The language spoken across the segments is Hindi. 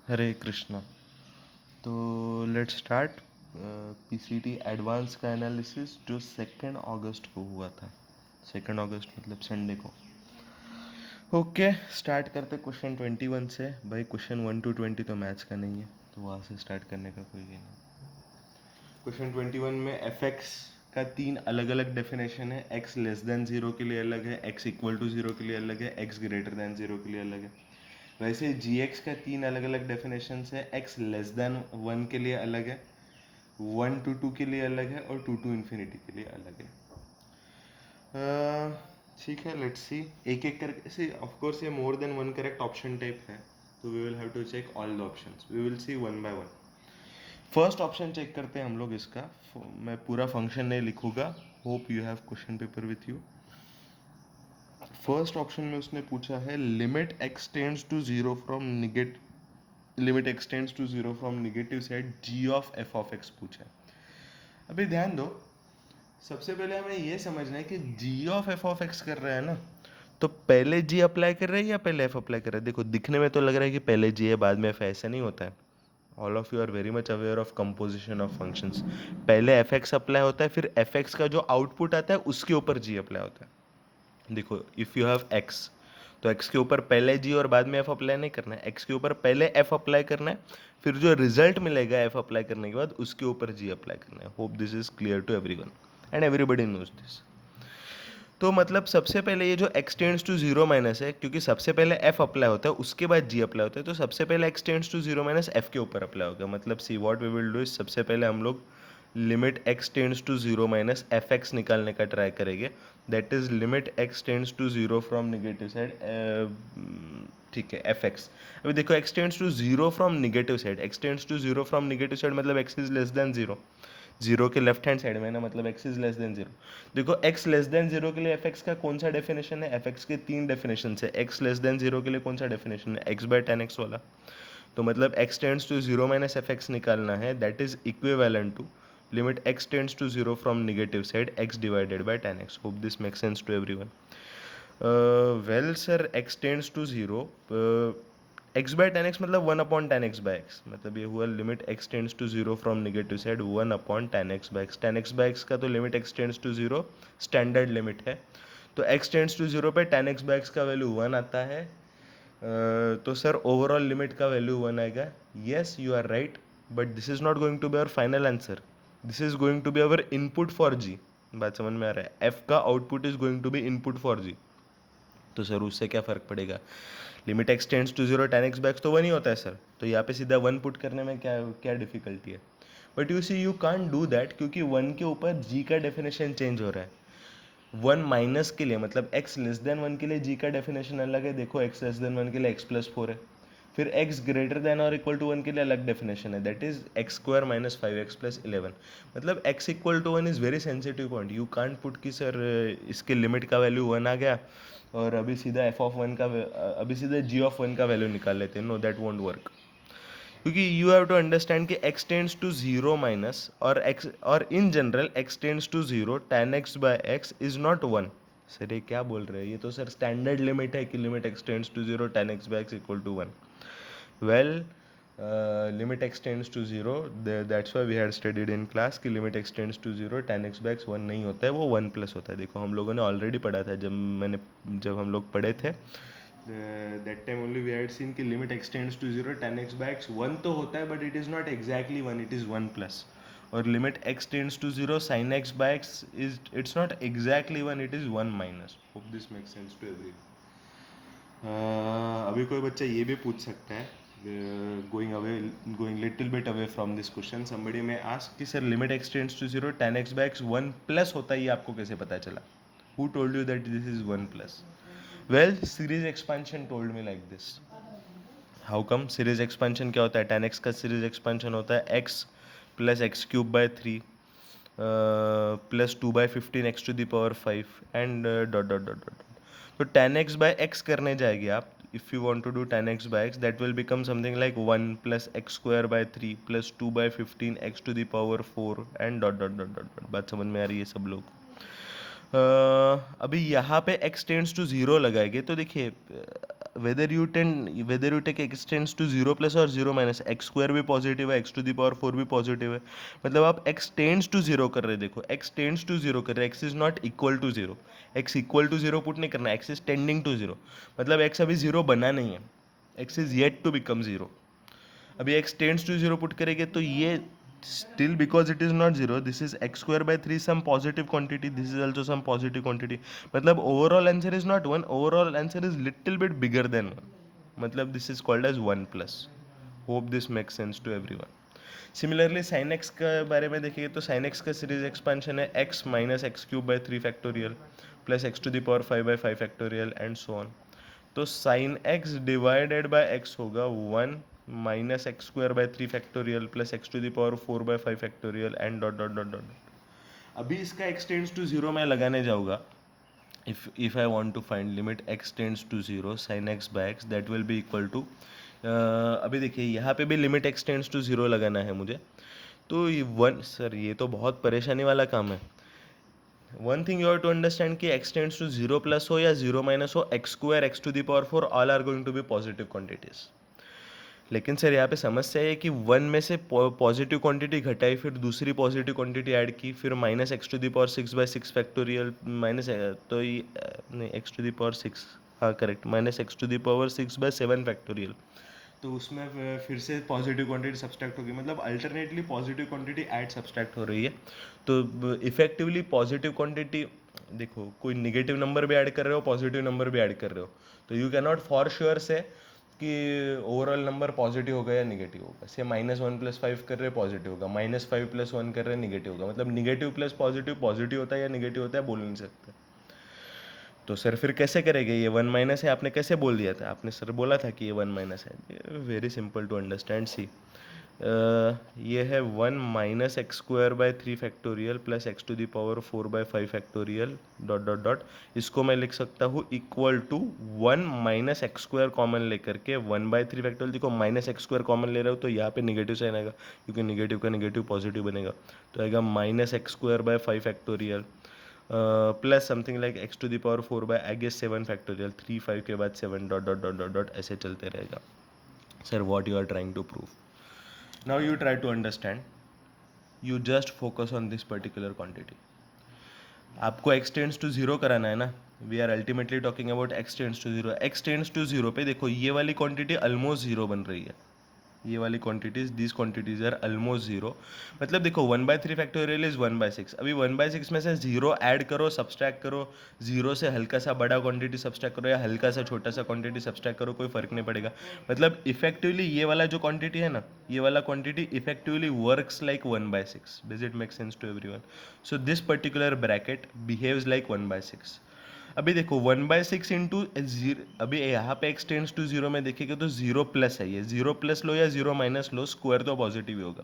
हरे कृष्णा। तो लेट्स स्टार्ट पीसीटी एडवांस का एनालिसिस जो 2 अगस्त को हुआ था। 2 अगस्त मतलब संडे को। ओके, स्टार्ट करते क्वेश्चन 21 से। भाई क्वेश्चन 1 to 20 तो मैथ्स का नहीं है, तो वहाँ से स्टार्ट करने का कोई ये नहीं। क्वेश्चन 21 में एफ एक्स का 3 अलग अलग डेफिनेशन है। एक्स लेस देन 0 के लिए अलग है, एक्स इक्वल टू 0 के लिए अलग है, एक्स ग्रेटर देन 0 के लिए अलग है। वैसे जी एक्स का 3 अलग अलग डेफिनेशन है। एक्स लेस देन 1 के लिए अलग है, 1 to 2 के लिए अलग है, और 2 to इन्फिनिटी के लिए अलग है। ठीक है, लेट्स सी। एक एक करके सी। ऑफ कोर्स ये more than one correct option type है, तो we will have to check all the options. We will see one by one. First option check करते हैं हम लोग इसका। मैं पूरा फंक्शन नहीं लिखूंगा, hope you have question paper with you. First option में उसने पूछा है limit x tends to zero from negative side g of f of x पूछा है। अभी ध्यान दो, सबसे पहले हमें ये समझना है कि जी ऑफ एफ ऑफ एक्स कर रहा है ना, तो पहले जी अप्लाई कर रहे हैं या पहले एफ अप्लाई कर रहे हैं। देखो दिखने में तो लग रहा है कि पहले जी है बाद में एफ, ऐसा नहीं होता है। All of you are very much aware of composition of functions. पहले एफ एक्स अप्लाई होता है, फिर एफ एक्स का जो आउटपुट आता है उसके ऊपर जी अप्लाई होता है। देखो इफ़ यू हैव एक्स, तो एक्स के ऊपर पहले जी और बाद में एफ अप्लाई नहीं करना है, एक्स के ऊपर पहले एफ अप्लाई करना है, फिर जो रिजल्ट मिलेगा एफ अप्लाई करने के बाद उसके ऊपर जी अप्लाई करना है। Hope this is clear to everyone and everybody knows this. तो मतलब सबसे पहले ये जो x tends to zero minus है, क्योंकि सबसे पहले एफ अप्लाई होता है उसके बाद जी अप्लाई होता है, तो सबसे पहले x tends to zero minus f के ऊपर अप्लाई होगा। मतलब see what we will do is, सबसे पहले हम लोग limit x tends to zero minus f x निकालने का ट्राई करेंगे। That is limit x tends to zero from negative side, ठीक है, एफ एक्स। अभी देखो x tends to zero from negative side, x tends to zero from negative side मतलब x is less than zero. Zero के लेफ्ट हैंड साइड में ना, मतलब x is less than zero. देखो एक्स लेस देन जीरो के लिए एफ एक्स का कौन सा डेफिनेशन है, एफ एक्स के 3 डेफिनेशन है। एक्स लेस देन जीरो के लिए कौन सा डेफिनेशन है, एक्स बाय टेन एक्स वाला। तो मतलब x tends to zero minus f x निकालना है, that is equivalent to limit x tends to zero from negative side x divided by ten x. Hope this make sense to everyone. Well sir, x tends to zero, x by ten x मतलब 1/10x/x, मतलब ये हुआ limit x tends to zero from negative side 1/10x/x। 10x/x का तो limit x tends to zero standard limit है, तो एक्स टेंड्स टू जीरो पे 10x/x का वैल्यू 1 आता है। तो सर ओवरऑल लिमिट का वैल्यू 1 आएगा। Yes you are right, but this is not going to be our final answer, this is going to be our input for g. बात समझ में आ रहा है, एफ का output is going to be input for g. तो सर उससे क्या फ़र्क पड़ेगा, limit x tends to zero 10x/x तो 1 ही होता है सर, तो यहाँ पे सीधा 1 पुट करने में क्या क्या डिफिकल्टी है। But you see you can't do that, क्योंकि 1 के ऊपर जी का डेफिनेशन चेंज हो रहा है। 1 माइनस के लिए मतलब एक्स लेस देन 1 के लिए जी का डेफिनेशन अलग है। देखो एक्स लेस देन 1 के लिए एक्स प्लस फोर है, फिर एक्स ग्रेटर देन और इक्वल टू 1 के लिए अलग डेफिनेशन है, that is x square minus 5x plus 11। मतलब x equal to 1 is very sensitive point. You can't put कि सर इसके लिमिट का वैल्यू 1 आ गया और अभी सीधा एफ ऑफ 1 का अभी सीधा जी ऑफ 1 का वैल्यू निकाल लेते हैं। नो, दैट वोंट वर्क, क्योंकि यू हैव टू अंडरस्टैंड कि x tends to zero minus और एक्स और in general x tends to zero tan x/x is not 1। Sir ये क्या बोल रहे हैं, ये तो सर स्टैंडर्ड लिमिट है कि limit x tends to zero tan x/x equal to 1। Well, limit x tends to zero, that's why we had studied in class कि limit x tends to zero tan x/x 1 नहीं होता है, वो 1 प्लस होता है। देखो हम लोगों ने ऑलरेडी पढ़ा था, जब हम लोग पढ़े थे that time only we had seen कि limit x tends to zero tan x/x 1 तो होता है, but it is not exactly 1, it is 1 plus. और limit x tends to zero sin x/x is it's not exactly 1, it is 1 minus. Hope this make sense to every. अभी कोई बच्चा ये भी पूछ सकता है, going little bit away from this question, somebody में आस्क कि sir limit x tends to zero tan x/x 1 plus होता है, ये आपको कैसे पता चला? Who told you that this is 1 plus? Well, series expansion told me like this. How come? Series expansion क्या होता है? tan x का सीरीज एक्सपेंशन होता है x plus x cube by 3 plus 2/15 x to the power 5 and dot dot dot dot. तो tan x बाय x करने जाएगी आप, if you want to do tan x by x, that will become something like 1 plus x square by 3 plus 2/15 x to the power 4 and dot dot dot dot. बात समझ में आ रही है सब लोग? अभी यहाँ पे x टेंड्स टू ज़ीरो लगाएंगे तो देखिए whether you take x tends to zero plus और जीरो माइनस, एक्स स्क्वायर भी पॉजिटिव है, x to the power four भी पॉजिटिव है, मतलब आप एक्स टेंड्स टू जीरो कर रहे हैं, देखो एक्स टेंड्स टू जीरो कर रहे हैं, x is not equal to zero, x equal to zero put नहीं करना, x is tending to zero, मतलब एक्स अभी जीरो बना नहीं है, x is yet to become zero. अभी x tends to zero put करेंगे तो ये still because it is not zero, this is x square by 3 some positive quantity, this is also some positive quantity, मतलब overall answer is not 1, overall answer is little bit bigger than 1, मतलब this is called as 1 plus. hope this makes sense to everyone. Similarly sine x के बारे में देखिए तो साइन एक्स का सीरीज एक्सपेंशन है x minus x cube by three factorial plus x to the power five by five factorial and so on. तो sine x divided by x होगा one minus x square by three factorial plus x to the power four by five factorial and dot dot dot dot. अभी इसका एक्स टेंड्स टू जीरो मैं लगाने जाऊँगा, if I want to find limit x tends to 0 sin x by x that will be equal to अभी देखिए यहाँ पे भी limit x tends to zero लगाना है मुझे, तो ये वन सर ये तो बहुत परेशानी वाला काम है। One thing you have to understand कि x tends to zero plus हो या जीरो माइनस हो, x square x to the power four all are going to be positive quantities. लेकिन सर यहाँ पे समस्या है कि वन में से पॉजिटिव क्वांटिटी घटाई, फिर दूसरी पॉजिटिव क्वांटिटी ऐड की, फिर minus x to the power six by six factorial minus तो ये नहीं x to the power six, हाँ correct, minus x to the power six by seven factorial, तो उसमें फिर से पॉजिटिव क्वांटिटी सब्सट्रैक्ट होगी, मतलब alternately positive quantity add subtract हो रही है। तो इफेक्टिवली पॉजिटिव क्वांटिटी देखो, कोई निगेटिव नंबर भी ऐड कर रहे हो, पॉजिटिव नंबर भी ऐड कर रहे हो, तो you can not for sure से कि ओवरऑल नंबर पॉजिटिव होगा या निगेटिव होगा। से माइनस वन प्लस फाइव कर रहे हैं पॉजिटिव होगा, माइनस फाइव प्लस वन कर रहे हैं निगेटिव होगा, मतलब निगेटिव प्लस पॉजिटिव पॉजिटिव होता है या निगेटिव होता है बोल नहीं सकते। तो सर फिर कैसे करेंगे, ये वन माइनस है आपने कैसे बोल दिया था, आपने सर बोला था कि ये वन माइनस है, very simple to understand. See ये है one minus x square by three factorial plus x to the power four by five factorial dot dot dot, इसको मैं लिख सकता हूँ equal to one minus x square common लेकर के वन बाय थ्री फैक्टोरियल, देखो माइनस एक्स स्क्वायर कॉमन ले रहे हो तो यहाँ पे निगेटिव साइन आएगा, क्योंकि निगेटिव का निगेटिव पॉजिटिव बनेगा, तो आएगा minus x square by five factorial plus something like x to the power four by I guess seven factorial, three five के बाद seven dot dot dot dot dot ऐसे चलते रहेगा। Sir what you are trying to prove, now you try to understand, you just focus on this particular quantity। आपको x टेंड्स टू जीरो कराना है ना, we are ultimately talking about x tends to zero, x tends to zero पे देखो ये वाली क्वांटिटी ऑलमोस्ट जीरो बन रही है, ये वाली quantities this quantities are almost zero, मतलब देखो one by three factorial is one by six, अभी वन बाय सिक्स में से जीरो ऐड करो सब्सट्रैक्ट करो, जीरो से हल्का सा बड़ा क्वांटिटी सब्सट्रैक्ट करो या हल्का सा छोटा सा क्वांटिटी सब्सट्रैक्ट करो, कोई फर्क नहीं पड़ेगा, मतलब इफेक्टिवली ये वाला जो क्वांटिटी है ना, ये वाला quantity effectively works like one by six. Does it make sense to everyone? So this particular bracket behaves like one by six. अभी देखो one by six into zero, अभी यहाँ पे एक्स टेंड्स टू जीरो में देखेंगे तो जीरो प्लस है, ये जीरो प्लस लो या जीरो माइनस लो, स्क्वायर तो पॉजिटिव ही होगा,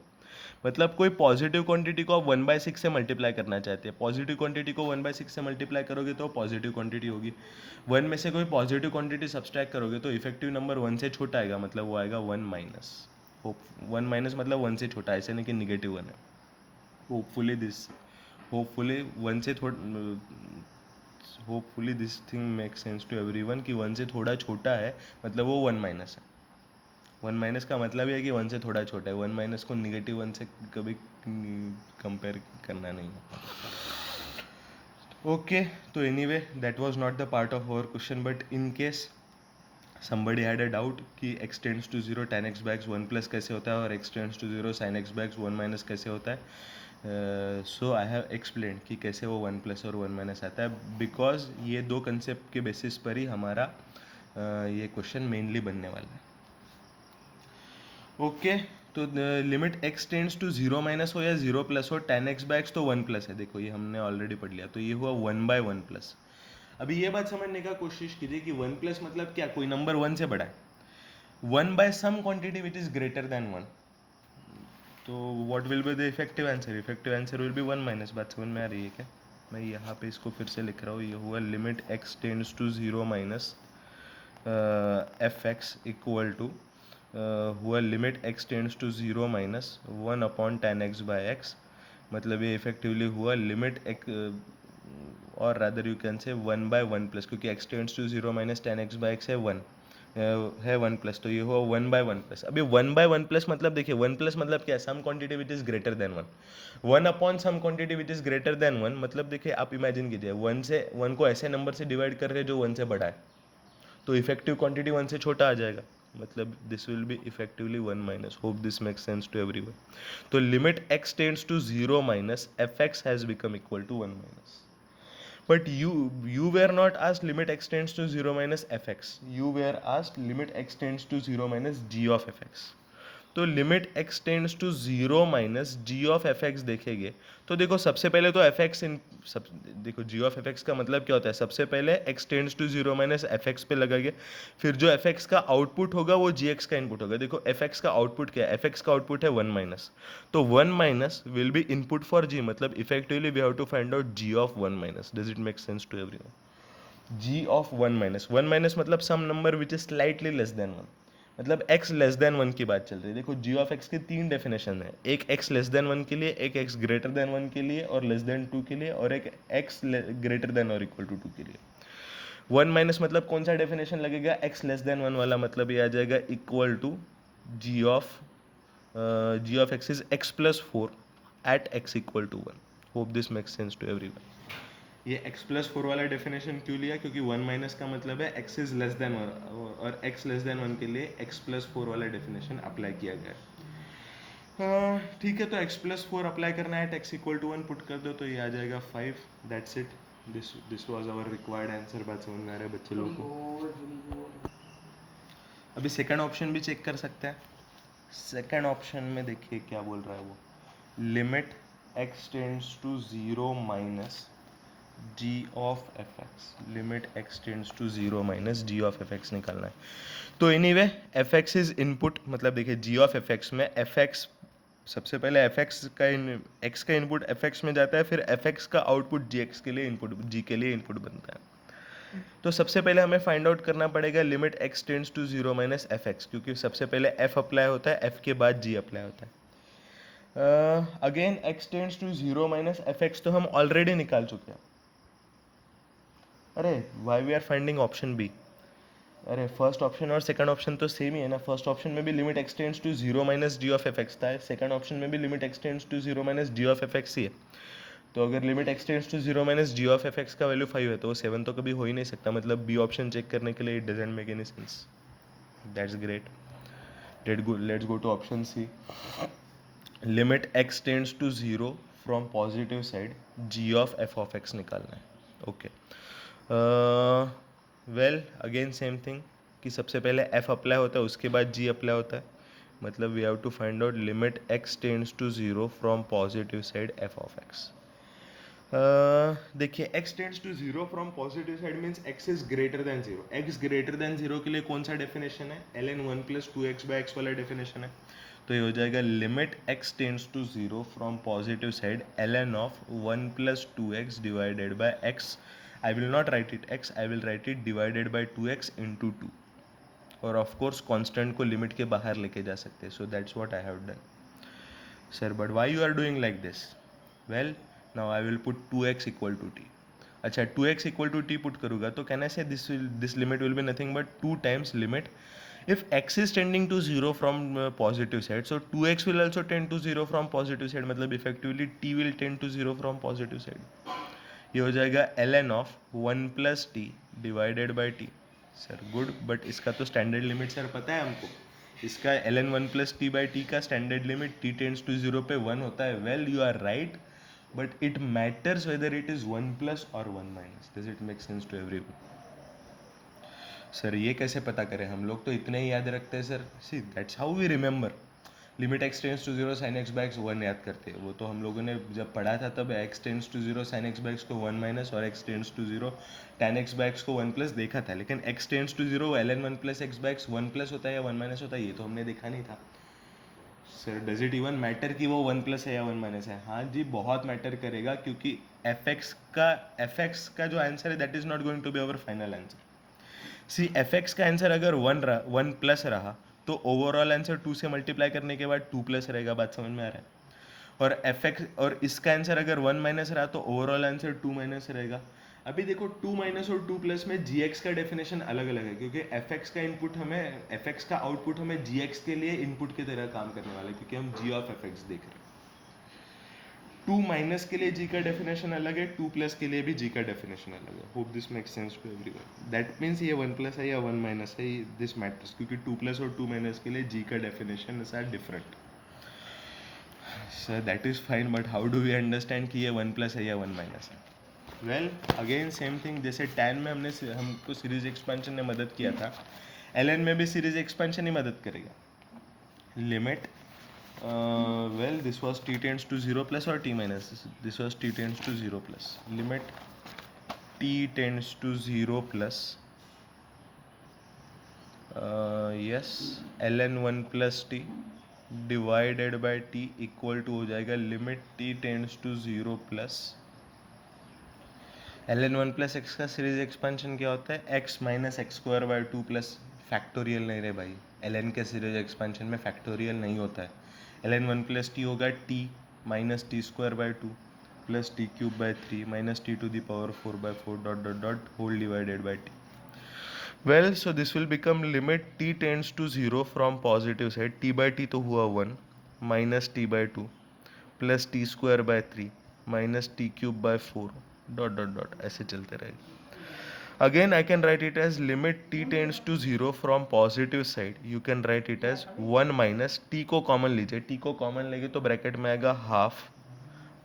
मतलब कोई पॉजिटिव क्वांटिटी को आप वन बाय सिक्स से मल्टीप्लाई करना चाहते हैं, पॉजिटिव क्वांटिटी को वन बाय सिक्स से मल्टीप्लाई करोगे तो पॉजिटिव क्वांटिटी होगी, वन में से कोई पॉजिटिव क्वांटिटी सब्सट्रैक्ट करोगे तो इफेक्टिव नंबर वन से छोटा आएगा, मतलब वो आएगा वन माइनस, वन माइनस मतलब वन से छोटा, ऐसे नहीं कि निगेटिव वन है। होपफुली वन से hopefully this thing make sense to everyone कि वन से थोड़ा छोटा है मतलब वो वन माइनस है। वन माइनस का मतलब है कि वन से थोड़ा छोटा है, वन माइनस को निगेटिव वन से कभी कंपेयर करना नहीं है। ओके, तो anyway that was not the part of our question, but in case somebody had a doubt कि x tends to zero tan x by x one plus कैसे होता है और x tends to zero sin x by x one minus कैसे होता है, सो आई हैव एक्सप्लेन कि कैसे वो वन प्लस और वन माइनस आता है, बिकॉज ये दो कंसेप्ट के बेसिस पर ही हमारा ये क्वेश्चन मेनली बनने वाला है। ओके, तो limit x tends to zero minus हो या जीरो प्लस हो, tan x by x तो वन प्लस है, देखो ये हमने ऑलरेडी पढ़ लिया, तो ये हुआ वन बाय वन प्लस। अभी ये बात समझने का कोशिश कीजिए कि वन प्लस मतलब क्या, कोई नंबर वन से बड़ा है, one by some quantity which is greater than one, तो what will be the effective answer, effective answer will be one minus. बात समझ में आ रही है क्या? मैं यहाँ पे इसको फिर से लिख रहा हूँ, ये हुआ limit x tends to zero minus f x equal to हुआ limit x tends to zero minus one upon tan x by x, मतलब ये इफेक्टिवली हुआ लिमिट एक और rather you can say one by one plus, क्योंकि x tends to zero minus tan x by x है वन, है वन प्लस, तो ये हुआ वन बाय वन प्लस। अभी वन बाय वन प्लस मतलब देखिए, वन प्लस मतलब क्या है, some quantity which is greater than one, one upon some quantity which is greater than one. मतलब देखिए आप इमेजिन कीजिए, वन को ऐसे नंबर से डिवाइड कर रहे हैं जो वन से बड़ा है, तो इफेक्टिव क्वांटिटी वन से छोटा आ जाएगा, मतलब this will be effectively one minus. Hope this makes sense to everyone. तो limit x tends to zero minus f x has become equal to one minus. But you were not asked limit x tends to 0 minus fx. You were asked limit x tends to 0 minus g of fx. तो limit x tends to zero minus g of f x देखेंगे तो देखो सबसे पहले तो एफ एक्स इन सब, देखो जी ऑफ एफ एक्स का मतलब क्या होता है, सबसे पहले x tends to zero minus f x पे लगाएंगे, फिर जो एफ एक्स का आउटपुट होगा वो जी एक्स का इनपुट होगा। देखो एफ एक्स का आउटपुट क्या है, एफ एक्स का आउटपुट है वन माइनस, तो one minus will be input for g, मतलब effectively we have to find out g of one minus. Does it make sense to everyone? G of one minus मतलब some number which is slightly less than one, मतलब x लेस देन वन की बात चल रही है। देखो जी ऑफ x के तीन डेफिनेशन है, एक x लेस देन वन के लिए, एक x ग्रेटर देन वन के लिए और लेस देन टू के लिए, और एक x ग्रेटर देन और इक्वल टू टू के लिए। वन माइनस मतलब कौन सा डेफिनेशन लगेगा, x लेस देन वन वाला, मतलब ये आ जाएगा equal to g of x is x plus four at x equal to one. Hope this makes sense to everyone. ये x प्लस फोर वाला डेफिनेशन क्यों लिया, क्योंकि वन माइनस का मतलब है x is less than one, और x लेस देन वन के लिए x प्लस फोर वाला डेफिनेशन अप्लाई किया गया। ठीक है, तो x प्लस फोर अप्लाई करना है, x equal to one put कर दो तो ये आ जाएगा 5। That's it, this was our required answer. बात समझ में आ रहा है बच्चे लोगों को? अभी सेकंड ऑप्शन भी चेक कर सकते हैं। सेकंड ऑप्शन में देखिए क्या बोल रहा है वो, limit x tends to zero minus g of f x, limit x tends to zero minus g of f x निकालना है। तो anyway f x is input, मतलब देखिए g ऑफ एफ एक्स में एफ एक्स, सबसे पहले एफ एक्स का x का इनपुट एफ एक्स में जाता है, फिर एफ एक्स का आउटपुट जी एक्स के लिए इनपुट, g के लिए इनपुट बनता है। तो सबसे पहले हमें फाइंड आउट करना पड़ेगा limit x tends to zero minus f x, क्योंकि सबसे पहले f अप्लाई होता है, f के बाद g अप्लाई होता है। Again x tends to zero minus f x तो हम ऑलरेडी निकाल चुके हैं। अरे why we are finding option B, अरे फर्स्ट ऑप्शन और सेकंड ऑप्शन तो सेम ही है ना। फर्स्ट ऑप्शन में भी limit x tends to zero minus g of f x था, सेकंड ऑप्शन में भी limit x tends to zero minus g of f x ही है। तो अगर limit x tends to zero minus g of f x का वैल्यू 5 है तो वो 7 तो कभी हो ही नहीं सकता, मतलब बी ऑप्शन चेक करने के लिए it doesn't make any sense. That's great, let's go to option C. Limit x tends to zero from positive side g of f of x निकालना है। Okay, well again same thing कि सबसे पहले f अप्लाई होता है उसके बाद g अप्लाई होता है, मतलब we have to find out limit x tends to zero from positive side f of x। देखिए x tends to zero from positive side means x is greater than zero. x greater than zero के लिए कौन सा डेफिनेशन है, ln one plus two x by x वाला डेफिनेशन है। तो ये हो जाएगा limit x tends to zero from positive side ln of one plus two x divided by x. I will not write it x, I will write it divided by 2x into 2, और ऑफ कोर्स कांस्टेंट को लिमिट के बाहर लेके जा सकते हैं। So that's what I have done. Sir but why you are doing like this? Well now I will put 2x equal to t। अच्छा 2x equal to t put करूँगा तो can I say this limit will be nothing but 2 times limit if x is tending to 0 from positive side, so 2x will also tend to 0 from positive side, मतलब effectively t will tend to 0 from positive side। ये हो जाएगा ln of one plus T divided by T. Sir good, but इसका तो स्टैंडर्ड लिमिट सर पता है हमको, इसका ln one plus t by t का standard limit t tends to zero पे 1 होता है। Well you are right, but it matters whether it is 1 plus और 1 minus. Does it make sense to everyone? Sir ये कैसे पता करें, हम लोग तो इतने ही याद रखते हैं sir. See that's how we remember. Limit x tends to zero sine x by x 1 याद करते हैं, वो तो हम लोगों ने जब पढ़ा था तब x tends to zero sine x by x को 1 माइनस और x tends to zero tan x by x को 1 प्लस देखा था। लेकिन x tends to zero ln one plus x by x 1 plus होता है या 1 माइनस होता है ये तो हमने देखा नहीं था। Sir does it even matter कि वो 1 प्लस है या 1 माइनस है? हाँ जी बहुत मैटर करेगा, क्योंकि एफ एक्स का जो आंसर है that is not going to be our final answer. See f x का आंसर अगर 1 प्लस रहा तो ओवरऑल आंसर 2 से मल्टीप्लाई करने के बाद 2 प्लस रहेगा। बात समझ में आ रहा है? और एफ एक्स और इसका आंसर अगर 1 माइनस रहा तो ओवरऑल आंसर 2 माइनस रहेगा। अभी देखो 2 माइनस और 2 प्लस में जी एक्स का डेफिनेशन अलग अलग है, क्योंकि एफ एक्स का इनपुट हमें, एफ एक्स का आउटपुट हमें जी एक्स के लिए इनपुट की तरह काम करने वाला है, क्योंकि हम जी ऑफ एफ एक्स देख रहे हैं। 2 माइनस के लिए जी का डेफिनेशन अलग है, 2 प्लस के लिए भी जी का डेफिनेशन अलग है। Hope this makes sense to everyone. That means ये 1 प्लस है या 1 माइनस है, दिस मैटर्स, क्योंकि 2 प्लस और 2 माइनस के लिए जी का definition are different. So that is fine, but how do we understand कि ये 1 प्लस है या 1 माइनस है? वेल अगेन सेम थिंग, जैसे tan में हमको सीरीज एक्सपेंशन ने मदद किया था, ln में भी सीरीज एक्सपेंशन ही मदद करेगा। Limit well this was t tends to 0 plus और t minus, this was t tends to 0 plus, limit t tends to 0 plus yes ln 1 plus t divided by t equal to हो जाएगा limit t tends to 0 plus ln 1 plus x का सीरीज एक्सपेंशन क्या होता है, x minus x square by 2 plus factorial नहीं रे भाई, ln के सीरीज एक्सपेंशन में फैक्टोरियल नहीं होता है। ln 1 प्लस टी होगा t minus t square by 2 plus t cube by 3 minus t to the power 4 by 4 dot dot dot whole divided by t। Well so this will become limit t tends to 0 from positive side, t by t तो हुआ 1 minus t by 2 plus t square by 3 minus t cube by 4 dot dot dot ऐसे चलते रहेगा। Again I can write it as limit t tends to 0 from positive side, you can write it as 1 minus t को कॉमन लीजिए, t को कॉमन लेंगे तो ब्रैकेट में आएगा half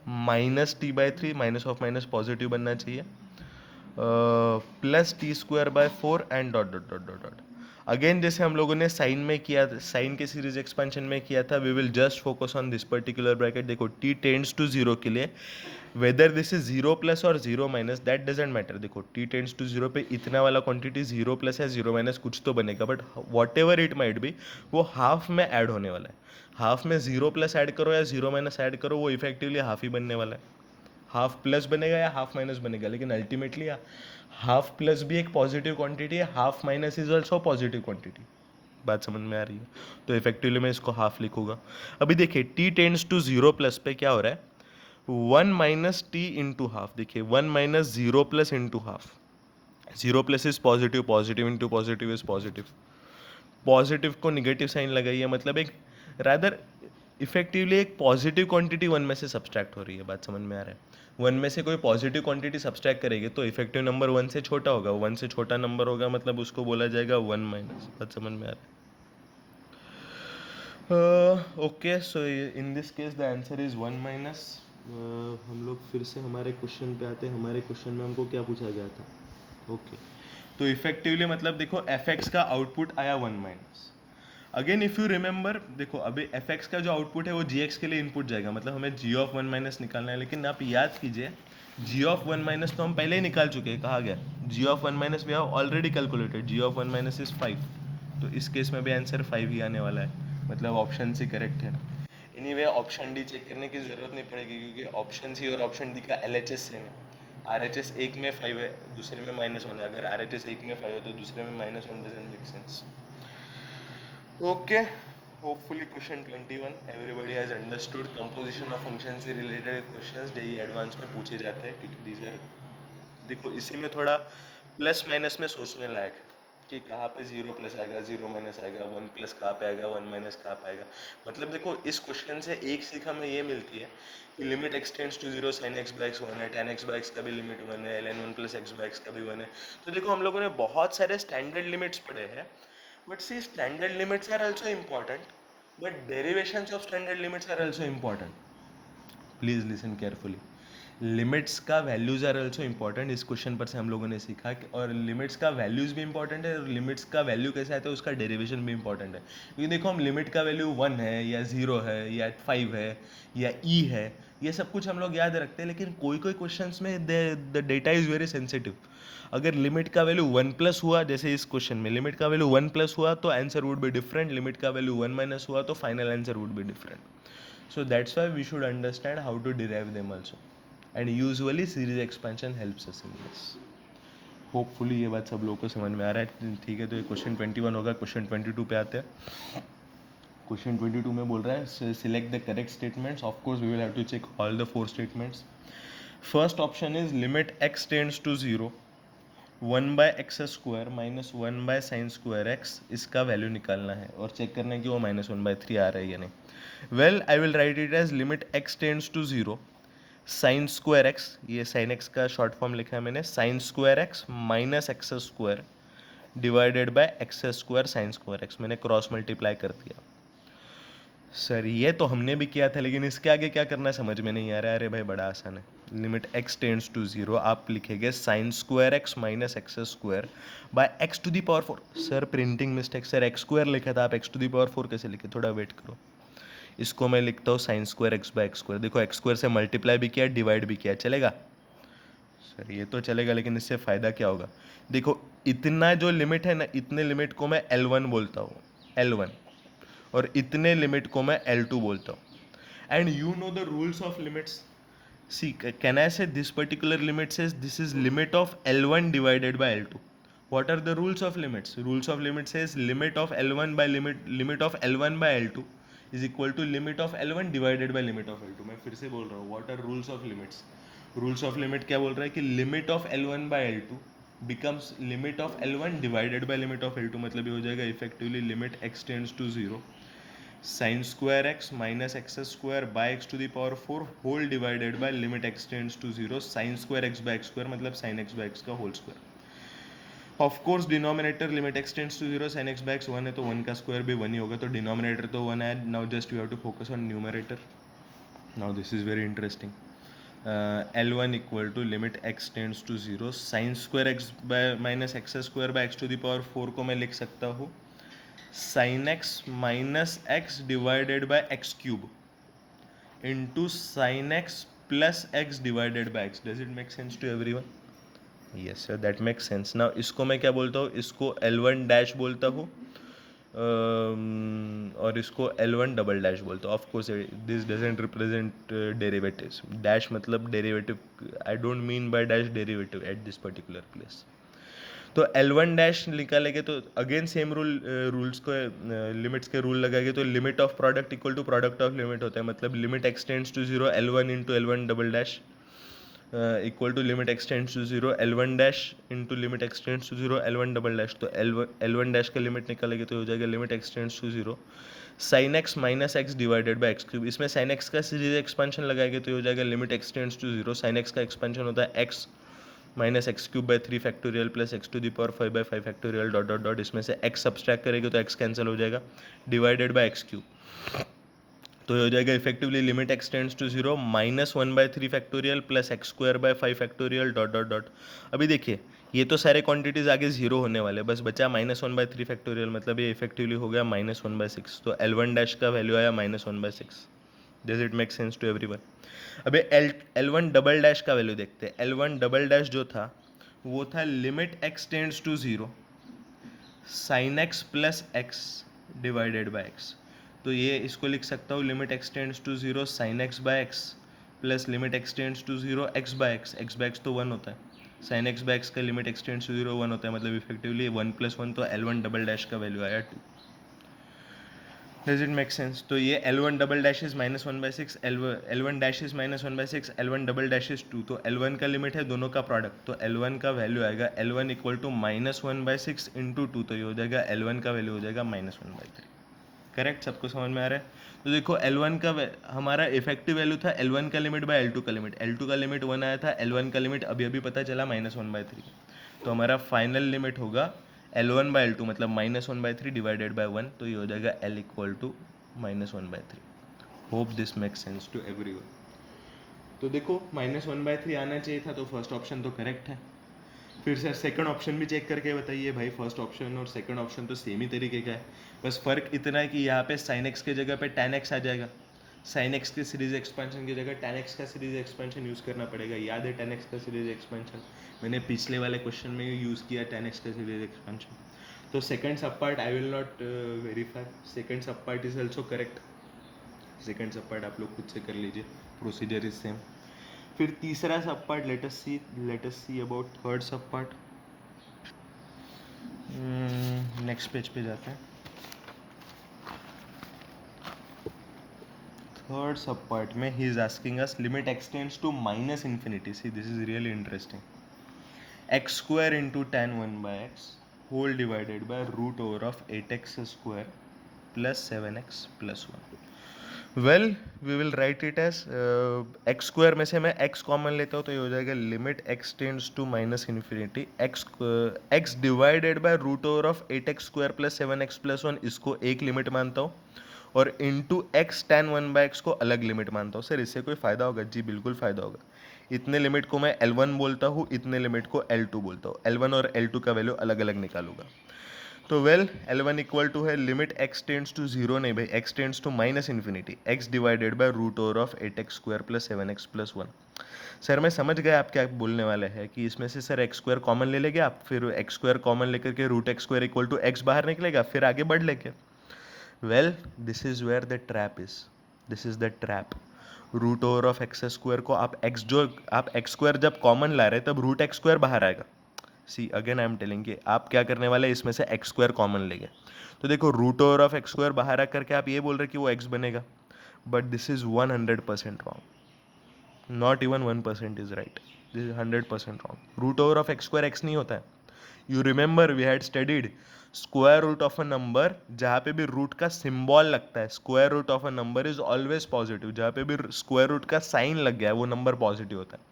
minus t by 3, minus of minus positive बनना चाहिए, plus t square by 4 and dot dot dot dot dot. Again जैसे हम लोगों ने साइन में किया, साइन के सीरीज एक्सपेंशन में किया था, we will just focus on this particular bracket. देखो t टेंड्स टू 0 के लिए वेदर दिस इज 0 प्लस और 0 माइनस दैट डजेंट मैटर। देखो t टेंड्स टू 0 पे इतना वाला क्वांटिटी 0 प्लस या 0 माइनस कुछ तो बनेगा, but what ever it might be वो हाफ में ऐड होने वाला है। हाफ में 0 प्लस ऐड करो या 0 माइनस ऐड करो, वो इफेक्टिवली हाफ ही बनने वाला है। हाफ प्लस बनेगा या हाफ माइनस बनेगा, लेकिन अल्टीमेटली हाफ प्लस भी एक पॉजिटिव क्वांटिटी है, half minus is also positive quantity. बात समझ में आ रही है? तो इफेक्टिवली मैं इसको हाफ लिखूंगा। अभी देखिए t टेंड्स टू 0 प्लस पे क्या हो रहा है, 1 माइनस टी इंटू हाफ। देखिए 1 minus 0 plus into half, 0 plus is positive, positive into positive is positive, positive को निगेटिव साइन लगाइए, मतलब एक रादर इफेक्टिवली एक पॉजिटिव क्वांटिटी 1 में से सब्सट्रैक्ट हो रही है। बात समझ में आ रहा है? 1 में से कोई पॉजिटिव क्वांटिटी सब्सट्रैक्ट करेगी तो इफेक्टिव नंबर 1 से छोटा होगा, 1 से छोटा नंबर होगा मतलब उसको बोला जाएगा 1 माइनस। बात समझ में आ रहा है? Okay so in this case the answer is 1 minus. हम लोग फिर से हमारे क्वेश्चन पे आते हैं। हमारे क्वेश्चन में हमको क्या पूछा गया था? ओके तो इफेक्टिवली मतलब देखो एफ एक्स का आउटपुट आया 1 minus. Again if you remember, देखो अभी एफ एक्स का जो आउटपुट है वो जी एक्स के लिए इनपुट जाएगा, मतलब हमें जी ऑफ 1 माइनस निकालना है। लेकिन आप याद कीजिए जी ऑफ 1 माइनस तो हम पहले ही निकाल चुके हैं, कहा गया g of 1 minus we have already calculated, g of 1 minus is 5। तो इस केस में भी आंसर 5 ही आने वाला है, मतलब ऑप्शन सी करेक्ट है। एनीवे ऑप्शन डी चेक करने की जरूरत नहीं पड़ेगी, क्योंकि ऑप्शन सी और ऑप्शन डी का एल एच एस सेम है। आर एच एस एक में 5 है, दूसरे में -1 है। अगर आर एच एस एक में 5 है तो दूसरे में -1 doesn't make sense. Okay, hopefully question 21 everybody has understood. Composition of function से रिलेटेड क्वेश्चंस जेईई एडवांस में पूछे जाते हैं, क्योंकि दीज आर, देखो इसी में थोड़ा प्लस माइनस में सोचने लायक है कि कहाँ पे 0 प्लस आएगा, 0 माइनस आएगा, 1 प्लस कहाँ पे आएगा, 1 माइनस कहाँ पे आएगा। मतलब देखो इस क्वेश्चन से एक सीख हमें ये मिलती है कि limit x tends to 0 sine x by x 1 है, tan एक्स बाय एक्स का भी लिमिट 1 है, ln 1 plus x by x का भी 1 है। तो देखो हम लोगों ने बहुत सारे स्टैंडर्ड लिमिट्स पढ़े हैं, but see standard limits are also important, but derivations of standard limits are also important. Please listen carefully. Limits का वैल्यूज आर ऑल्सो इंपॉर्टेंट। इस क्वेश्चन पर से हम लोगों ने सीखा कि और लिमिट्स का वैल्यूज भी इंपॉर्टेंट है, और लिमिट्स का वैल्यू कैसे आता है उसका डेरिवेशन भी इंपॉर्टेंट है। क्योंकि देखो हम लिमिट का वैल्यू 1 है या 0 है या 5 है या ई है, ये सब कुछ हम लोग याद रखते हैं, लेकिन कोई कोई क्वेश्चंस में the data is very sensitive. अगर लिमिट का वैल्यू 1 प्लस हुआ, जैसे इस क्वेश्चन में लिमिट का वैल्यू 1 प्लस हुआ तो answer would be different, limit का वैल्यू 1 माइनस हुआ तो final answer would be different. So that's why we should understand how to derive them also, and usually series expansion helps us in this. Hopefully ये बात सब लोगों को समझ में आ रहा है। ठीक है, तो ये क्वेश्चन 21 होगा। क्वेश्चन 22 पे आते हैं। क्वेश्चन 22 में बोल रहा है select the correct statements. Of course we will have to check all the 4 statements. First option is limit x tends to 0, 1/x² minus 1/sin²x, इसका वैल्यू निकालना है और चेक करना है कि वो -1/3 आ रहा है या नहीं। Well I will write it as limit x tends to 0, sin²x, ये sin x का शॉर्ट फॉर्म लिखा है मैंने, sin²x minus x² divided by x² sin²x, मैंने क्रॉस मल्टीप्लाई कर दिया। सर ये तो हमने भी किया था, लेकिन इसके आगे क्या करना है समझ में नहीं आ रहा है। अरे भाई बड़ा आसान है, लिमिट x टेंड्स टू 0 आप लिखेंगे sin²x minus x² by x⁴। Sir printing mistake, sir x² लिखा था, आप x⁴ कैसे लिखे, थोड़ा वेट करो। इसको मैं लिखता हूँ sin²x बाय x²। देखो x² से मल्टीप्लाई भी किया, डिवाइड भी किया, चलेगा? सर ये तो चलेगा, लेकिन इससे फ़ायदा क्या होगा? देखो इतना जो लिमिट है ना, इतने लिमिट को मैं L1 बोलता हूँ, L1, और इतने लिमिट को मैं L2 बोलता हूँ। And you know the rules of limits. See can I say this particular limit says this is limit of L1 divided by L2. What are the rules of limits? Rules of limits says limit of L1 by limit of L1 by L2 is equal to limit of L1 divided by limit of L2. मैं फिर से बोल रहा हूँ, what are rules of limits? Rules of limit क्या बोल रहा है कि limit of L1 by L2 becomes limit of L1 divided by limit of L2, मतलब ये हो जाएगा effectively limit x tends to 0 sin²x minus x² by x⁴ whole divided by limit x tends to 0 sin²x by x² मतलब sin x by x का whole square. Of course denominator limit x tends to 0 sin x by x 1 है, तो 1 का स्क्वायर भी 1 ही होगा, तो डिनोमिनेटर तो 1 है। Now just you have to focus on numerator. Now this is very interesting. L1 equal to limit x tends to 0 sin² by minus x² by x⁴ को मैं लिख सकता हूँ sin x minus x divided by x³ into sin x plus x divided by x। Does it make sense to everyone? Yes sir, that make sense. Now इसको मैं क्या बोलता हूँ, इसको L1 डैश बोलता हूँ, और इसको L1 डबल डैश बोलता हूँ। Of course this doesn't represent derivatives, dash मतलब derivative, I don't mean by dash derivative at this particular place. तो L1 डैश निकालेंगे तो अगेन सेम रूल्स को लिमिट्स के रूल लगाएंगे, तो limit of product equal to product of limit होता है, मतलब limit x tends to 0 L1 into L1 double dash equal to limit x tends to 0 L1 dash into limit x tends to 0 L1 double dash. तो L1 डैश का लिमिट निकालेंगे तो हो जाएगा limit x tends to 0 sin x minus x divided by x³। इसमें sin x का सीरीज एक्सपेंशन लगाएंगे तो हो जाएगा limit x tends to 0 sin x का एक्सपेंशन होता है x minus x³ by 3 factorial plus x⁵ by 5 factorial dot dot dot, इसमें से x सब्सट्रैक्ट करेंगे तो x कैंसिल हो जाएगा, डिवाइडेड बाय x³। तो हो जाएगा effectively limit x tends to 0 -1/3 factorial plus x² by 5 factorial dot dot dot. अभी देखिए ये तो सारे क्वांटिटीज आगे जीरो होने वाले, बस बचा -1/3 फैक्टोरियल, मतलब ये इफेक्टिवली हो गया -1/6। तो L1 डैश का वैल्यू आया -1/6। Does it make sense to everyone? अबे L1 डबल डैश का वैल्यू देखते हैं। L1 डबल डैश जो था वो था limit x tends to 0 sin x plus x divided by x। तो ये इसको लिख सकता हूँ limit x tends to 0 sin x by x plus limit x tends to 0 x by x तो 1 होता है, sin x बाय x का लिमिट x टेंड्स टू 0 1 होता है, मतलब इफेक्टिवली 1 + 1, तो L1 डबल डैश का वैल्यू आया 2। Does it make sense? तो ये L1 double dash is -1/6, L1 dash is -1/6, L1 double dash is 2, तो L1 का लिमिट है दोनों का प्रोडक्ट, तो L1 का वैल्यू आएगा L1 इक्वल टू -1/6 इंटू 2, तो ये हो जाएगा L1 का वैल्यू हो जाएगा -1/3। करेक्ट? सबको समझ में आ रहा है? तो देखो L1 का हमारा इफेक्टिव वैल्यू था L1 का लिमिट बाय L2 का लिमिट, L2 का लिमिट 1 आया था, L1 का लिमिट अभी अभी पता चला -1/3, तो हमारा फाइनल लिमिट होगा L1 बाय L2 मतलब -1/3 डिवाइडेड बाय 1, तो ये हो जाएगा L equal to -1/3। Hope this make sense to everyone. तो देखो -1/3 आना चाहिए था, तो फर्स्ट ऑप्शन तो करेक्ट है। फिर सर सेकंड ऑप्शन भी चेक करके बताइए। भाई फर्स्ट ऑप्शन और सेकंड ऑप्शन तो सेम ही तरीके का है, बस फ़र्क इतना है कि यहाँ पे sin x के जगह पे tan x आ जाएगा, sin x के सीरीज एक्सपेंशन की जगह tan x का सीरीज एक्सपेंशन यूज़ करना पड़ेगा। याद है tan x का सीरीज एक्सपेंशन, मैंने पिछले वाले क्वेश्चन में यूज़ किया tan x का सीरीज एक्सपेंशन। तो second sub part I will not verify, second sub part is also correct, second sub part आप लोग खुद से कर लीजिए, प्रोसीजर इज सेम। फिर तीसरा sub part let us see about third sub part. Next page पे जाते हैं। थर्ड सब पार्ट में he is asking us limit x tends to minus infinity. See this is really interesting. X square into tan 1 by x whole divided by root over of 8x square plus 7x plus 1. Well we will write it as x square में से मैं x कॉमन लेता हूँ तो ये हो जाएगा limit x tends to minus infinity x divided by root over of 8x square plus 7x plus 1, इसको एक लिमिट मानता हूँ और into x tan 1 by x को अलग लिमिट मानता हूँ. सर इससे कोई फ़ायदा होगा? जी बिल्कुल फ़ायदा होगा. इतने लिमिट को मैं L1 बोलता हूँ, इतने लिमिट को L2 बोलता हूँ. L1 और L2 का वैल्यू अलग अलग निकालूंगा. तो वेल L1 इक्वल टू है limit x tends to zero, नहीं भाई, x tends to minus infinity, x divided by root over of 8x square plus 7x plus 1. Sir मैं समझ गया आप क्या बोलने वाले हैं कि इसमें से सर एक्स स्क्वायर कॉमन ले लेंगे आप, फिर एक्स स्क्वायर कॉमन लेकर के root x square equal to x बाहर निकलेगा, फिर आगे बढ़ लेंगे. Well this is where the trap is. This is the trap. Root over of x square को आप एक्स स्क्वायर जब कॉमन ला रहे तब रूट एक्स स्क्वायर बाहर आएगा. See again I am telling कि आप क्या करने वाले, इसमें से एक्स स्क्वायर कॉमन लेंगे तो देखो root over of x square बाहर आ करके आप ये बोल रहे कि वो एक्स बनेगा, but this is 100% wrong. Not even 1% is right. This is 100% wrong. Root over of x square x नहीं होता है. You remember we had studied square root of a number, जहाँ पे भी रूट का सिंबल लगता है square root of a number is always positive. जहाँ पे भी स्क्वायर रूट का साइन लग गया है वो नंबर पॉजिटिव होता है.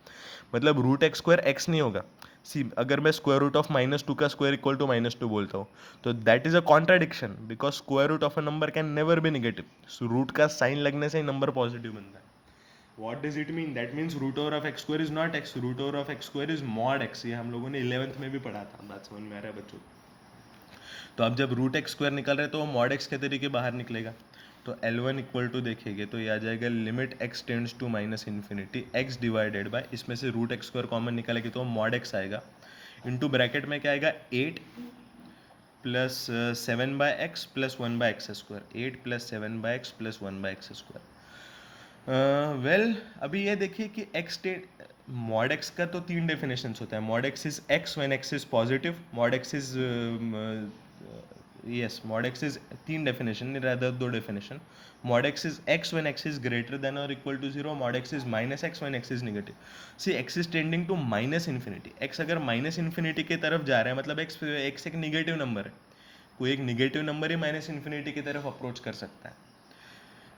मतलब रूट एक्स स्क्वायर एक्स नहीं होगा. सी अगर मैं स्क्वायर रूट ऑफ -2 का स्क्वायर इक्वल टू -2 बोलता हूँ तो that is a contradiction, because square root of a number can never be negative. Root का साइन लगने से ही नंबर पॉजिटिव बनता है. What does it mean? That means root over of x square is not x. Root over of x square is mod x. ये हम लोगों ने 11th में भी पढ़ा था. बात समझ में आ रहा है बच्चों? तो अब जब रूट एक्स स्क्वायर निकल रहे तो वो मॉड एक्स के तरीके बाहर निकलेगा. तो L1 इक्वल टू देखेंगे तो ये आ जाएगा limit x tends to minus infinity x divided by, इसमें से रूट एक्स स्क्वायर कॉमन निकालेंगे तो मॉड x आएगा, इंटू ब्रैकेट में क्या आएगा 8 plus 7 by x plus 1 by x square. 8 plus 7 by x plus 1 by x square. Well अभी ये देखिए कि एक्स मॉड एक्स का तो 3 डेफिनेशंस होता है. Mod x is x when x is positive. Mod x is yes mod x is 3 definition नहीं rather 2 definition. Mod x is x when x is greater than और equal to 0. Mod x is minus x when x is negative. See x is tending to minus infinity. X अगर माइनस इन्फिनिटी की तरफ जा रहा है मतलब एक्स एक निगेटिव नंबर है. कोई एक निगेटिव नंबर ही माइनस इन्फिनिटी की तरफ अप्रोच कर सकता है.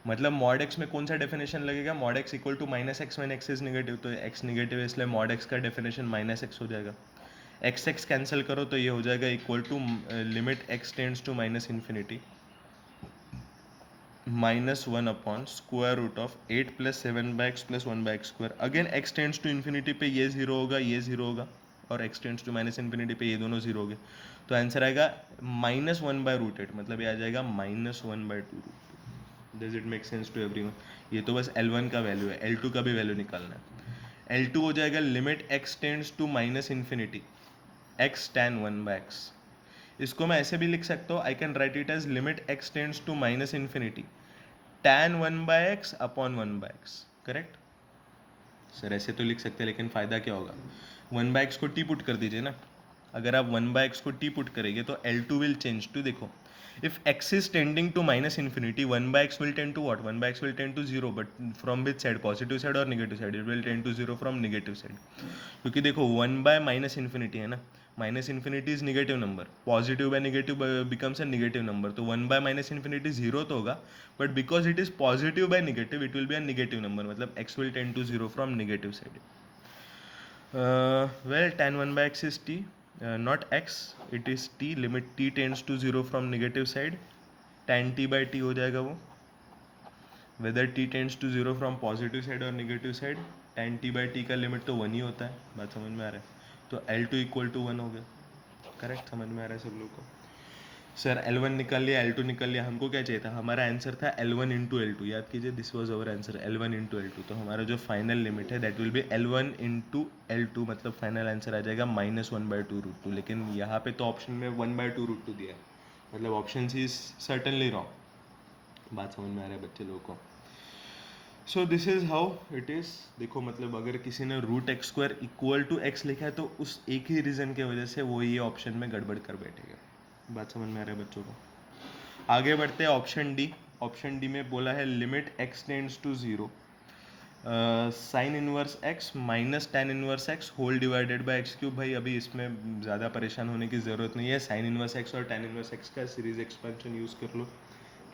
मतलब मॉड एक्स में कौन सा डेफिनेशन लगेगा, mod x equal to minus x when x is negative. तो एक्स नेगेटिव है इसलिए मॉड एक्स का डेफिनेशन माइनस एक्स हो जाएगा. एक्स एक्स कैंसिल करो तो ये हो जाएगा equal to limit x tends to minus infinity -1 upon square root of 8 plus 7 by x plus 1 by x square. Again x tends to infinity पे ये जीरो होगा, ये जीरो होगा, और x tends to minus infinity पे ये दोनों जीरो हो गए. तो आंसर आएगा -1 बाय रूट 8. मतलब ये आ जाएगा -1 by 2 root. Does it make sense to everyone? ये तो बस L1 का वैल्यू है, L2 का भी वैल्यू निकालना है. L2 हो जाएगा limit x tends to minus infinity x tan 1 by x. इसको मैं ऐसे भी लिख सकता हूँ, I can write it as limit x tends to minus infinity tan 1 by x upon 1 by x. Correct sir? ऐसे तो लिख सकते हैं लेकिन फ़ायदा क्या होगा? 1 बाय x को टी पुट कर दीजिए ना. अगर आप 1 बाय x को टी पुट करेंगे तो L2 विल चेंज टू, देखो if x is tending to minus infinity 1 by x will tend to what? 1 by x will tend to 0, but from which side? Positive side or negative side? It will tend to 0 from negative side. क्योंकि देखो 1 by minus infinity है ना, minus infinity is negative number, positive by negative becomes a negative number. तो 1 बाय माइनस इन्फिनिटी जीरो तो होगा, but because it is positive by negative it will be a negative number. मतलब x will tend to 0 from negative side. Well tan 1 by x is t, not x, it is t. Limit t tends to 0 from negative side, tan t by t हो जाएगा वो. Whether t tends to 0 from positive side or negative side, tan t by t का लिमिट तो 1 ही होता है. बात समझ में आ रहा है? तो L2 इक्वल टू 1 हो गया. करेक्ट? समझ में आ रहा है सब लोग को? सर L1 निकाल लिया, L2 निकाल लिया, हमको क्या चाहिए था? हमारा आंसर था L1 इंटू L2. याद कीजिए, this was our answer, L1 into L2. तो हमारा जो फाइनल लिमिट है that will be L1 into L2. मतलब फाइनल आंसर आ जाएगा -1 बाय 2 रूट 2. लेकिन यहाँ पे तो ऑप्शन में 1 बाय 2 रूट 2 दिया है, मतलब option C is certainly wrong. बात समझ में आ रहा है बच्चे लोगों को? So this is how it is. देखो मतलब अगर किसी ने root x square equal to x लिखा है तो उस एक ही रीज़न की वजह से वो ये ऑप्शन में गड़बड़ कर बैठेगा. बात समझ में आ रहा है बच्चों को? आगे बढ़ते हैं ऑप्शन डी. ऑप्शन डी में बोला है limit x tends to 0 sine inverse x minus tan inverse x whole divided by x cube. भाई अभी इसमें ज़्यादा परेशान होने की ज़रूरत नहीं है, साइन इनवर्स x और टेन इनवर्स x का सीरीज एक्सपेंशन यूज़ कर लो,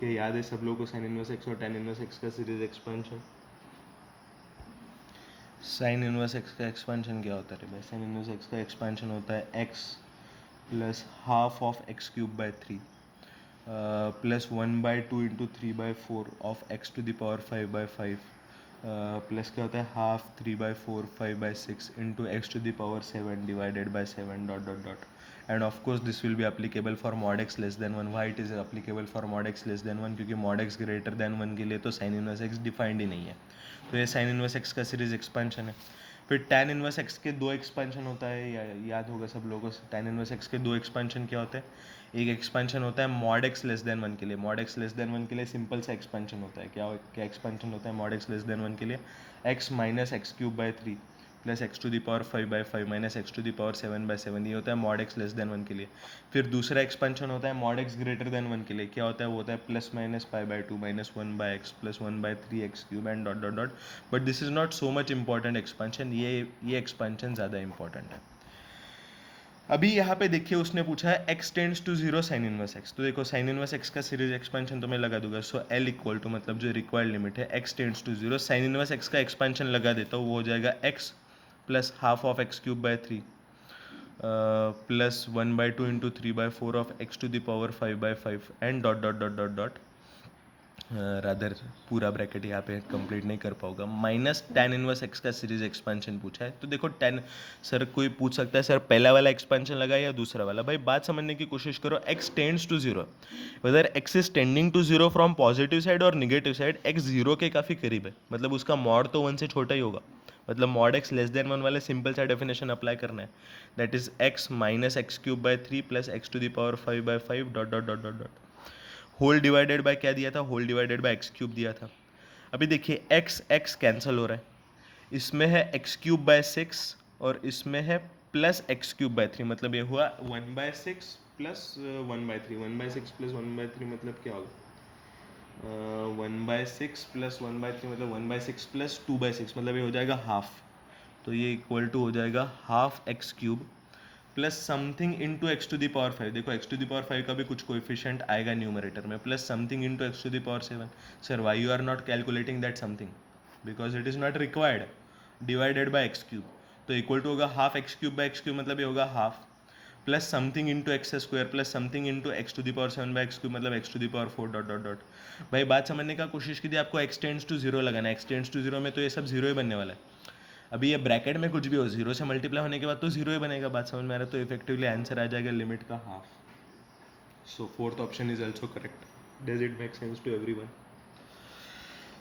कि याद है सब लोगों को साइन इनवर्स x और टेन इनवर्स x का series expansion. Sine inverse x का एक्सपेंशन क्या होता है भाई? साइन इनवर्स x का एक्सपेंशन होता है x plus half of x cube by 3 plus 1/2 into 3/4 of x to the power 5/5 plus क्या होता है half 3/4 5/6 into x to the power 7 divided by 7 dot dot dot. End of course this will be applicable for mod x less than 1। Why it is applicable for mod x less than 1? क्योंकि मॉड x ग्रेटर देन 1 के लिए तो साइन इनवर्स x डिफाइंड ही नहीं है, तो ये साइन इनवर्स x का सीरीज एक्सपेंशन है। फिर tan इनवर्स x के दो एक्सपेंशन होता है, याद होगा सब लोगों को। tan इनवर्स x के दो एक्सपेंशन क्या होते हैं? एक एक्सपेंशन होता है मॉड x लेस देन 1 के लिए। मॉड x लेस देन 1 के लिए सिंपल सा एक्सपेंशन होता है। क्या क्या एक्सपेंशन होता है मॉड x लेस देन 1 के लिए? x minus x cube by 3 plus x to the power 5/5 minus x to the power 7/7, ये होता है मॉड x लेस देन 1 के लिए। फिर दूसरा एक्सपेंशन होता है मॉड x ग्रेटर देन 1 के लिए। क्या होता है? वो होता है plus minus π/2 minus 1/x plus 1/3 x cube and dot dot dot. But this is not so much important expansion, ये एक्सपेंशन ज़्यादा इंपॉर्टेंट है। अभी यहाँ पे देखिए उसने पूछा है x tends to 0 sine inverse x, तो देखो साइन इनवर्स x का सीरीज एक्सपेंशन तो मैं लगा दूंगा। सो L इक्वल टू मतलब जो रिक्वायर्ड लिमिट है x tends to 0 sine inverse x का एक्सपेंशन लगा देता हूँ, वो हो जाएगा x plus half of x cube by 3 plus 1/2 into 3/4 of x to the power 5/5 and dot dot dot dot dot. Rather पूरा ब्रैकेट यहाँ पे कंप्लीट नहीं कर पाऊंगा। माइनस tan इनवर्स x का सीरीज एक्सपेंशन पूछा है, तो देखो tan, सर कोई पूछ सकता है सर पहला वाला एक्सपेंशन लगा या दूसरा वाला? भाई बात समझने की कोशिश करो। x tends to 0, whether x is tending to 0 from positive side और निगेटिव साइड, x 0 के काफ़ी करीब है, मतलब उसका मॉड तो 1 से छोटा ही होगा। मतलब मॉड x लेस देन 1 वाले सिंपल सा डेफिनेशन अप्लाई करना है, that is x minus x cube by 3 plus x to the power 5/5 dot dot dot dot dot. Whole divided by क्या दिया था? Whole divided by x cube दिया था। अभी देखिए एक्स एक्स कैंसिल हो रहा है, इसमें है एक्स क्यूब बाय 6 और इसमें है प्लस एक्स क्यूब बाय 3, मतलब ये हुआ 1/6 प्लस 1/3। 1/6 प्लस 1/3 मतलब क्या होगा? 1/6 प्लस 1/3 मतलब 1/6 प्लस 2/6, मतलब ये हो जाएगा हाफ। तो ये इक्वल टू हो जाएगा half x cube plus something into x to the power 5। देखो एक्स टू द पावर 5 का भी कुछ कोएफिशिएंट आएगा न्यूमरेटर में, plus something into x to the power 7। Sir why you are not calculating that something? Because it is not required, divided by x cube. तो इक्वल टू होगा half x cube by x cube, मतलब ये होगा half plus something into x square plus something into x to the power 7 by x cube, मतलब x to the power 4 dot dot dot. भाई बात समझने का कोशिश कीजिए, आपको एक्स टेंड्स टू 0 लगाना है। एक्स टेंड्स टू 0 में तो ये सब 0 ही बनने वाला है। अभी ये ब्रैकेट में कुछ भी हो, 0 से मल्टीप्लाई होने के बाद तो 0 ही बनेगा। बात समझ में आ रहा है? तो इफेक्टिवली आंसर आ जाएगा लिमिट का half. So fourth option is also correct. Does it make sense to everyone?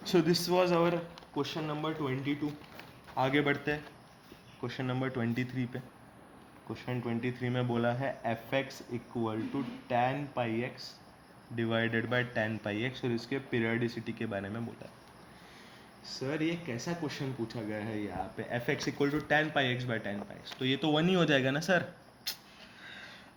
So this was our question number 22। आगे बढ़ते हैं क्वेश्चन नंबर 23 पे। क्वेश्चन 23 में बोला है F x equal to tan pi x divided by tan pi x, और इसके पीरियडिसिटी के बारे में बोला है। सर ये कैसा क्वेश्चन पूछा गया है यहाँ पे? F x equal to tan pi x by tan pi x, तो ये तो 1 ही हो जाएगा ना सर।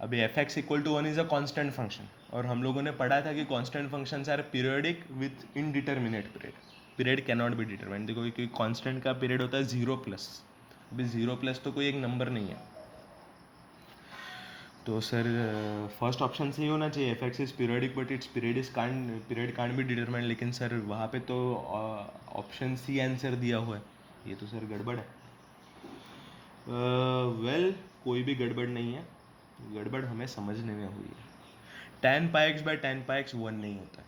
अभी F x equal to 1 is a constant function, और हम लोगों ने पढ़ा था कि constant functions are periodic with indeterminate period. Period can not be determined. देखो क्योंकि कांस्टेंट का पीरियड होता है 0+। अभी 0+ तो कोई एक नंबर नहीं है, तो सर फर्स्ट ऑप्शन से ही होना चाहिए। F x is periodic but it's period can't be determined, लेकिन सर वहाँ पे तो ऑप्शन सी आंसर दिया हुआ है, ये तो सर गड़बड़ है। वेल कोई भी गड़बड़ नहीं है, गड़बड़ हमें समझने में हुई है। tan pi x by tan pi x 1 नहीं होता है।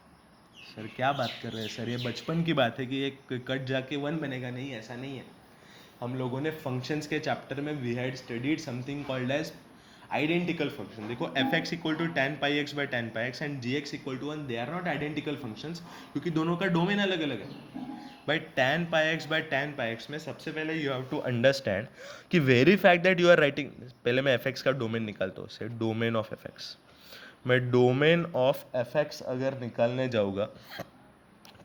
सर क्या बात कर रहे हैं सर? ये बचपन की बात है कि एक कट जाके 1 बनेगा। नहीं, ऐसा नहीं है। हम लोगों ने फंक्शंस के चैप्टर में we had studied something called as identical function. देखो f x equal to tan pi x by tan pi x and g x equal to 1, they are not identical functions, क्योंकि दोनों का डोमेन अलग अलग है। By tan pi x by tan pi x में सबसे पहले यू हैव टू अंडरस्टैंड कि very fact that you are writing, पहले मैं एफ एक्स का डोमेन निकालता हूँ, से डोमेन ऑफ एफ एक्स। मैं डोमेन ऑफ एफ एक्स अगर निकालने जाऊँगा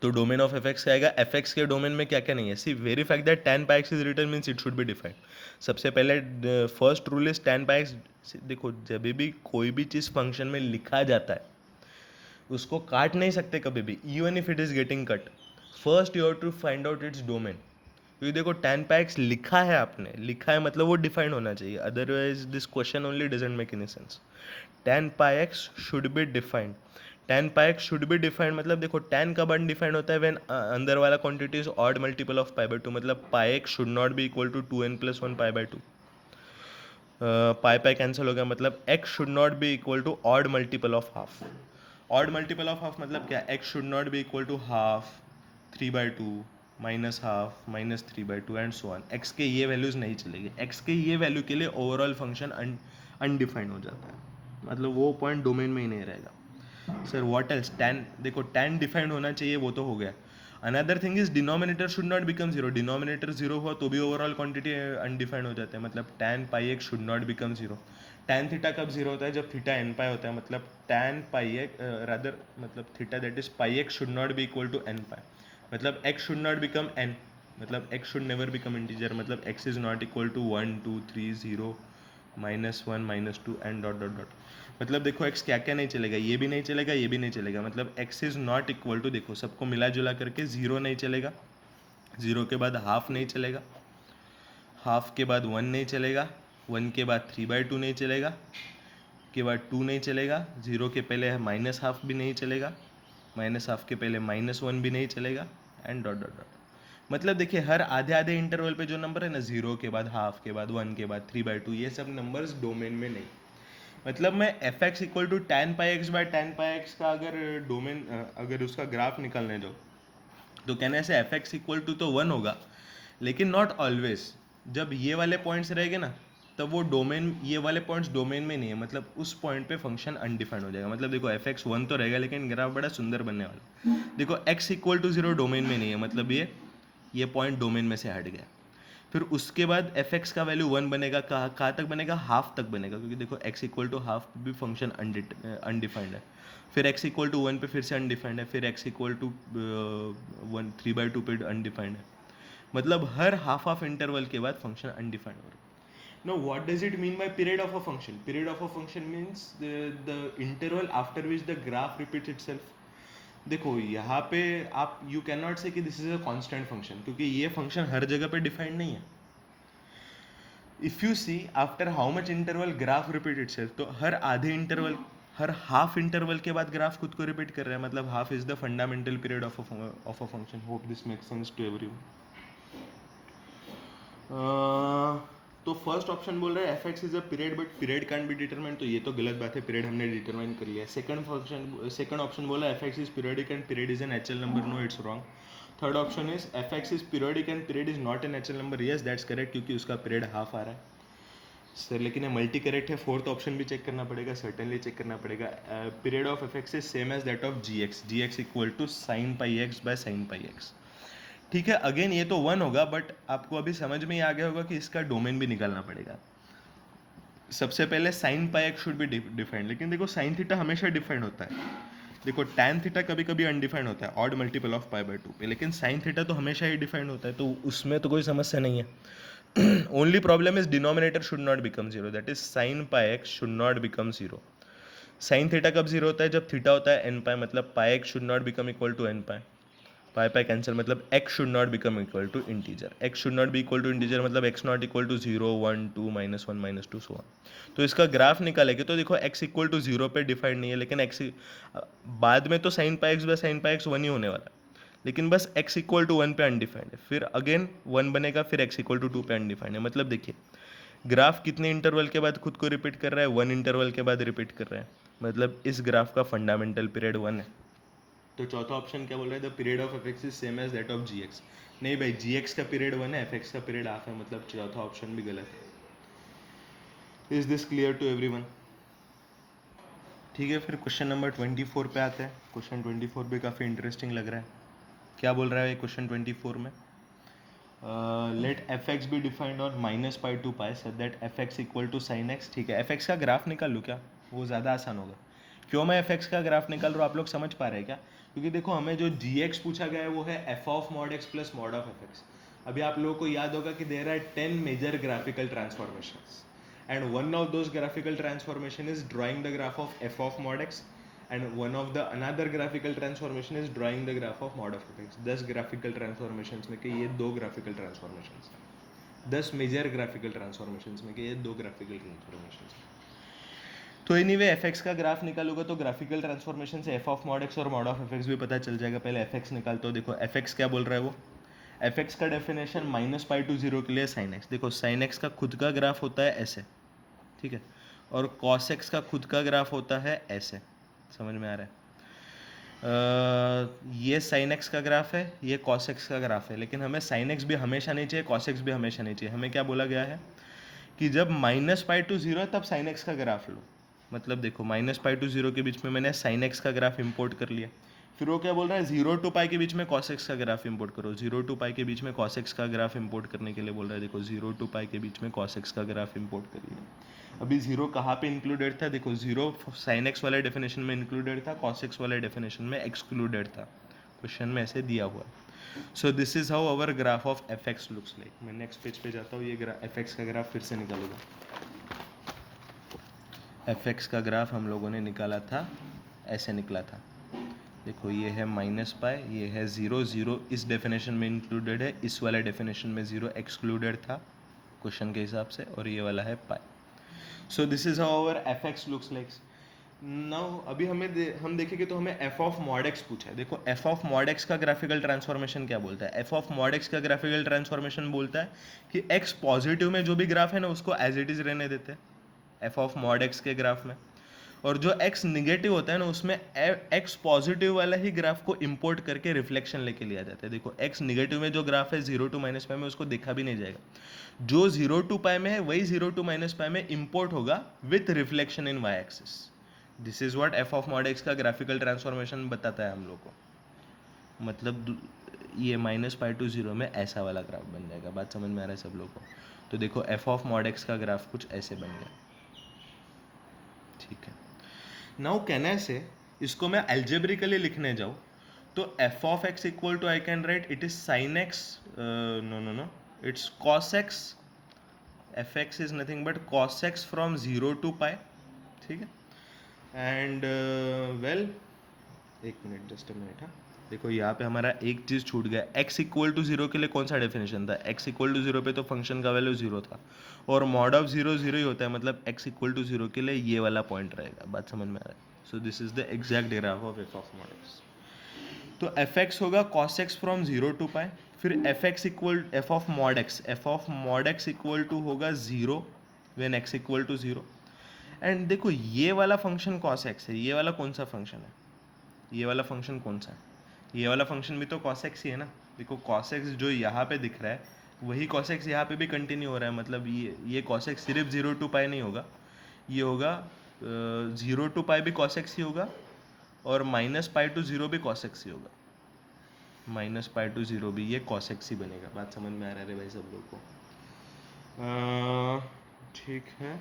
तो डोमेन ऑफ एफ एक्स क्या आएगा? एफ एक्स के डोमेन में क्या क्या नहीं है? See very fact that tan pi x is written means it should be defined. सबसे पहले first rule is tan pi x. देखो जब भी कोई भी चीज़ फंक्शन में लिखा जाता है उसको काट नहीं सकते कभी भी, even if it is getting cut. First you have to find out its domain. क्योंकि देखो tan pi x लिखा है, आपने लिखा है मतलब वो डिफाइंड होना चाहिए, otherwise this question only doesn't make any sense. tan pi x should be defined. tan pi x should be defined मतलब देखो tan कब अनडिफाइंड होता है, व्हेन अंदर वाला quantity is odd multiple of pi/2, मतलब pi x should not be equal to 2n+1 pi/2। Pi cancel हो गया, मतलब x should not be equal to odd multiple of half. Odd multiple of half मतलब क्या, x should not be equal to half, 3/2, minus half, minus 3/2 and so on. x के ये वैल्यूज नहीं चलेगी, x के ये वैल्यू के लिए ओवरऑल फंक्शन अनडिफाइंड हो जाता है, मतलब वो पॉइंट डोमेन में ही नहीं रहेगा। सर व्हाट एल्स, tan देखो tan डिफाइंड होना चाहिए, वो तो हो गया। Another thing is denominator should not become zero, denominator zero हुआ तो भी ओवरऑल क्वांटिटी अनडिफाइंड हो जाता है, मतलब tan pi x should not become zero. tan theta कब जीरो होता है, जब थीटा n पाई होता है, मतलब tan pi x रादर मतलब theta that is pi x should not be equal to n pi, मतलब x should not become n, मतलब x should never become integer, मतलब x is not equal to 1 2 3 0 -1 -2 and dot dot dot. मतलब देखो x क्या क्या नहीं चलेगा, ये भी नहीं चलेगा, ये भी नहीं चलेगा, मतलब x is not equal to, देखो सबको मिला जुला करके, जीरो नहीं चलेगा, जीरो के बाद हाफ नहीं चलेगा, हाफ के बाद 1 नहीं चलेगा, 1 के बाद 3/2 नहीं चलेगा, के बाद 2 नहीं चलेगा, जीरो के पहले माइनस हाफ भी नहीं चलेगा, माइनस हाफ के पहले -1 भी नहीं चलेगा एंड डॉट डॉट डॉट। मतलब देखिए हर आधे आधे इंटरवल पे जो नंबर है ना, जीरो के बाद हाफ के बाद 1 के बाद 3/2, ये सब नंबर्स डोमेन में नहीं। मतलब मैं f x equal to tan pi x by tan pi x का अगर डोमेन, अगर उसका ग्राफ निकालने दो, तो कहने से एफ एक्स इक्वल टू तो 1 होगा, लेकिन नॉट ऑलवेज। जब ये वाले पॉइंट्स रहेंगे ना, तब वो डोमेन, ये वाले पॉइंट्स डोमेन में नहीं है, मतलब उस पॉइंट पे फंक्शन अनडिफाइंड हो जाएगा। मतलब देखो एफ एक्स 1 तो रहेगा, लेकिन ग्राफ बड़ा सुंदर बनने वाला। देखो x इक्वल टू 0 डोमेन में नहीं है, मतलब ये पॉइंट डोमेन में से हट गया। फिर उसके बाद एफ एक्स का वैल्यू 1 बनेगा, कहाँ तक बनेगा, हाफ तक बनेगा, क्योंकि देखो x इक्वल टू हाफ भी फंक्शन अनडिफाइंड है। फिर x इक्वल टू 1 पे फिर से अनडिफाइंड है, फिर x इक्वल टू 3/2 पे अनडिफाइंड है, मतलब हर हाफ इंटरवल के बाद फंक्शन अनडिफाइंड हो रहा है। Now, what does it mean by period of a function? Period of a function means the interval after which the graph repeats itself. देखो यहाँ पे आप यू कैन नॉट से कि this is a constant function, क्योंकि ये फंक्शन हर जगह पे डिफाइंड नहीं है। If you see after how much interval graph repeat itself, तो हर आधे इंटरवल, हर हाफ इंटरवल के बाद ग्राफ खुद को रिपीट कर रहा है, मतलब half is the fundamental period of a function. Hope this makes sense to everyone. तो फर्स्ट ऑप्शन बोल रहा है F x is a period but period can be determine, तो ये तो गलत बात है, पीरियड हमने डिटरमाइन कर लिया। सेकंड ऑप्शन बोला f x is periodic and period is an HL number, no it's wrong. Third option is f x is periodic and period is not an HL number, yes that's correct, क्योंकि उसका पीरियड हाफ आ रहा है सर, लेकिन ये मल्टी करेक्ट है। फोर्थ ऑप्शन भी चेक करना पड़ेगा, सर्टेनली चेक करना पड़ेगा। Period of f x is same as that of g x equal to sine pi x by sine pi x. ठीक है, अगेन ये तो 1 होगा, बट आपको अभी समझ में ही आ गया होगा कि इसका डोमेन भी निकालना पड़ेगा। सबसे पहले sign pi x should be defined, लेकिन देखो साइन थीटा हमेशा डिफाइंड होता है। देखो tan थीटा कभी कभी अनडिफाइंड होता है, ऑड मल्टीपल ऑफ pi/2 पे, लेकिन साइन थीटा तो हमेशा ही डिफाइंड होता है, तो उसमें तो कोई समस्या नहीं है। Only problem is denominator should not become zero, that is sine pi x should not become zero. Sine theta कब जीरो होता है, जब थीटा होता है n पाई, मतलब pi x should not become equal to n pi. Pi cancel, मतलब x should not become equal to integer, x should not be equal to integer, मतलब x not equal to 0 1 2 -1 -2 so on. तो इसका ग्राफ निकालेंगे तो देखो x इक्वल टू 0 पे डिफाइंड नहीं है, लेकिन x बाद में तो sign pi x by sine pi x 1 ही होने वाला है, लेकिन बस x इक्वल टू 1 पे अनडिफाइंड है, फिर अगेन 1 बनेगा, फिर x इक्वल टू 2 पे अनडिफाइंड है। मतलब देखिए ग्राफ कितने इंटरवल के बाद खुद को रिपीट कर रहा है, 1 इंटरवल के बाद रिपीट कर रहा है, मतलब इस ग्राफ का फंडामेंटल पीरियड 1 है। तो चौथा ऑप्शन क्या बोल रहा है, the period of f x is same as that of g x. नहीं भाई, जी एक्स का पीरियड 1 है, एफ एक्स का पीरियड हाफ है, मतलब चौथा ऑप्शन भी गलत है। Is this clear to everyone? ठीक है, फिर क्वेश्चन नंबर 24 पे आते हैं। क्वेश्चन 24 भी काफ़ी इंटरेस्टिंग लग रहा है। क्या बोल रहा है क्वेश्चन 24 में, let f x be defined on -π to π so that f x equal to sine x. ठीक है, एफ एक्स का ग्राफ निकाल लूँ क्या, वो ज़्यादा आसान होगा। क्यों मैं एफ एक्स का ग्राफ निकाल रहा हूँ, आप लोग समझ पा रहे हैं क्या? क्योंकि देखो हमें जो जी एक्स पूछा गया है वो है f of mod x plus mod of f x. अभी आप लोगों को याद होगा कि there are 10 major graphical transformations and one of those graphical transformation is drawing the graph of f of mod x and one of the another graphical transformation is drawing the graph of mod of f x. 10 graphical transformations में कि ये 2 ग्राफिकल ट्रांसफॉर्मेशंस हैं, 10 मेजर ग्राफिकल ट्रांसफॉर्मेशंस में कि ये 2 ग्राफिकल ट्रांसफॉर्मेशंस हैं। तो एनीवे एफ एक्स का ग्राफ निकालोगे तो ग्राफिकल ट्रांसफॉर्मेशन से एफ ऑफ मॉड एक्स और मॉड ऑफ एफ एक्स भी पता चल जाएगा। पहले एफ एक्स निकालते हो, देखो एफ एक्स क्या बोल रहा है वो। एफ एक्स का डेफिनेशन -π to 0 के लिए साइन एक्स। देखो साइन एक्स का खुद का ग्राफ होता है ऐसे, ठीक है, और कॉस एक्स का खुद का ग्राफ होता है ऐसे। समझ में आ रहा है? ये साइन एक्स का ग्राफ है, ये कॉस एक्स का ग्राफ है, लेकिन हमें साइन एक्स भी हमेशा नहीं चाहिए, कॉस एक्स भी हमेशा नहीं चाहिए। हमें क्या बोला गया है कि जब -π to 0 है तब साइन एक्स का ग्राफ लो। मतलब देखो -π to 0 के बीच में मैंने साइन एक्स का ग्राफ इंपोर्ट कर लिया। फिर वो क्या बोल रहा है, 0 to π के बीच में cos x का ग्राफ इंपोर्ट करो। 0 to π के बीच में cos x का ग्राफ इंपोर्ट करने के लिए बोल रहा है। देखो 0 to π के बीच में cos x का ग्राफ इंपोर्ट करिए। अभी 0 कहाँ पे इंक्लूडेड था? देखो 0 sin x वाले डेफिनेशन में इंक्लूडेड था, cos x वाले डेफिनेशन में एक्सक्लूडेड था। क्वेश्चन में ऐसे दिया हुआ है। So this is how our graph of f x looks like. मैं नेक्स्ट पेज पे जाता हूँ, ये एफ एक्स का ग्राफ फिर से निकालूंगा। एफ एक्स का ग्राफ हम लोगों ने निकाला था, ऐसे निकला था। देखो ये है -π, ये है 0, 0 इस डेफिनेशन में इंक्लूडेड है, इस वाले डेफिनेशन में 0 एक्सक्लूडेड था क्वेश्चन के हिसाब से, और ये वाला है π। So this is how our f x looks like. Now अभी हम देखेंगे तो हमें एफ ऑफ मॉड एक्स पूछा है। देखो एफ ऑफ मॉड एक्स का ग्राफिकल ट्रांसफॉर्मेशन क्या बोलता है? एफ ऑफ मॉड एक्स का ग्राफिकल ट्रांसफॉर्मेशन बोलता है कि एक्स पॉजिटिव में जो भी ग्राफ है ना उसको एज इट इज रहने देते हैं एफ ऑफ मॉड एक्स के ग्राफ में, और जो x निगेटिव होता है ना उसमें x पॉजिटिव वाला ही ग्राफ को इंपोर्ट करके रिफ्लेक्शन लेके लिया जाता है। देखो x निगेटिव में जो ग्राफ है 0 to -π में उसको देखा भी नहीं जाएगा, जो 0 to π में है वही 0 to -π में इंपोर्ट होगा with reflection in y axis. This is what f of mod x का ग्राफिकल ट्रांसफॉर्मेशन बताता है हम लोग को। मतलब ये -π to 0 में ऐसा वाला ग्राफ बन जाएगा। बात समझ में आ रहा है सब लोग को? तो देखो f ऑफ मॉड x का ग्राफ कुछ ऐसे बन गया, ठीक है। नाउ कैन आई से इसको मैं एल्जेब्रिकली लिखने जाऊँ तो f of x equal to I can write it is sine x, no it's cos x. F x is nothing but cos x from 0 to π, ठीक है। एंड वेल एक मिनट, जस्ट अ मिनट। हाँ देखो यहाँ पे हमारा एक चीज़ छूट गया। x इक्वल टू 0 के लिए कौन सा डेफिनेशन था? x इक्वल टू 0 पे तो फंक्शन का वैल्यू 0 था, और मॉड ऑफ 0 0 ही होता है, मतलब x इक्वल टू 0 के लिए ये वाला पॉइंट रहेगा। बात समझ में आ रहा है? So this is the exact graph of f of mod x. तो एफ एक्स होगा cos x फ्रॉम 0 to π, फिर f of mod x equal to होगा 0 when x equal to 0। And देखो ये वाला फंक्शन cos x है, ये वाला कौन सा फंक्शन है? ये वाला फंक्शन कौन सा है? ये वाला फंक्शन भी तो cos x ही है ना। देखो cos x जो यहाँ पे दिख रहा है वही cos x यहाँ पे भी कंटिन्यू हो रहा है। मतलब ये cos x सिर्फ 0 to π नहीं होगा, ये होगा 0 to π भी cos x ही होगा, और -π to 0 भी cos x ही होगा। -π to 0 भी ये cos x ही बनेगा। बात समझ में आ रहा है भाई सब लोग को? ठीक है,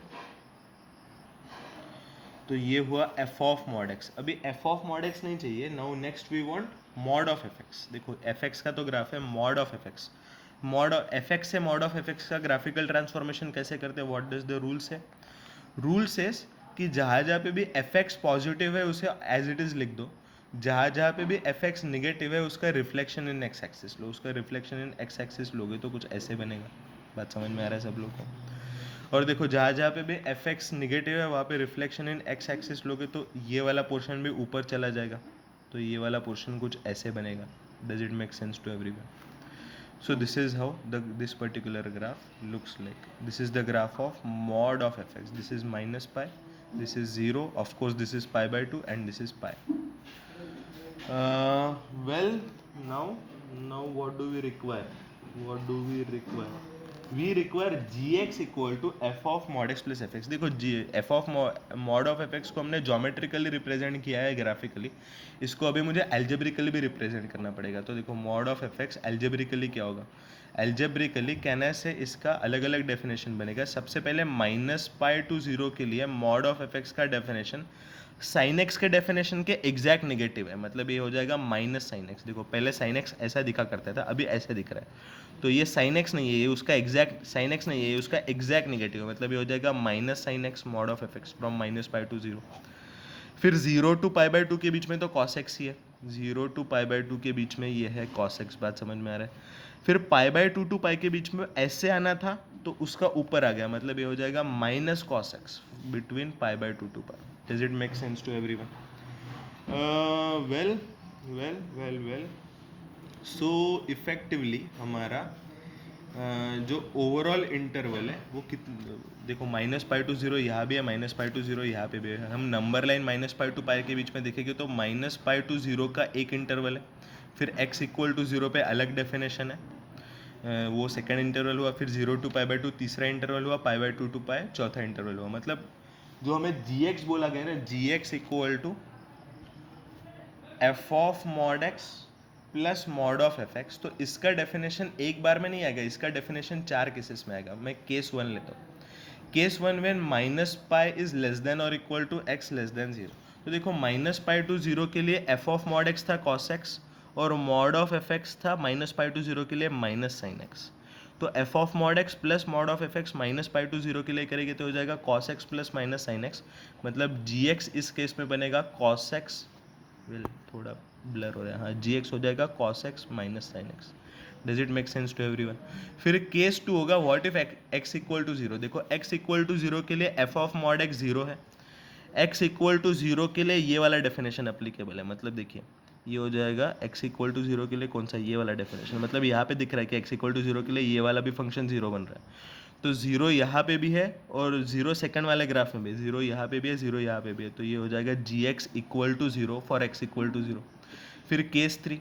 तो ये हुआ एफ ऑफ मॉड एक्स। अभी एफ ऑफ मॉड एक्स नहीं चाहिए। Now next we want mod of f x. देखो एफ एक्स का तो ग्राफ है, mod of f x. Mod f x से मॉड ऑफ एफ एक्स का ग्राफिकल ट्रांसफॉर्मेशन कैसे करते हैं? What does the rule say? Rule says कि जहाँ जहाँ पे भी एफ एक्स पॉजिटिव है उसे एज इट इज लिख दो, जहाँ जहाँ पे भी एफ एक्स निगेटिव है उसका रिफ्लेक्शन इन एक्स एक्सिस लो। उसका रिफ्लेक्शन इन एक्स एक्सिस लोगे तो कुछ ऐसे बनेगा। बात समझ में आ रहा है सब लोग को? और देखो जहाँ जहाँ पे भी एफ एक्स निगेटिव है वहाँ पे रिफ्लेक्शन इन एक्स एक्सिस लोगे तो ये वाला पोर्शन भी ऊपर चला जाएगा, तो ये वाला पोर्शन कुछ ऐसे बनेगा। Does it make sense to everyone? So this is how this particular graph looks like. This is the graph of mod of f x. This is -π, this is 0, of course this is π/2 and this is π। Well now what do we require? We require gx equal to f of mod x plus fx। देखो f of mod of fx को हमने ज्योमेट्रिकली रिप्रेजेंट किया है ग्राफिकली, इसको अभी मुझे एल्जेब्रिकली भी रिप्रेजेंट करना पड़ेगा। तो देखो मॉड ऑफ fx एल्जेब्रिकली क्या होगा? एल्जेब्रिकली कहने से इसका अलग अलग डेफिनेशन बनेगा। सबसे पहले -π to 0 के लिए मॉड ऑफ fx का डेफिनेशन साइन एक्स के डेफिनेशन के एग्जैक्ट नेगेटिव है, मतलब ये हो जाएगा -sin x। देखो पहले sin x ऐसा दिखा करता था, अभी ऐसे दिख रहा है, तो ये sin x नहीं है, ये उसका एग्जैक्ट sin x नहीं है, ये उसका एग्जैक्ट नेगेटिव है, मतलब ये हो जाएगा -sin x mod of fx from -π to 0। फिर 0 to π/2 के बीच में तो cos x ही है, 0 to π/2 के बीच में ये है cos x, बात समझ में आ रहा है। फिर π/2 to π के बीच में ऐसे आना था तो उसका ऊपर आ गया, मतलब ये हो जाएगा minus cos x between π/2 to π। Does it make sense to everyone? Well so effectively हमारा जो ओवरऑल इंटरवल है वो देखो -π to 0 यहाँ भी है, -π to 0 यहाँ पे भी है। हम नंबर लाइन -π to π के बीच में देखेंगे तो -π to 0 का एक इंटरवल है, फिर x = 0 पे अलग डेफिनेशन है, वो सेकंड इंटरवल हुआ, फिर 0 to π/2 तीसरा इंटरवल हुआ, π/2 to π चौथा इंटरवल हुआ। मतलब जो हमें gx बोला गया ना, gx = f of mod x plus mod of f x, तो इसका डेफिनेशन एक बार में नहीं आएगा, इसका डेफिनेशन 4 केसेस में आएगा। मैं केस 1 लेता हूँ। Case 1 when -π is less than और equal to x less than 0। तो देखो -π to 0 के लिए f ऑफ मॉड x था cos x और मॉड ऑफ एफ एक्स था -π to 0 के लिए माइनस साइन x। तो f of mod x plus mod of f x -π to 0 के लिए करेंगे तो हो जाएगा cos x plus minus sine x, मतलब gx इस केस में बनेगा cos x, थोड़ा ब्लर हो रहा है, हाँ, gx हो जाएगा cos x minus sine x। Does it make sense to everyone? फिर केस 2 होगा व्हाट इफ x = 0। देखो x = 0 के लिए f ऑफ मॉड x 0 है, x = 0 के लिए ये वाला डेफिनेशन अप्लीकेबल है। मतलब देखिए ये हो जाएगा x = 0 के लिए कौन सा, ये वाला डेफिनेशन, मतलब यहाँ पे दिख रहा है कि x = 0 के लिए ये वाला भी फंक्शन 0 बन रहा है। तो 0 यहाँ पे भी है और 0 सेकंड वाले ग्राफ में भी 0 यहाँ पे भी है, 0 यहाँ पे भी है, तो ये हो जाएगा gx = 0 फॉर x = 0। फिर case 3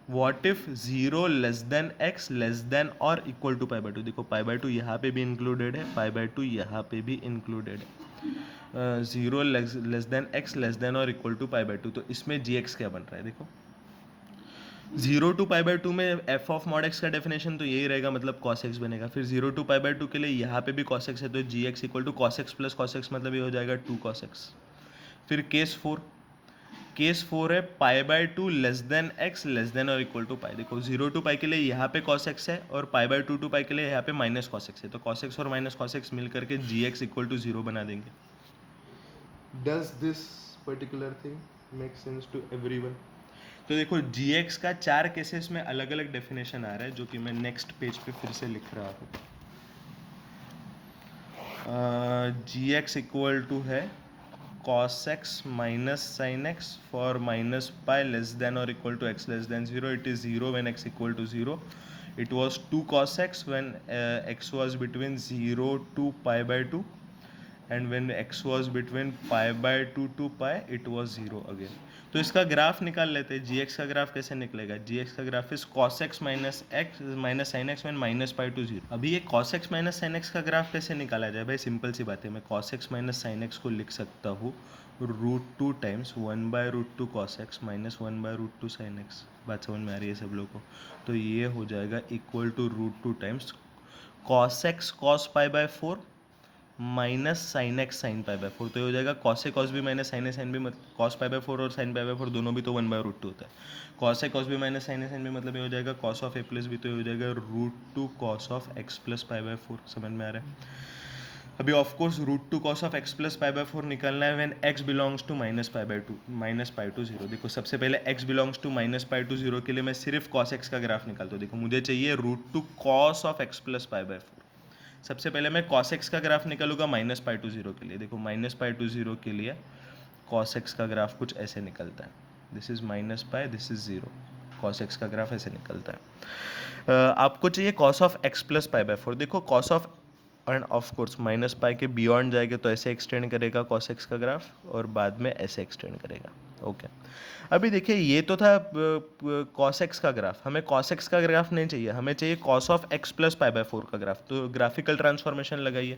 what if 0 less than x less than और इक्वल टू π/2। देखो π/2 यहाँ पे भी इंक्लूडेड है, π/2 यहाँ पे भी इंक्लूडेड है। 0 less than x less than और इक्वल टू π/2, तो इसमें gx क्या बन रहा है? देखो 0 to π/2 में f ऑफ मॉड x का डेफिनेशन तो यही रहेगा, मतलब cos x बनेगा। फिर 0 to π/2 के लिए यहाँ पे भी cos x है, तो gx = cos x plus cos x, मतलब ये हो जाएगा 2 cos x। फिर केस 4 है π/2 less than x less than और इक्वल टू π। देखो 0 to π के लिए यहाँ पे cos x है और π/2 to π के लिए यहाँ पे माइनस cos x है, तो cos x और माइनस cos x मिल करके gx = 0 बना देंगे। Does this particular thing make sense to everyone? तो देखो gx का 4 केसेस में अलग अलग डेफिनेशन आ रहा है, जो कि मैं नेक्स्ट पेज पे फिर से लिख रहा हूँ। gx = है cos x minus sin x for -π less than or equal to x less than 0. It is 0 when x = 0. It was 2 cos x when x was between 0 to π/2, and when x was between π/2 to π it was 0 again. तो इसका ग्राफ निकाल लेते हैं। gx का ग्राफ कैसे निकलेगा? gx का graph is cos x minus sin x when -π to 0। अभी ये cos x minus sin x का ग्राफ कैसे निकाला जाए? भाई सिंपल सी बात है, मैं cos x minus sin x को लिख सकता हूँ √2 times 1/√2 cos x minus 1/√2 sin x। बात समझ में आ रही है सब लोगों को? तो ये हो जाएगा equal to √2 times cos x cos π/4 minus sine x sine π/4। तो ये हो जाएगा cos a cos b minus sine a sine b, मतलब cos π/4 और साइन π/4 दोनों भी तो 1/√2 होता है। cos a cos b minus sine a sine b, मतलब ये हो जाएगा cos of a plus b, तो ये हो जाएगा √2 cos ऑफ x प्लस π/4। समझ में आ रहा है? अभी of course √2 cos of x plus π/4 निकालना है when x belongs to -π to 0। देखो सबसे पहले x बिलोंग्स टू -π to 0 के लिए मैं सिर्फ cos x का ग्राफ निकालता हूँ। देखो मुझे चाहिए √2 cos ऑफ x प्लस π/4। सबसे पहले मैं cos x का ग्राफ निकालूंगा -π to 0 के लिए। देखो -π to 0 के लिए cos x का ग्राफ कुछ ऐसे निकलता है, this is -π, this is 0। cos x का ग्राफ ऐसे निकलता है। आपको चाहिए cos ऑफ x प्लस π/4। देखो cos of, and of course -π के बियॉन्ड जाएगा तो ऐसे एक्सटेंड करेगा cos x का ग्राफ और बाद में ऐसे एक्सटेंड करेगा। ओके अभी देखिए ये तो था cos x का ग्राफ, हमें cos x का ग्राफ नहीं चाहिए, हमें चाहिए cos ऑफ x प्लस π/4 का ग्राफ। तो ग्राफिकल ट्रांसफॉर्मेशन लगाइए,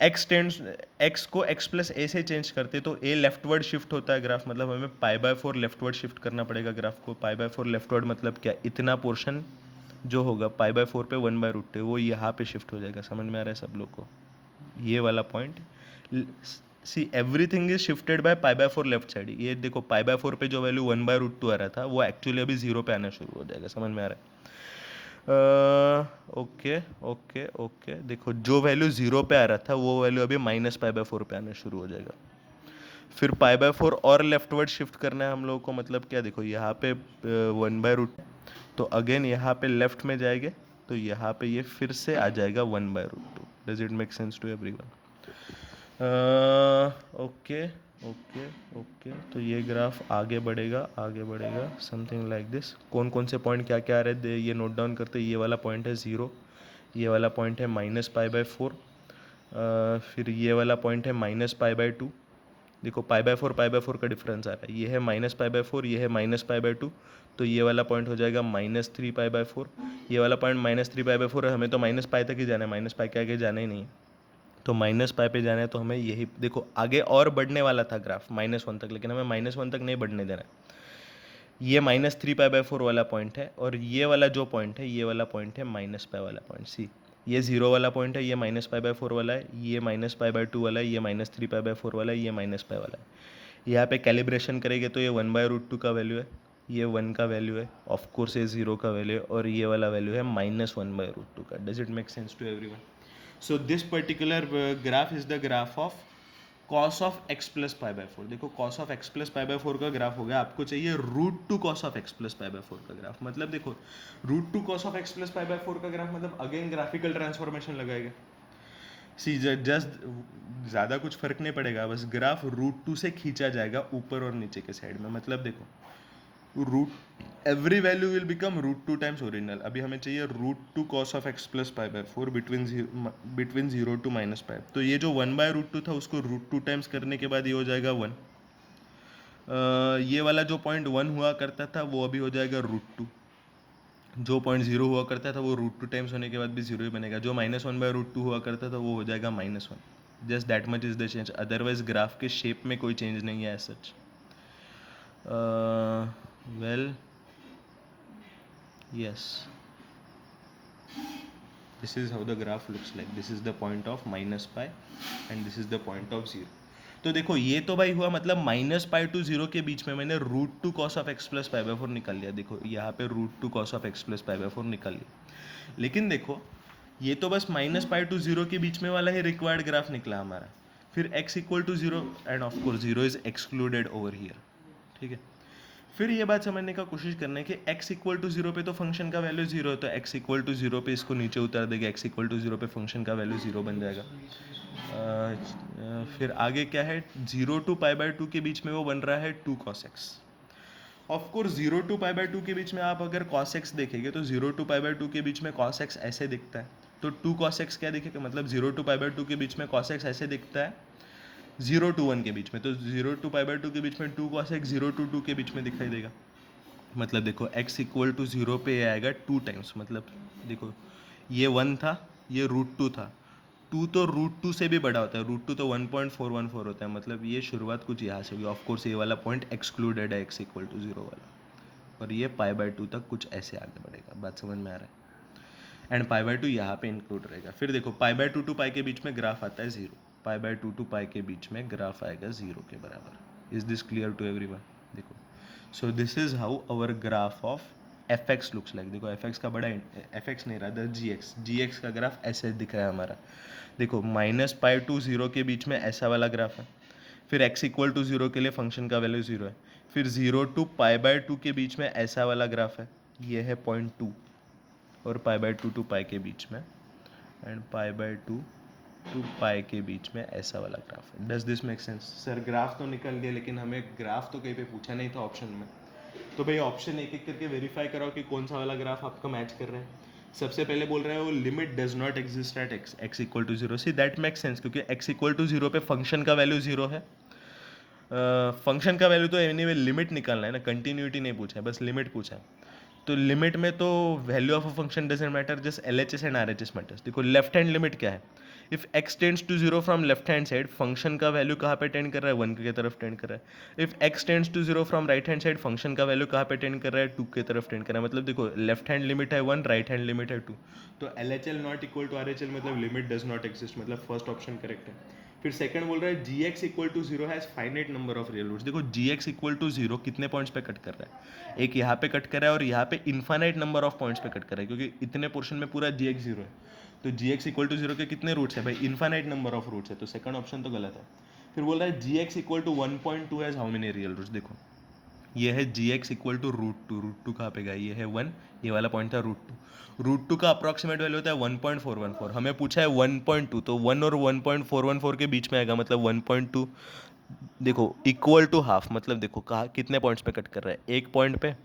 x को x प्लस a से चेंज करते तो a लेफ्टवर्ड शिफ्ट होता है ग्राफ, मतलब हमें π/4 लेफ्टवर्ड शिफ्ट करना पड़ेगा ग्राफ को। π/4 लेफ्टवर्ड मतलब क्या? इतना पोर्शन जो होगा π/4 पे 1/√2 वो यहाँ पे शिफ्ट हो जाएगा। समझ में आ रहा है सब लोग को ये वाला point? See everything is shifted by π/4 left side. ये देखो π/4 पे जो वैल्यू 1/√2 आ रहा था वो एक्चुअली अभी 0 पे आना शुरू हो जाएगा। समझ में आ रहा है? ओके ओके ओके देखो जो वैल्यू 0 पे आ रहा था वो वैल्यू अभी -π/4 पे आना शुरू हो जाएगा। फिर पाई बाय 4 और लेफ्टवर्ड शिफ्ट करना है हम लोगों को, मतलब क्या, देखो यहाँ पे 1/√, तो अगेन यहाँ पे लेफ्ट में जाएंगे तो यहाँ पे ये फिर से आ जाएगा 1/√2। Does it make sense to everyone? Okay okay okay, तो ये ग्राफ आगे बढ़ेगा समथिंग लाइक दिस। कौन कौन से पॉइंट क्या क्या आ रहे हैं ये नोट डाउन करते हैं। ये वाला पॉइंट है 0, ये वाला पॉइंट है -π/4, फिर ये वाला पॉइंट है -π/2। देखो π/4 का डिफरेंस आ रहा है, ये है -π/4, ये है -π/2, तो ये वाला पॉइंट हो जाएगा -3π/4। ये वाला पॉइंट -3π/4 है, हमें तो -π तक ही जाना है, -π के आगे जाना ही नहीं है, तो -π पे जाना है, तो हमें यही देखो आगे और बढ़ने वाला था ग्राफ -1 तक, लेकिन हमें -1 तक नहीं बढ़ने देना है। ये -3π/4 वाला पॉइंट है, और ये वाला जो पॉइंट है, ये वाला पॉइंट है -π वाला पॉइंट। सी, ये 0 वाला पॉइंट है, ये -π/4 वाला है, ये -π/2 वाला है, ये -3π/4 वाला है, ये -π वाला है। यहाँ पे कैलिब्रेशन करेंगे तो ये 1/√2 का वैल्यू है, ये 1 का वैल्यू है, ऑफ कोर्स ये 0 का वैल्यू है, और ये वाला वैल्यू है -1/√2 का। Does it make sense to everyone? So this particular graph is the graph of cos of x plus π/4। देखो cos of x plus π/4 का ग्राफ हो गया, आपको चाहिए √2 cos of x plus π/4 का ग्राफ। मतलब देखो √2 cos of x plus π/4 का ग्राफ मतलब अगेन ग्राफिकल ट्रांसफॉर्मेशन लगाएगा। सी जस्ट ज़्यादा कुछ फर्क नहीं पड़ेगा, बस ग्राफ √2 से खींचा जाएगा ऊपर और नीचे के साइड में। मतलब देखो root every value will become √2 times original. अभी हमें चाहिए √2 cos of x plus π/4 between 0 to -π। तो ये जो 1/√2 था उसको √2 टाइम्स करने के बाद ये हो जाएगा 1। ये वाला जो पॉइंट 1 हुआ करता था वो अभी हो जाएगा √2। जो पॉइंट 0 हुआ करता था वो √2 टाइम्स होने के बाद भी 0 ही बनेगा। जो -1/√2 हुआ करता था वो हो जाएगा -1। Just that much is the change, otherwise graph के शेप में कोई चेंज नहीं है as such. Well, yes, this is how the graph looks like. This is the point of -π and this is the point of 0। तो देखो ये तो भाई हुआ, मतलब -π to 0 के बीच में मैंने √2 cos of x plus π/4 निकाल लिया। देखो यहाँ पे √2 cos of x plus π/4 निकाल लिया, लेकिन देखो ये तो बस -π to 0 के बीच में वाला ही रिक्वायर्ड ग्राफ निकला हमारा। फिर x = 0 and of course 0 is excluded over here, ठीक है। फिर ये बात समझने का कोशिश करना है कि x = 0 पे तो फंक्शन का वैल्यू 0 है, तो x = 0 पे इसको नीचे उतार देगा, x = 0 पे फंक्शन का वैल्यू 0 बन जाएगा। फिर आगे क्या है, 0 to π/2 के बीच में वो बन रहा है 2 cos x। Of course 0 to π/2 के बीच में आप अगर cos x देखेंगे तो 0 to π/2 के बीच में cos x ऐसे दिखता है, तो 2 cos x क्या दिखेगा, मतलब 0 to π/2 के बीच में cos x ऐसे दिखता है 0 to 1 के बीच में, तो 0 to π/2 के बीच में 2 cos x 0 to 2 के बीच में दिखाई देगा। मतलब देखो x = 0 पे ये आएगा 2 टाइम्स, मतलब देखो ये 1 था, ये √2 था, 2 तो √2 से भी बड़ा होता है, √2 तो 1.414 होता है, मतलब ये शुरुआत कुछ यहाँ से हुई। ऑफ कोर्स ये वाला पॉइंट एक्सक्लूडेड है x = 0 वाला, और ये π/2 तक कुछ ऐसे आगे बढ़ेगा। बात समझ में आ रहा है? एंड π/2 यहाँ पे इंक्लूड रहेगा। फिर देखो π/2 to π के बीच में ग्राफ आता है 0, π/2 to π के बीच में ग्राफ आएगा 0 के बराबर। Is this clear to everyone? देखो, so this is how our graph of fx looks like. देखो fx का बड़ा fx नहीं रहा, gx का ग्राफ ऐसे दिख रहा है हमारा। देखो -π to 0 के बीच में ऐसा वाला ग्राफ है, फिर x = 0 के लिए फंक्शन का वैल्यू 0 है, फिर 0 to π/2 के बीच में ऐसा वाला ग्राफ है, ये है 0.2, और π/2 to π के बीच में, एंड π/2 to π के बीच में ऐसा वाला ग्राफ है। Does this make sense? Sir graph तो निकल गया, लेकिन हमें ग्राफ तो कहीं पे पूछा नहीं था ऑप्शन में, तो भाई ऑप्शन एक एक करके वेरीफाई कराओ कि कौन सा वाला ग्राफ आपका मैच कर रहा है। सबसे पहले बोल रहे हैं वो limit does not exist at x = 0। See that make sense, क्योंकि x = 0 पे फंक्शन का वैल्यू 0 है। फंक्शन का वैल्यू तो एनीवे लिमिट निकालना है ना, कंटिन्यूटी नहीं पूछा है, बस लिमिट पूछा है। तो लिमिट में तो value of a function doesn't matter, just LHS and RHS matters. देखो लेफ्ट हैंड लिमिट क्या है, if x tends to 0 from left hand side, function का वैल्यू कहाँ पे टेंड कर रहा है, 1 की तरफ टेंड कर रहा है। If x tends to 0 from right hand side, function का वैल्यू कहाँ पे टेंड कर रहा है, 2 की तरफ टेंड कर रहा है। मतलब देखो लेफ्ट हैंड लिमिट है 1, राइट हैंड लिमिट है 2, तो LHL not equal to RHL, मतलब लिमिट डज नॉट एग्जिस्ट, मतलब फर्स्ट ऑप्शन करेक्ट है। फिर सेकंड बोल रहा है gx = 0 has finite number of real roots. देखो gx = 0 कितने पॉइंट्स पे कट कर रहा है, एक यहाँ पे कट कर रहा है और यहाँ पे इनफाइनाइट नंबर ऑफ पॉइंट्स पे कट कर रहा है, क्योंकि इतने पोर्शन में पूरा gx 0 है। तो gx = 0 के कितने रूट्स है भाई, इनफाइनाइट नंबर ऑफ रूट्स है, तो सेकंड ऑप्शन तो गलत है। फिर बोल रहा है g x equal to 1.2 has how many real roots. देखो ये है g x equal to root two कहाँ पे गया, ये है 1, ये वाला पॉइंट था रूट टू का अप्रॉक्सीमेट वैल्यू होता है 1.414, हमें पूछा है 1.2, तो 1 और 1.414 के बीच में आएगा, मतलब 1.2 देखो इक्वल टू हाफ, मतलब देखो कहाँ कितने पॉइंट्स पे कट कर रहा है, एक पॉइंट पे।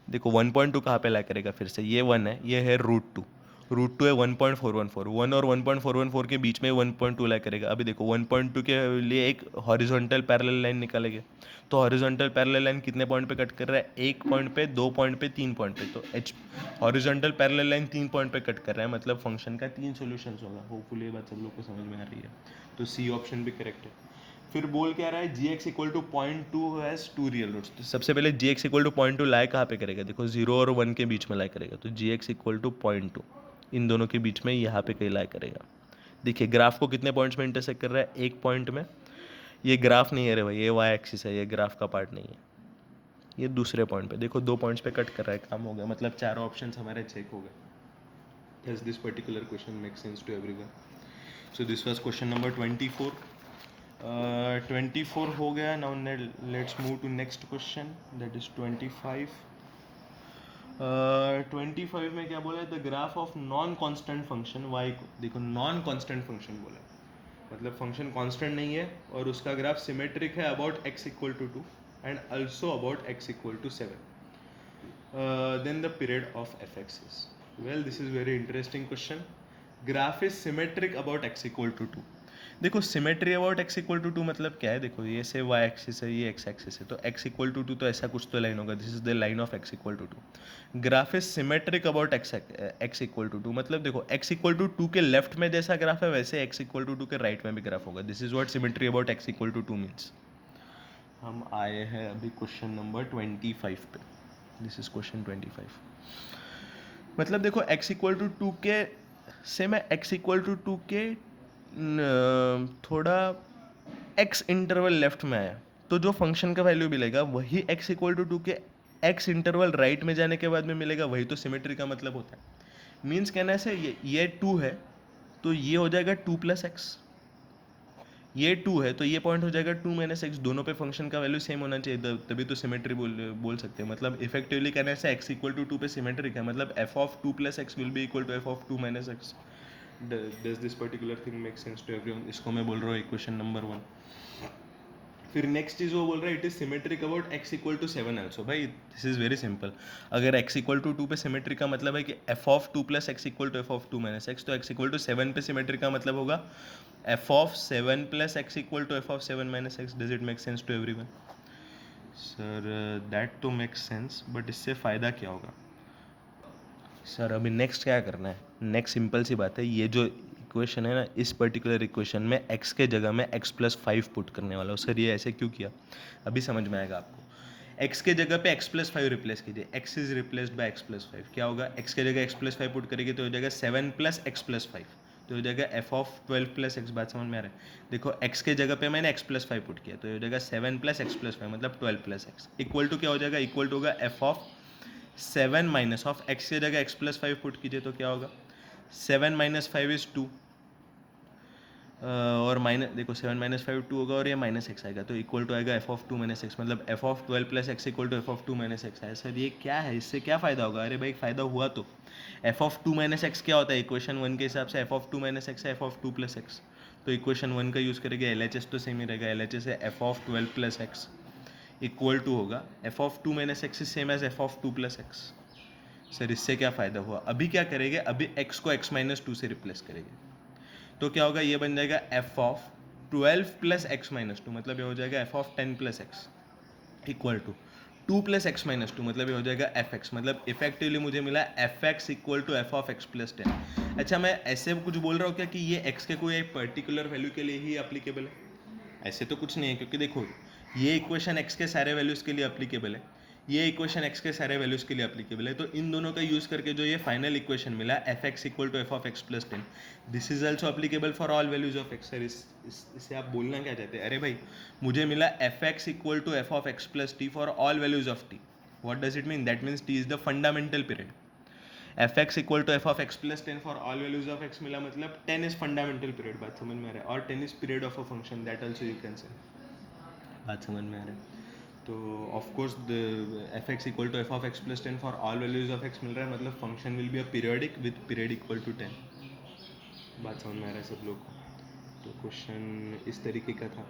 देखो 1.2 कहाँ पे ला करेगा, फिर से ये 1 है, ये है रूट टू है 1.414, 1 और 1.414 के बीच में 1.2 ला करेगा। अभी देखो 1.2 के लिए एक हॉरिजॉन्टल पैरेलल लाइन निकालेंगे, तो हॉरिजॉन्टल पैरेलल लाइन कितने पॉइंट पे कट कर रहा है, एक पॉइंट पे, दो पॉइंट पे, तीन पॉइंट पे, तो H horizontal parallel line 3 point पे कट कर रहा है, मतलब फंक्शन का 3 सॉल्यूशंस होगा। होपफुली ये बात सब लोग को समझ में आ रही है, तो सी ऑप्शन भी करेक्ट है। फिर बोल क्या रहा है, g x equal to 0.2 has 2 real roots. तो सबसे पहले जी एक्स इक्वल टू 0.2 लाए कहाँ पे करेगा, देखो 0 और 1 के बीच में लाए करेगा, तो जी एक्स इक्वल टू 0.2 इन दोनों के बीच में यहाँ पे कहीं लाए करेगा। देखिए ग्राफ को कितने पॉइंट्स में इंटरसेक्ट कर रहा है, एक पॉइंट में। ये ग्राफ नहीं है रे भाई, ये वाई एक्सिस है, ये ग्राफ का पार्ट नहीं है, ये दूसरे पॉइंट पे। देखो 2 पॉइंट्स पे कट कर रहा है, काम हो गया, मतलब चारों ऑप्शन हमारे चेक हो गए। Does this particular question make sense to everyone? So this was question number 24. 24 हो गया। Now let's move to next question, that is 25. 25 में क्या बोला है, the graph of non constant function y को, देखो नॉन कांस्टेंट फंक्शन बोला है, मतलब फंक्शन कांस्टेंट नहीं है और उसका ग्राफ सिमेट्रिक है about x equal to 2 and also about x equal to 7, then the period of fx is, well this is very interesting question. Graph is symmetric about x equal to 2। देखो symmetry about x equal to 2 मतलब क्या है, देखो ये से y एक्सिस है, ये x एक्सिस है, तो x इक्वल टू 2 तो ऐसा कुछ तो लाइन होगा, this is the line of x equal to 2। Graph is symmetric about x equal to 2, मतलब देखो x इक्वल टू 2 के लेफ्ट में जैसा ग्राफ है वैसे x इक्वल टू 2 के राइट में भी ग्राफ होगा, this is what symmetry about x equal to 2 means. हम आए हैं अभी क्वेश्चन नंबर 25 पे, दिस इज क्वेश्चन 25। मतलब देखो x इक्वल टू 2 के से मैं x इक्वल टू 2 के थोड़ा x इंटरवल लेफ्ट में आया, तो जो फंक्शन का वैल्यू मिलेगा वही x इक्वल टू 2 के x इंटरवल राइट में जाने के बाद में मिलेगा, वही तो सिमेट्री का मतलब होता है। मीन्स कहने से ये 2 है तो ये हो जाएगा 2 प्लस एक्स, ये 2 है तो ये पॉइंट हो जाएगा 2 माइनस एक्स, दोनों पे फंक्शन का वैल्यू सेम होना चाहिए, तभी तो सिमेट्री बोल सकते हैं। मतलब इफेक्टिवली कहने से x इक्वल टू 2 पे सिमेट्रिक है, मतलब f of 2 plus x will be equal to f of 2 minus x. Does this particular thing make sense to everyone? इसको मैं बोल रहा हूँ इक्वेशन नंबर 1। फिर नेक्स्ट चीज़ वो बोल रहा है it is symmetric about x equal to 7 also. भाई दिस इज वेरी सिंपल, अगर x इक्वल टू 2 पे सिमेट्रिक का मतलब है कि f of 2 plus x equal to f of 2 minus x, तो x इक्वल टू 7 पे सिमेट्रिक का मतलब होगा f of 7 plus x equal to f of 7 minus x. Does it make sense to everyone? Sir that तो मेक सेंस, बट इससे फ़ायदा क्या होगा? सर अभी नेक्स्ट क्या करना है, नेक्स्ट सिंपल सी बात है, ये जो इक्वेशन है ना, इस पर्टिकुलर इक्वेशन में x के जगह में x प्लस 5 पुट करने वाला हूँ। सर ये ऐसे क्यों किया, अभी समझ में आएगा आपको। x के जगह पे x प्लस 5 रिप्लेस कीजिए, x is replaced by x plus 5, क्या होगा, x के जगह x प्लस 5 पुट करेंगे तो हो जाएगा 7 प्लस x प्लस 5, तो हो जाएगा f ऑफ 12 प्लस एक्स। बात समझ में आ रहा है? देखो x के जगह पे मैंने x प्लस 5 पुट किया तो हो जाएगा 7 प्लस एक्स प्लस 5, मतलब 12 प्लस एक्स इक्वल टू क्या हो जाएगा, इक्वल टू होगा f of 7 minus of x की जगह x प्लस 5 पुट कीजिए तो क्या होगा, 7 माइनस 5 इज 2, और माइनस देखो 7 माइनस 5 2 होगा और ये माइनस एक्स आएगा, तो इक्वल टू आएगा f ऑफ 2 माइनस एक्स, मतलब f of 12 plus x equal to f of 2 minus x है। सर ये क्या है, इससे क्या फ़ायदा होगा? अरे भाई फ़ायदा हुआ तो f ऑफ 2 माइनस एक्स क्या होता है, इक्वेशन 1 के हिसाब से f ऑफ 2 माइनस एक्स है f ऑफ 2 प्लस एक्स, तो इक्वेशन 1 का यूज़ करेंगे, LHS तो सेम ही रहेगा, LHS है f of 12 plus x equal to होगा f of 2 minus x is same as f of 2 plus x. Sir इससे क्या फ़ायदा हुआ, अभी क्या करेंगे, अभी x को x माइनस 2 से रिप्लेस करेंगे, तो क्या होगा, ये बन जाएगा f of 12 plus x minus 2, मतलब ये हो जाएगा f of 10 plus x equal to 2 plus x minus 2, मतलब ये हो जाएगा fx, मतलब इफेक्टिवली मुझे मिला fx equal to f of x plus 10। अच्छा मैं ऐसे कुछ बोल रहा हूँ क्या कि ये x के कोई एक पर्टिकुलर वैल्यू के लिए ही अप्लीकेबल है? ऐसे तो कुछ नहीं है, क्योंकि देखो ये इक्वेशन x के सारे वैल्यूज़ के लिए अप्लीकेबल है, ये इक्वेशन x के सारे वैल्यूज़ के लिए अप्लीकेबल है, तो इन दोनों का यूज़ करके जो ये फाइनल इक्वेशन मिला fx equal to f of x plus 10, this is also applicable for all values of x। Sir इससे आप बोलना क्या चाहते हैं? अरे भाई मुझे मिला fx equal to f of x plus t for all values of t, what does it mean? That means t is the fundamental period. F x equal to f of x plus 10 for all values of x मिला, मतलब 10 इज फंडामेंटल पीरियड, बात समझ में आ रहा है, और 10 is period of a function, that also you can say, बात समझ में आ रहा है। तो of course the f x equal to f of x plus 10 for all values of x मिल रहा है, मतलब function will be a periodic with period equal to 10, बात समझ में आ रहा है सब लोग को। तो क्वेश्चन इस तरीके का था।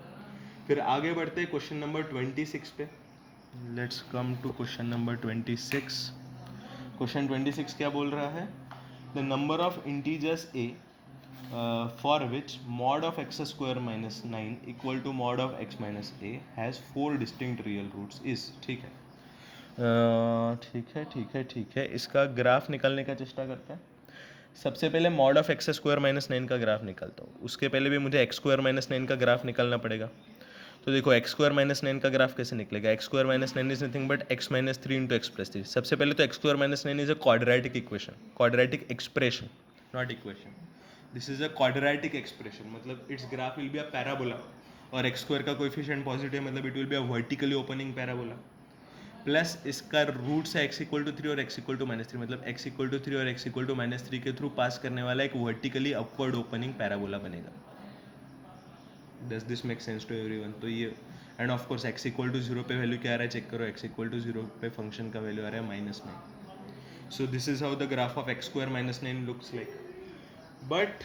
फिर आगे बढ़ते हैं क्वेश्चन नंबर 26 पे। Let's come to question number 26। Question 26 क्या बोल रहा है? The number of integers a for which mod of x square minus 9 equal to mod of x minus a has 4 distinct real roots is, ठीक है, ठीक है, इसका ग्राफ निकालने का चेष्टा करते हैं। सबसे पहले mod of x square minus 9 का ग्राफ निकालता हूँ, उसके पहले भी मुझे एक्स स्क्वायर माइनस 9 का ग्राफ निकालना पड़ेगा। तो देखो एक्स स्क्वायर माइनस 9 का ग्राफ कैसे निकलेगा? X square minus 9 is nothing but x minus 3 into x plus 3। सबसे पहले तो x square minus 9 is a quadratic equation, quadratic expression, not equation, this is a quadratic expression, मतलब its graph will be a parabola, और एक्स स्क्वायर का कोएफिशिएंट पॉजिटिव है, मतलब it will be a vertically opening parabola, plus इसका रूट्स है एक्स इक्वल टू 3 और एक्स इक्वल टू माइनस 3, मतलब एक्स इक्वल टू 3 और एक्स इक्वल टू माइनस 3 के थ्रू पास करने वाला एक वर्टिकली अपवर्ड ओपनिंग पैराबोला बनेगा। Does this make sense to everyone? तो ये, and of course x equal to 0 पे वैल्यू क्या आ रहा है चेक करो, एक्स इक्वल टू 0 पे फंक्शन का वैल्यू आ रहा है -9। सो this is how the graph of x square minus 9 looks like, but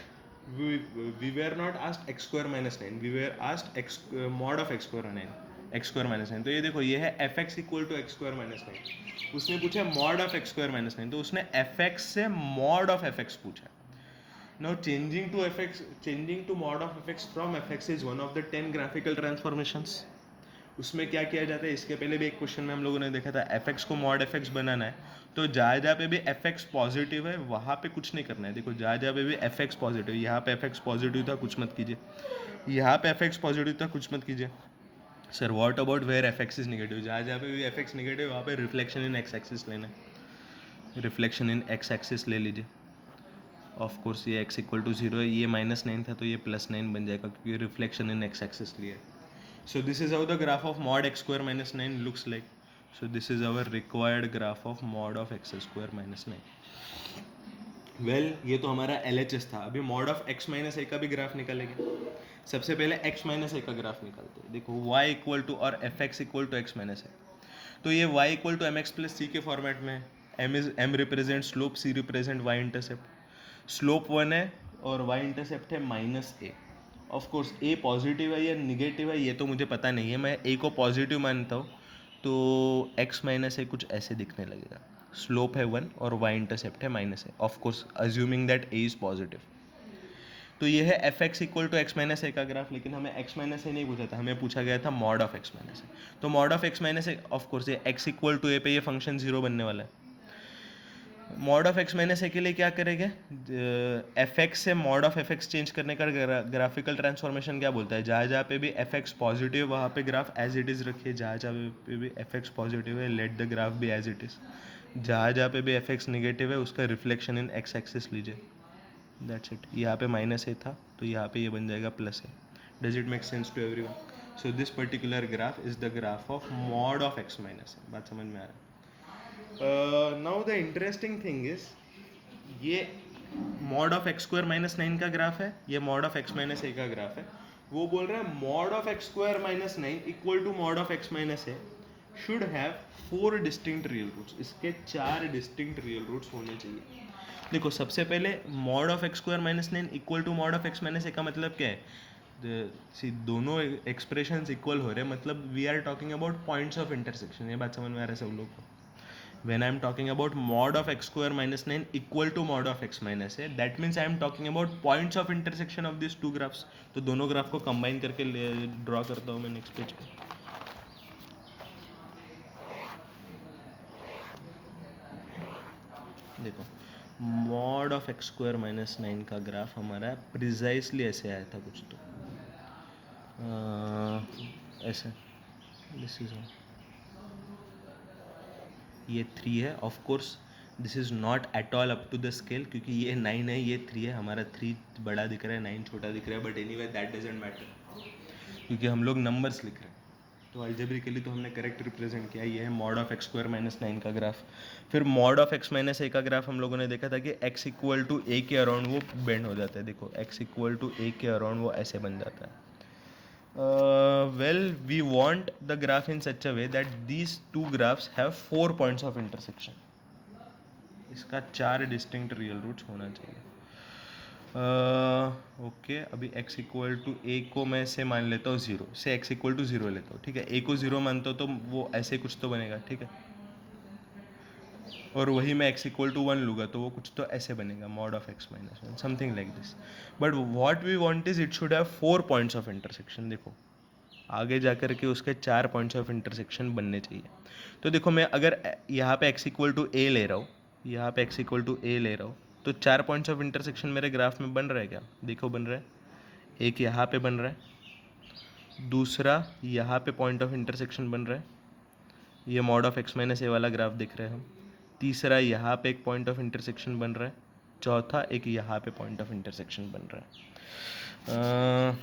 we were not asked x square minus 9, we were asked x mod of x square 9, x square minus 9। तो ये देखो, ये है F x equal to x square minus 9, उसने पूछा mod of x square minus 9, तो उसने एफ एक्स से मॉड ऑफ एफ एक्स पूछा। Now changing to mod of f x from f x is one of the 10 graphical transformations. उसमें क्या किया जाता है, इसके पहले भी एक क्वेश्चन में हम लोगों ने देखा था, एफ एक्स को मॉड एफ एक्स बनाना है, तो जहाँ जहाँ पे भी एफ एक्स पॉजिटिव है वहाँ पे कुछ नहीं करना है। देखो जहाँ जहाँ पे भी एफ एक्स पॉजिटिव, यहाँ पे एफ एक्स पॉजिटिव था, कुछ मत कीजिए, यहाँ पे एफ एक्स पॉजिटिव था, कुछ मत कीजिए। Sir what about where f x is negative? जहाँ जहाँ पे भी एफ एक्स निगेटिव वहाँ पे रिफ्लेक्शन इन एक्स एक्सिस लेना है, रिफ्लेक्शन इन एक्स एक्सिस ले लीजिए। ऑफ कोर्स ये एक्स इक्वल टू 0 है, ये -9 था तो ये +9 बन जाएगा क्योंकि रिफ्लेक्शन इन एक्स एक्सिस लिया है। So this is how the graph of mod x square minus 9 looks like. So this is our required graph of mod of x square minus 9. Well, ये तो हमारा LHS था। अभी mod of x minus a का भी ग्राफ निकालेंगे। सबसे पहले x minus a का ग्राफ निकालते हैं। देखो y इक्वल टू और fx equal to x minus a, तो ये y equal to mx plus c के फॉर्मेट में है। m represent slope, c represent y intercept. Slope 1 है और y इंटरसेप्ट है -a। Of course a positive है या निगेटिव है ये तो मुझे पता नहीं है, मैं ए को पॉजिटिव मानता हूँ, तो x माइनस ए कुछ ऐसे दिखने लगेगा। स्लोप है 1 और y इंटरसेप्ट है -a, of course assuming that a is positive. तो ये है F x equal to x minus a का ग्राफ, लेकिन हमें एक्स माइनस ए नहीं पूछा था, हमें पूछा गया था मॉड ऑफ एक्स माइनस ए। तो mod of x minus A, of course ये एक्स इक्वल टू ए पे ये फंक्शन 0 बनने वाला है। मॉड ऑफ एक्स माइनस ए के लिए क्या करेंगे, एफ एक्स से mod of f x change करने का ग्राफिकल ट्रांसफॉर्मेशन क्या बोलता है, जहाँ जहाँ पे भी एफ एक्स पॉजिटिव वहाँ पे ग्राफ एज इट इज़ रखिए, जहाँ जहाँ पे भी एफ एक्स पॉजिटिव है लेट द ग्राफ भी एज इट इज़, जहाँ जहाँ पे भी एफ एक्स निगेटिव है उसका रिफ्लेक्शन इन एक्स एक्सिस लीजिए, दैट्स इट। यहाँ पे -a था तो यहाँ पे ये बन जाएगा +a। Does it make sense to everyone? So this particular graph is the graph of mod of x minus a, बात समझ में आ रहा है? Now the interesting thing is, ये mod of x square minus 9 का ग्राफ है, ये mod of x minus a का ग्राफ है। वो बोल रहा है mod of x square minus 9 equal to mod of x minus A should have 4 distinct real roots, इसके 4 डिस्टिंक्ट रियल रूट्स होने चाहिए। देखो सबसे पहले mod of x square minus 9 equal to mod of x minus a का मतलब क्या है, दोनों एक्सप्रेशंस इक्वल हो रहे हैं, मतलब we are talking about points of intersection. ये बात समझ में आ रहा है सब लोग को? When I am talking about mod of x square minus 9 equal to mod of x minus a, that means I am talking about points of intersection of these two graphs। तो दोनों ग्राफ को कंबाइन करके ड्रॉ करता हूँ मैं नेक्स्ट पेज पे। देखो mod of x square minus 9 का ग्राफ हमारा प्रिसाइसली ऐसे आया था कुछ, तो ऐसे, दिस इज ये 3 है। Of course this is not at all up to the scale, क्योंकि ये 9 है ये 3 है, हमारा 3 बड़ा दिख रहा है 9 छोटा दिख रहा है, but anyway that doesn't matter क्योंकि हम लोग नंबर्स लिख रहे हैं। तो अलजेब्रिकली तो हमने करेक्ट रिप्रेजेंट किया, ये है mod of x square minus 9 का ग्राफ। फिर mod of x minus a का ग्राफ हम लोगों ने देखा था कि एक्स इक्वल टू ए के अराउंड वो बेंड हो जाता है। देखो एक्स इक्वल टू ए के अराउंड वो ऐसे बन जाता है। Well, we want the graph in such a way that these two graphs have 4 points of intersection. इसका 4 डिस्टिंक्ट रियल रूट्स होना चाहिए। ओके अभी x इक्वल टू ए को मैं से मान लेता हूँ 0, से x इक्वल टू 0 लेता हूँ, ठीक है। a को 0 मानता हूँ तो वो ऐसे कुछ तो बनेगा, ठीक है। और वही मैं x इक्वल टू 1 लूँगा तो वो कुछ तो ऐसे बनेगा, mod of x minus 1, something like this. But what we want is it should have 4 points of intersection. देखो आगे जाकर के उसके 4 पॉइंट्स ऑफ इंटरसेक्शन बनने चाहिए। तो देखो मैं अगर यहाँ पे x इक्वल टू ए ले रहा हूँ, यहाँ पे x इक्वल टू ए ले रहा हूँ, तो 4 पॉइंट्स ऑफ इंटरसेक्शन मेरे ग्राफ में बन रहा है क्या? देखो बन रहा है, एक यहाँ पे बन रहा है, दूसरा यहाँ पे पॉइंट ऑफ इंटरसेक्शन बन रहा है, ये मॉड ऑफ x माइनस ए वाला ग्राफ देख रहे हैं हम, तीसरा यहाँ पे एक पॉइंट ऑफ इंटरसेक्शन बन रहा है, चौथा एक यहाँ पे पॉइंट ऑफ इंटरसेक्शन बन रहा है।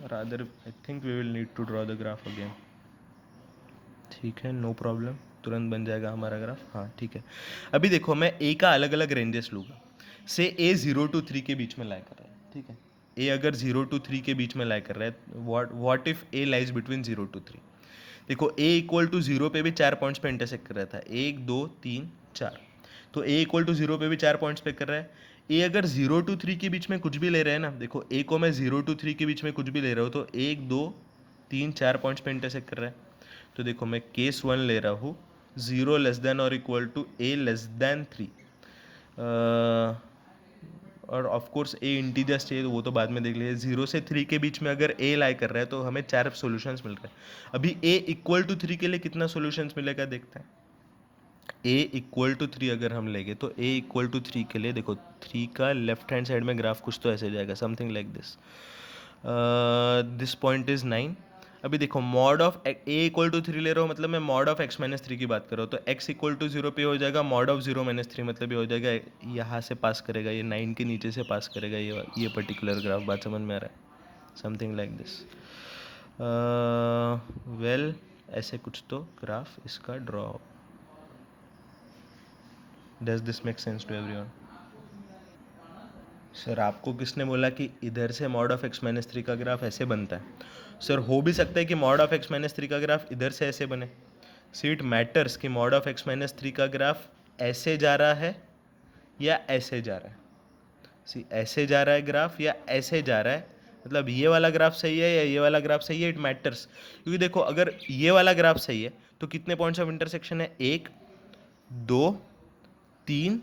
rather I think we will need to draw the graph again। ठीक है, नो प्रॉब्लम, तुरंत बन जाएगा हमारा ग्राफ। हाँ ठीक है, अभी देखो मैं ए का अलग अलग रेंजेस लूँगा। से ए 0 to 3 के बीच में लाई कर रहा है, ठीक है। ए अगर 0 to 3 के बीच में लाई कर रहा है, what if A lies between 0 to 3। देखो ए इक्वल टू 0 पे भी 4 पॉइंट्स पे इंटरसेक्ट कर रहा था, 1 2 3 4, तो ए इक्वल टू 0 पे भी 4 पॉइंट्स पे कर रहा है। ए अगर 0 to 3 के बीच में कुछ भी ले रहे हैं ना, देखो ए को मैं 0 to 3 के बीच में कुछ भी ले रहा हूँ तो 1 2 3 4 पॉइंट्स पे इंटरसेक्ट कर रहा है। तो देखो मैं केस 1 ले रहा हूँ, 0 लेस देन और equal to a less than 3, और ऑफ कोर्स ए इंटीजर्स चाहिए तो वो तो बाद में देख लीजिए। 0 से 3 के बीच में अगर ए लाई कर रहा है तो हमें 4 सॉल्यूशंस मिल रहे हैं। अभी ए इक्वल टू 3 के लिए कितना सॉल्यूशंस मिलेगा देखते हैं। ए इक्वल टू 3 अगर हम लेंगे तो ए इक्वल टू 3 के लिए देखो 3 का लेफ्ट हैंड साइड में ग्राफ कुछ तो ऐसे जाएगा, something like this. This point is 9। अभी देखो mod of a equal to 3 ले रहा हूँ, मतलब मैं मॉड ऑफ x माइनस 3 की बात कर रहा हूँ, तो x इक्वल टू 0 पे हो जाएगा मॉड ऑफ 0 माइनस 3, मतलब ये हो जाएगा यहाँ से पास करेगा, ये 9 के नीचे से पास करेगा ये पर्टिकुलर ग्राफ। बात समझ में आ रहा है, समथिंग लाइक दिस। वेल ऐसे कुछ तो ग्राफ इसका ड्रॉ हो। Does this make sense to everyone? Sir आपको किसने बोला कि इधर से मॉड ऑफ x माइनस 3 का ग्राफ ऐसे बनता है? सर हो भी सकता है कि मॉड ऑफ x माइनस 3 का ग्राफ इधर से ऐसे बने। सी इट मैटर्स कि मॉड ऑफ x माइनस 3 का ग्राफ ऐसे जा रहा है या ऐसे जा रहा है। सी ऐसे जा रहा है ग्राफ या ऐसे जा रहा है, मतलब ये वाला ग्राफ सही है या ये वाला ग्राफ सही है, इट मैटर्स। क्योंकि देखो अगर ये वाला ग्राफ सही है तो कितने पॉइंट्स ऑफ इंटरसेक्शन है? 1 2 3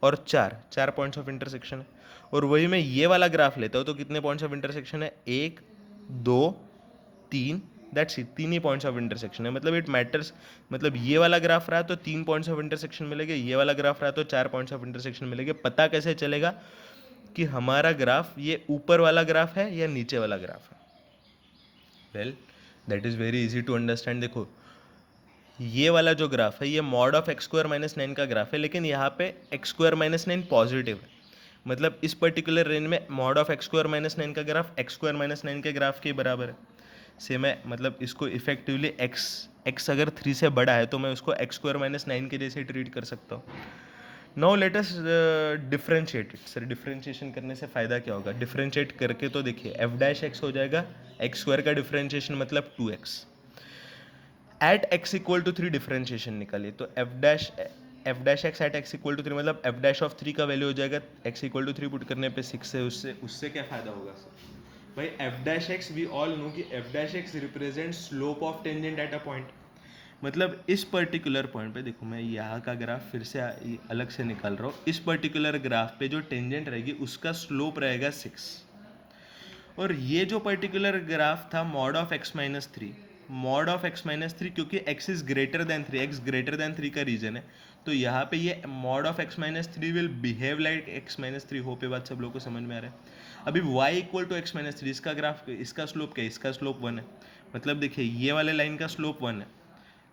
और 4 पॉइंट्स ऑफ इंटरसेक्शन है। और वही मैं ये वाला ग्राफ लेता हूँ तो कितने पॉइंट्स ऑफ इंटरसेक्शन है? 1 2 3, that's it, 3 he points of intersection है। मतलब इट मैटर्स, मतलब ये वाला ग्राफ रहा तो 3 पॉइंट्स ऑफ इंटरसेक्शन मिलेंगे, ये वाला ग्राफ रहा तो 4 पॉइंट्स ऑफ इंटरसेक्शन मिलेंगे। पता कैसे चलेगा कि हमारा ग्राफ ये ऊपर वाला ग्राफ है या नीचे वाला ग्राफ है? Well that is very easy to understand. देखो ये वाला जो ग्राफ है ये mod of x square minus 9 का ग्राफ है, लेकिन यहाँ पे एक्स स्क्वायर माइनस 9 पॉजिटिव है। मतलब इस पर्टिकुलर रेंज में mod of x square minus 9 का ग्राफ एक्स स्क्वायर माइनस 9 के ग्राफ के बराबर है। से मैं मतलब इसको इफेक्टिवली एक्स अगर 3 से बड़ा है तो मैं उसको एक्स स्क्वायर माइनस 9 के जैसे ट्रीट कर सकता हूँ। Now let us differentiate it. Sir differentiation करने से फ़ायदा क्या होगा? डिफ्रेंशिएट करके तो देखिए एफ डैश एक्स हो जाएगा, एक्स स्क्वायर का डिफ्रेंशिएशन मतलब 2x। At x equal to 3 differentiation निकालिए तो f dash x at x equal to 3 मतलब एफ डैश ऑफ 3 का वैल्यू हो जाएगा एक्स इक्वल टू 3 पुट करने पे 6 है। उससे क्या फ़ायदा होगा सर? भाई f dash x we all know कि f dash x represent slope of tangent at a point. मतलब इस पर्टिकुलर पॉइंट पे देखो मैं यहाँ का ग्राफ फिर से अलग से निकाल रहा हूँ। इस पर्टिकुलर ग्राफ पे जो टेंजेंट रहेगी उसका स्लोप रहेगा 6। और ये जो पर्टिकुलर ग्राफ था mod of x minus 3, mod of x minus 3 क्योंकि x is greater than 3, x greater than 3 का रीजन है, तो यहाँ पे ये mod of x minus 3 will behave like x minus 3। हो पे बात सब लोगों को समझ में आ रहा है? अभी y equal to x minus 3 इसका ग्राफ, इसका स्लोप क्या है? इसका स्लोप 1 है। मतलब देखिए ये वाले लाइन का स्लोप 1 है,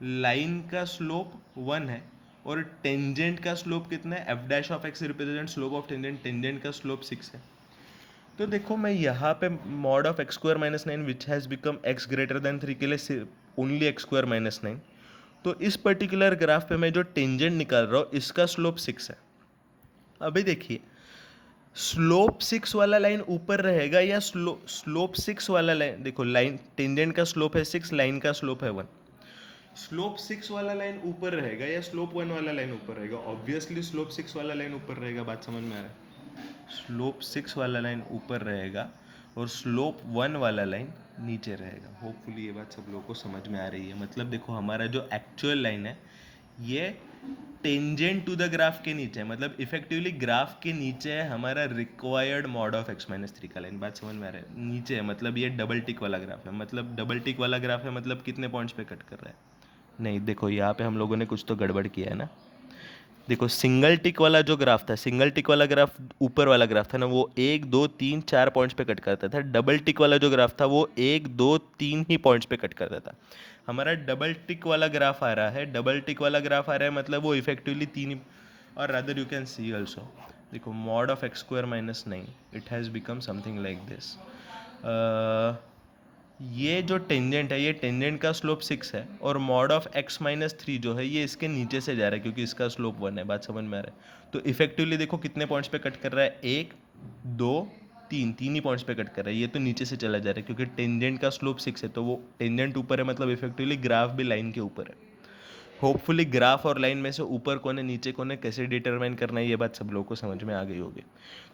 लाइन का स्लोप 1 है, और टेंजेंट का स्लोप कितना है? F dash of x represent slope of tangent, tangent का स्लोप 6 है। तो देखो मैं यहाँ पे mod of x square minus 9 which has become x greater than 3 के लिए ओनली एक्स स्क्वायर माइनस 9। तो इस पर्टिकुलर ग्राफ पे मैं जो टेंजेंट निकाल रहा हूँ इसका स्लोप 6 है। अभी देखिए स्लोप 6 वाला लाइन ऊपर रहेगा या स्लोप 6 वाला लाइन, देखो लाइन टेंजेंट का स्लोप है 6, लाइन का स्लोप है 1। स्लोप 6 वाला लाइन ऊपर रहेगा या स्लोप 1 वाला लाइन ऊपर रहेगा? ऑब्वियसली स्लोप 6 वाला लाइन ऊपर रहेगा। बात समझ में आ रहा है? स्लोप 6 वाला लाइन ऊपर रहेगा और स्लोप 1 वाला लाइन नीचे रहेगा। होपफुली ये बात सब लोगों को समझ में आ रही है। मतलब देखो हमारा जो एक्चुअल लाइन है ये टेंजेंट टू द ग्राफ के नीचे है, मतलब इफेक्टिवली ग्राफ के नीचे है हमारा रिक्वायर्ड मॉड ऑफ x-3 का लाइन। बात समझ में आ रहा है? नीचे है मतलब ये डबल टिक वाला ग्राफ है। मतलब डबल टिक वाला ग्राफ है मतलब कितने पॉइंट्स पे कट कर रहा है? नहीं, देखो यहाँ पे हम लोगों ने कुछ तो गड़बड़ किया है ना। देखो सिंगल टिक वाला जो ग्राफ था, सिंगल टिक वाला ग्राफ ऊपर वाला ग्राफ था ना, वो 1 2 3 4 पॉइंट्स पे कट करता था। डबल टिक वाला जो ग्राफ था वो 1 2 3 ही पॉइंट्स पे कट करता था। हमारा डबल टिक वाला ग्राफ आ रहा है, डबल टिक वाला ग्राफ आ रहा है मतलब वो इफेक्टिवली 3 और rather you can see also. देखो mod of x square minus 9 it has become something like this. ये जो टेंजेंट है ये टेंजेंट का स्लोप 6 है और मॉड ऑफ x-3 जो है ये इसके नीचे से जा रहा है क्योंकि इसका स्लोप 1 है। बात समझ में आ रहा है? तो इफेक्टिवली देखो कितने पॉइंट्स पे कट कर रहा है? 1 2 3, 3 ही पॉइंट्स पे कट कर रहा है। ये तो नीचे से चला जा रहा है क्योंकि टेंजेंट का स्लोप 6 है, तो वो टेंजेंट ऊपर है मतलब इफेक्टिवली ग्राफ भी लाइन के ऊपर है। होपफुली ग्राफ और लाइन में से ऊपर कौन है नीचे कौन है कैसे डिटरमाइन करना है ये बात सब लोगों को समझ में आ गई होगी।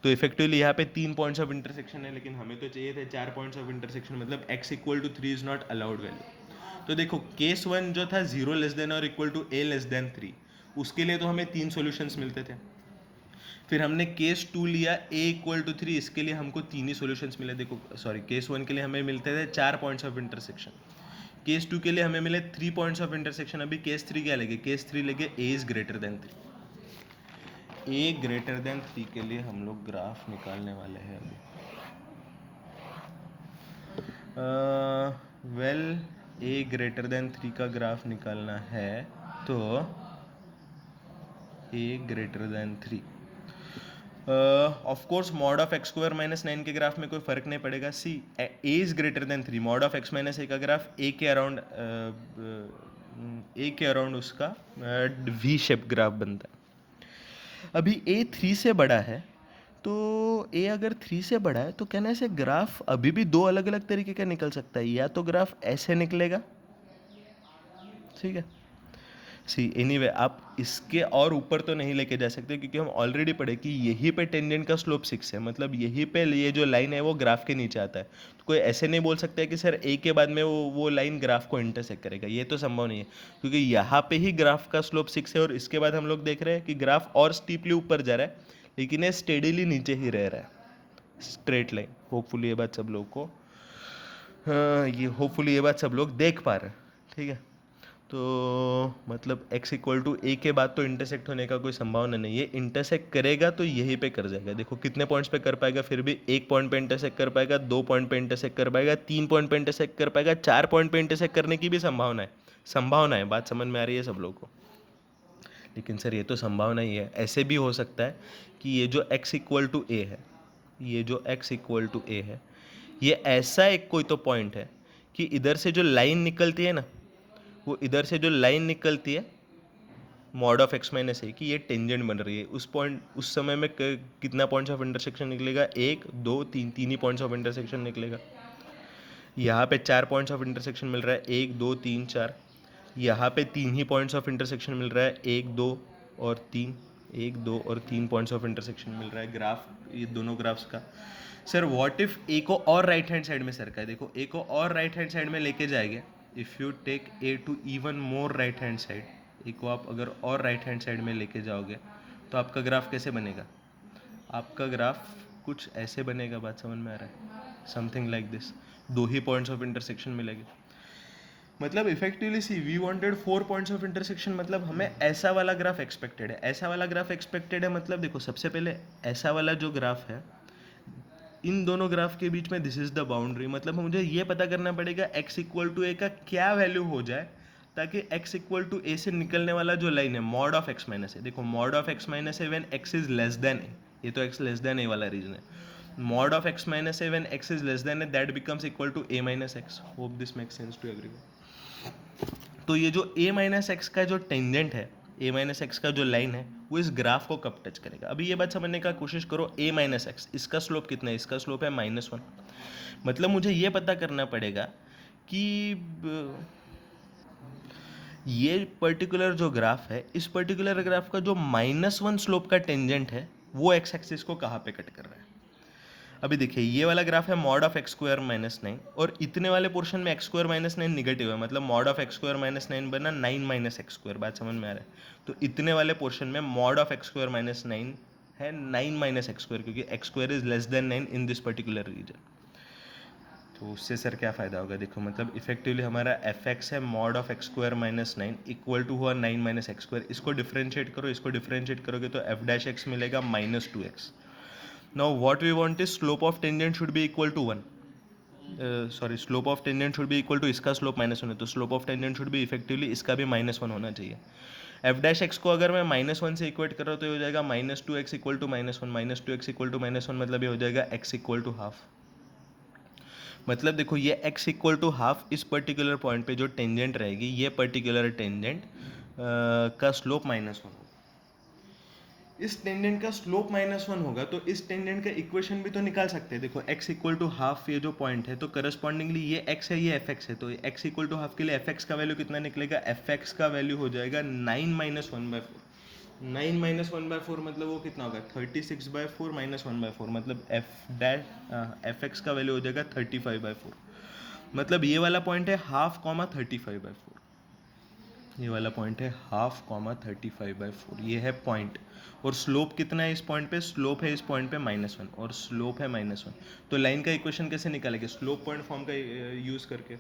तो इफेक्टिवली यहाँ पे 3 पॉइंट्स ऑफ इंटरसेक्शन है, लेकिन हमें तो चाहिए थे 4 पॉइंट्स ऑफ इंटरसेक्शन, मतलब x=3 is not allowed value. तो देखो केस 1 जो था 0 लेस देन और equal to a less than 3, उसके लिए तो हमें 3 सॉल्यूशंस मिलते थे। फिर हमने केस 2 लिया a=3, इसके लिए हमको 3 ही सॉल्यूशंस मिले। देखो सॉरी, केस 1 के लिए हमें मिलते थे 4 पॉइंट्स ऑफ इंटरसेक्शन, केस 2 के लिए हमें मिले 3 पॉइंट्स ऑफ इंटरसेक्शन। अभी केस 3 क्या लेंगे? केस 3 लेंगे a is greater than 3। a greater than 3 के लिए हम लोग ग्राफ निकालने वाले हैं अभी। वेल a ग्रेटर देन 3 का ग्राफ निकालना है तो a greater than 3 of course mod of x square minus 9 के ग्राफ में कोई फर्क नहीं पड़ेगा। See a is greater than 3, mod of x minus a का ग्राफ ए के अराउंड उसका वी शेप ग्राफ बनता है। अभी ए 3 से बड़ा है, तो ए अगर 3 से बड़ा है तो कहना ऐसे ग्राफ अभी भी दो अलग अलग तरीके का निकल सकता है। या तो ग्राफ ऐसे निकलेगा, ठीक है। सी एनीवे आप इसके और ऊपर तो नहीं लेके जा सकते क्योंकि हम ऑलरेडी पढ़े कि यहीं पे टेंजेंट का स्लोप 6 है, मतलब यहीं पे ये जो लाइन है वो ग्राफ के नीचे आता है। तो कोई ऐसे नहीं बोल सकता है कि सर ए के बाद में वो लाइन ग्राफ को इंटरसेक्ट करेगा, ये तो संभव नहीं है क्योंकि यहाँ पे ही ग्राफ का स्लोप 6 है और इसके बाद हम लोग देख रहे हैं कि ग्राफ और स्टीपली ऊपर जा रहा है लेकिन ये स्टेडीली नीचे ही रह रहा है, स्ट्रेट लाइन। होपफुली ये बात सब लोग को होपफुली ये बात सब लोग देख पा रहे हैं, ठीक है। तो मतलब x=a के बाद तो इंटरसेक्ट होने का कोई संभावना नहीं है। इंटरसेक्ट करेगा तो यहीं पे कर जाएगा। देखो कितने पॉइंट्स पे कर पाएगा? फिर भी 1 पॉइंट पे इंटरसेक्ट कर पाएगा, 2 पॉइंट पे इंटरसेक्ट कर पाएगा, 3 पॉइंट पे इंटरसेक्ट कर पाएगा, 4 पॉइंट पे इंटरसेक्ट करने की भी संभावना है। बात समझ में आ रही है सब लोगों को? लेकिन सर ये तो संभावना ही है। ऐसे भी हो सकता है कि ये जो x=a है, ये जो x=a है, ये ऐसा एक कोई तो पॉइंट है कि इधर से जो लाइन निकलती है ना, वो इधर से जो लाइन निकलती है मॉड ऑफ x-a की ये टेंजेंट बन रही है। उस पॉइंट उस समय में कितना पॉइंट्स ऑफ इंटरसेक्शन निकलेगा? 1 2 3, 3 ही पॉइंट्स ऑफ इंटरसेक्शन निकलेगा। यहाँ पे 4 पॉइंट्स ऑफ इंटरसेक्शन मिल रहा है, 1 2 3 4। यहाँ पे 3 ही पॉइंट्स ऑफ इंटरसेक्शन मिल रहा है, 1 2 और 3, 1 2 और 3 पॉइंट्स ऑफ इंटरसेक्शन मिल रहा है ग्राफ, ये दोनों ग्राफ्स का। सर व्हाट इफ ए को और राइट हैंड साइड में सरका है? देखो ए को और राइट हैंड साइड में लेके जाएंगे, if you take a to even more right hand side, a को आप अगर और राइट हैंड साइड में लेके जाओगे तो आपका ग्राफ कैसे बनेगा? आपका ग्राफ कुछ ऐसे बनेगा। बात समझ में आ रहा है? Something like this. 2 ही पॉइंट्स ऑफ इंटरसेक्शन मिलेंगे। मतलब effectively see we wanted 4 points of intersection, मतलब हमें ऐसा वाला ग्राफ एक्सपेक्टेड है। ऐसा वाला ग्राफ एक्सपेक्टेड है मतलब देखो सबसे पहले ऐसा वाला जो ग्राफ है, इन दोनों ग्राफ के बीच में दिस इज द बाउंड्री। मतलब मुझे ये पता करना पड़ेगा x=a का क्या वैल्यू हो जाए ताकि x=a से निकलने वाला जो लाइन है मॉड ऑफ x-a, देखो mod of x-a when x is less than a, ये तो x लेस देन a वाला रीजन है। Mod of x-a when x is less than a that becomes equal to a - x। Hope this makes sense to everyone. तो ये जो a माइनस एक्स का जो टेंजेंट है, a माइनस एक्स का जो लाइन है, वो इस ग्राफ को कब टच करेगा। अभी ये बात समझने का कोशिश करो, a माइनस एक्स, इसका स्लोप कितना है, इसका स्लोप है -1। मतलब मुझे ये पता करना पड़ेगा कि ये पर्टिकुलर जो ग्राफ है, इस पर्टिकुलर ग्राफ का जो -1 स्लोप का टेंजेंट है, वो एक्स एक्सिस को कहाँ पे कट कर रहा है। अभी देखिए, ये वाला ग्राफ है मॉड ऑफ एक्स स्क्वायर -9, और इतने वाले पोर्शन में एक्स स्क्वायर -9 निगेटिव है, मतलब मॉड ऑफ एक्स स्क्वायर -9 बना 9 माइनस एक्स स्क्वायर। बात समझ में आ रहा है। तो इतने वाले पोर्शन में मॉड ऑफ एक्स स्क्वायर -9 है 9 माइनस एक्स स्क्वायर, क्योंकि x square is less than 9 in this particular region. तो उससे सर क्या फ़ायदा होगा, देखो मतलब इफेक्टिवली हमारा एफ एक्स है mod of x square -9 equal to हुआ 9 माइनस एक्स स्क्वायर। इसको डिफ्रेंशिएट करो, इसको डिफ्रेंशिएट करोगे तो एफ डैश एक्स मिलेगा -2x। Now what we want is slope of tangent should be equal to 1. Sorry, slope of tangent should be equal to, इसका स्लोप -1 है तो slope of tangent should be effectively इसका भी -1 होना चाहिए। एफ डैश एक्स को अगर मैं -1 से इक्वेट कर रहा हूँ तो ये हो जाएगा -2x equal to -1, -2x equal to -1, मतलब ये हो जाएगा x इक्वल टू हाफ। मतलब देखो, ये x इक्वल टू हाफ इस पर्टिकुलर पॉइंट पे जो टेंजेंट रहेगी, ये पर्टिकुलर टेंजेंट का स्लोप -1 होगा। इस टेंजेंट का स्लोप -1 होगा तो इस टेंजेंट का इक्वेशन भी तो निकाल सकते हैं। देखो x इक्वल टू हाफ ये जो पॉइंट है, तो करस्पॉन्डिंगली ये x है, ये fx है, तो x इक्वल टू हाफ के लिए fx का वैल्यू कितना निकलेगा, fx का वैल्यू हो जाएगा 9 माइनस 1/4। 9 माइनस 1/4 मतलब वो कितना होगा, 36/4 माइनस 1/4, मतलब fx का वैल्यू हो जाएगा 35/4। मतलब ये वाला पॉइंट है हाफ कॉमा 35/4, ये वाला पॉइंट है हाफ कॉमा 35/4, ये है पॉइंट। और स्लोप कितना है इस पॉइंट पे, स्लोप है इस पॉइंट पे -1 और स्लोप है -1। तो लाइन का इक्वेशन कैसे निकालेंगे, स्लोप पॉइंट फॉर्म का यूज़ करके,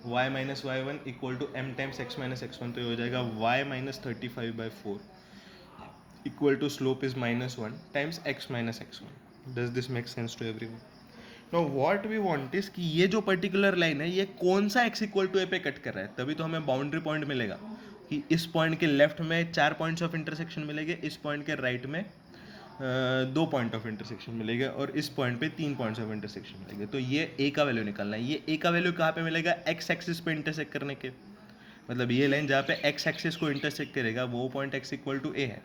y minus y1 equal to m times x minus x1, तो ये हो जाएगा y minus 35/4 equal to slope is -1 times x minus x1। Does this make sense to everyone. Now what we want is कि ये जो पर्टिकुलर लाइन है, ये कौन सा x इक्वल टू a पे कट कर रहा है, तभी तो हमें बाउंड्री पॉइंट मिलेगा कि इस पॉइंट के लेफ्ट में 4 पॉइंट्स ऑफ इंटरसेक्शन मिलेंगे, इस पॉइंट के राइट में 2 पॉइंट ऑफ इंटरसेक्शन मिलेगा, और इस पॉइंट पे 3 पॉइंट्स ऑफ इंटरसेक्शन मिलेंगे। तो ये a का वैल्यू निकालना है। ये a का वैल्यू कहाँ पे मिलेगा, x एक्सिस पे इंटरसेक्ट करने के, मतलब ये लाइन जहाँ पे x एक्सिस को इंटरसेक्ट करेगा वो point x equal to a है।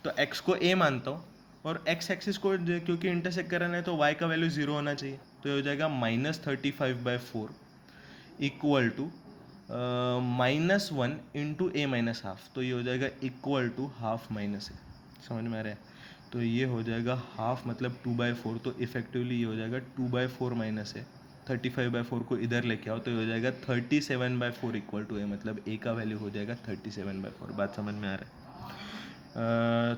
तो x को a मानता हूँ, और x एक्सिस को क्योंकि इंटरसेक्ट कराना है तो y का वैल्यू 0 होना चाहिए, तो ये हो जाएगा -35/4 equal to -1 into a minus half, तो ये हो जाएगा equal to half minus a। समझ में आ रहा है। तो ये हो जाएगा हाफ मतलब 2/4, तो इफेक्टिवली ये हो जाएगा 2/4 माइनस a। 35/4 को इधर लेके आओ तो ये हो जाएगा 37/4 इक्वल टू a, मतलब a का वैल्यू हो जाएगा 37/4। बात समझ में आ रहा है।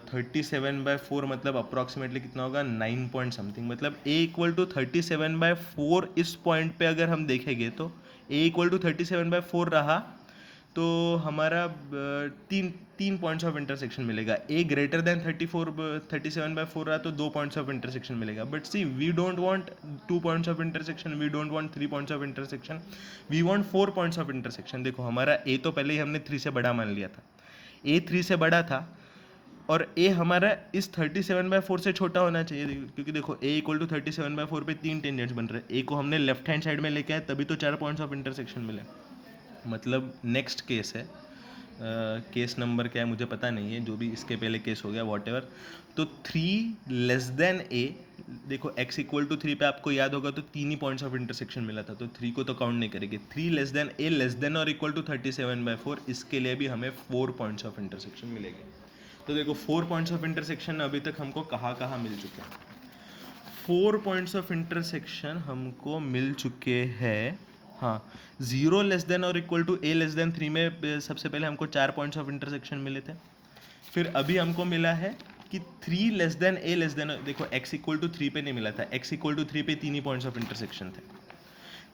37/4 मतलब अप्रॉक्सीमेटली कितना होगा, 9 पॉइंट समथिंग, मतलब a इक्वल टू 37/4 इस पॉइंट पे अगर हम देखेंगे तो a इक्वल टू 37/4 रहा तो हमारा तीन पॉइंट्स ऑफ इंटरसेक्शन मिलेगा। a ग्रेटर देन 37/4 रहा तो 2 पॉइंट्स ऑफ इंटरसेक्शन मिलेगा। But see, we don't want 2 points of intersection, we don't want 3 points of intersection, we want 4 points of intersection. देखो, हमारा a तो पहले ही हमने 3 से बड़ा मान लिया था, a 3 से बड़ा था, और a हमारा इस 37/4 से छोटा होना चाहिए, क्योंकि देखो a इक्वल टू 37/4 पे 3 टेंजेंट्स बन रहे हैं। a को हमने लेफ्ट हैंड साइड में लेके आए तभी तो 4 पॉइंट्स ऑफ इंटरसेक्शन मिले। मतलब नेक्स्ट केस है, केस नंबर क्या है मुझे पता नहीं है, जो भी इसके पहले केस हो गया वॉट एवर। तो 3 लेस देन a, देखो x इक्वल टू 3 पे आपको याद होगा तो 3 ही पॉइंट्स ऑफ इंटरसेक्शन मिला था, तो 3 को तो काउंट नहीं करेंगे। 3 less than a less than और इक्वल टू 37/4, इसके लिए भी हमें 4 पॉइंट्स ऑफ इंटरसेक्शन मिलेंगे। तो देखो 4 पॉइंट्स ऑफ इंटरसेक्शन अभी तक हमको कहाँ कहाँ मिल चुके हैं, 4 पॉइंट्स ऑफ इंटरसेक्शन हमको मिल चुके हैं। हाँ, 0 लेस देन और equal to a less than 3 में सबसे पहले हमको 4 पॉइंट्स ऑफ इंटरसेक्शन मिले थे। फिर अभी हमको मिला है कि 3 less than a less then, देखो x इक्वल टू 3 पे नहीं मिला था, x इक्वल टू 3 पे 3 ही पॉइंट्स ऑफ इंटरसेक्शन थे।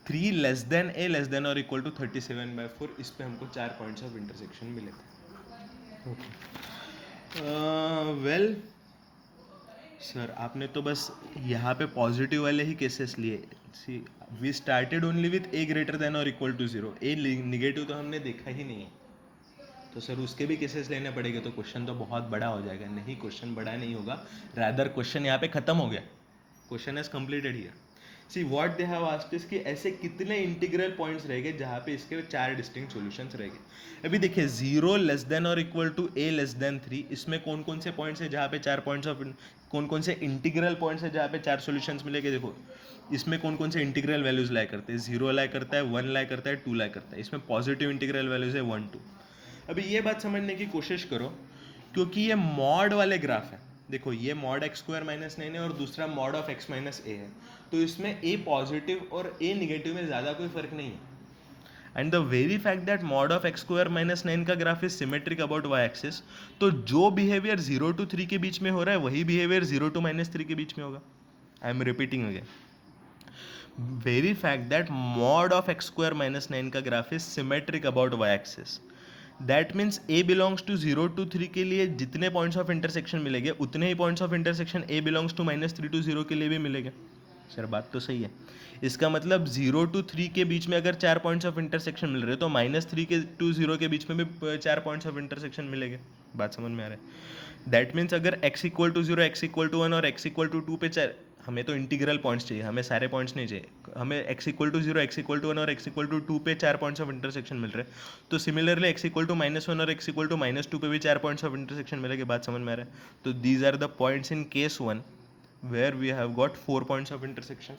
3 less than a less than और इक्वल टू 37/4, इस पे हमको 4 पॉइंट्स ऑफ इंटरसेक्शन मिले थे। ओके, वेल सर, आपने तो बस यहाँ पे पॉजिटिव वाले ही केसेस लिए। See, we started only with a greater than और इक्वल टू 0, a निगेटिव तो हमने देखा ही नहीं है, तो सर उसके भी केसेस लेने पड़ेंगे, तो क्वेश्चन तो बहुत बड़ा हो जाएगा। नहीं, क्वेश्चन बड़ा नहीं होगा, रादर क्वेश्चन यहाँ पे खत्म हो गया, question is completed here. See what they have asked is कि ऐसे कितने इंटीग्रल पॉइंट्स रहेंगे जहाँ पे इसके 4 डिस्टिंक्ट सॉल्यूशंस रहेंगे। अभी देखिए 0 लेस देन और equal to a less than 3, इसमें कौन कौन से पॉइंट्स है जहाँ पे 4 पॉइंट्स ऑफ, कौन कौन से इंटीग्रल पॉइंट्स है जहाँ पे 4 सॉल्यूशंस मिलेंगे। देखो इसमें कौन कौन से इंटीग्रल वैल्यूज लाई करते हैं, 0 लाई करता है, 1 लाई करता है, 2 लाई करता है। इसमें पॉजिटिव इंटीग्रल वैल्यूज है 1 2। अभी ये बात समझने की कोशिश करो, क्योंकि ये मॉड वाले ग्राफ है। देखो ये मॉड एक्स स्क्वायर माइनस 9 है और दूसरा मॉड ऑफ एक्स माइनस ए है, तो इसमें ए पॉजिटिव और ए निगेटिव में ज़्यादा कोई फर्क नहीं है। And the very fact that mod of x square minus 9 का graph is symmetric about y axis, तो जो बिहेवियर 0 to 3 के बीच में हो रहा है वही बिहेवियर 0 to -3 के बीच में होगा। I am repeating again, very fact that mod of x square minus 9 का graph is symmetric about y axis, that means a belongs to 0 to 3 के लिए जितने पॉइंट्स ऑफ इंटरसेक्शन मिलेंगे उतने ही points of intersection a belongs to -3 to 0 के लिए भी मिलेंगे। सर बात तो सही है। इसका मतलब 0 to 3 के बीच में अगर 4 पॉइंट्स ऑफ इंटरसेक्शन मिल रहे हैं तो -3 के टू 0 के बीच में भी 4 पॉइंट्स ऑफ इंटरसेक्शन मिलेंगे। बात समझ में आ रहा है। दैट मीन्स अगर x equal to 0, x equal to 1 और x इक्वल टू 2 पे 4, हमें तो इंटीग्रल पॉइंट्स चाहिए, हमें सारे पॉइंट्स नहीं चाहिए। हमें x equal to 0, x equal to 1 और x इक्वल टू 2 पे 4 पॉइंट्स ऑफ इंटरसेक्शन मिल रहे हैं, तो सिमिलरली x इक्वल टू -1 और x इक्वल टू -2 पे भी 4 पॉइंट्स ऑफ इंटरसेक्शन मिलेंगे। बात समझ में आ रहा है। तो these are the points in case 1 where we have got 4 points of intersection.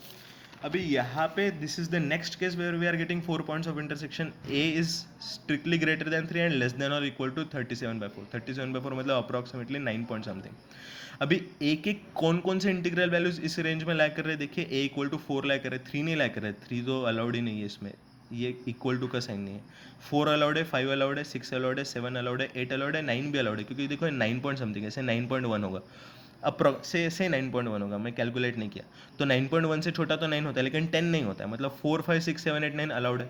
अभी यहाँ पे this is the next case where we are getting 4 points of intersection. a is strictly greater than 3 and less than और इक्वल टू 37/4। 37/4 मतलब अप्रॉक्सीमेटली 9 पॉइंट समथिंग। अभी a के कौन कौन से इंटीग्रल वैल्यूज इस रेंज में लाई कर रहे हैं। देखिए a इक्वल टू 4 लाई कर रहे हैं, 3 नहीं लाई कर रहे हैं, 3 तो अलाउड ही नहीं है इसमें, ये इक्वल टू का साइन नहीं है। 4 अलाउड है, 5 अलाउड है, 6 अलाउड है, 7 अलाउड है, 8 अलाउड है, 9 भी अलाउड है, क्योंकि देखो 9 पॉइंट समथिंग है, 9.1 होगा से 9.1 होगा, मैं कैलकुलेट नहीं किया। तो 9.1 से छोटा तो 9 होता है, लेकिन 10 नहीं होता है, मतलब 4 5 6 7 8 9 अलाउड है।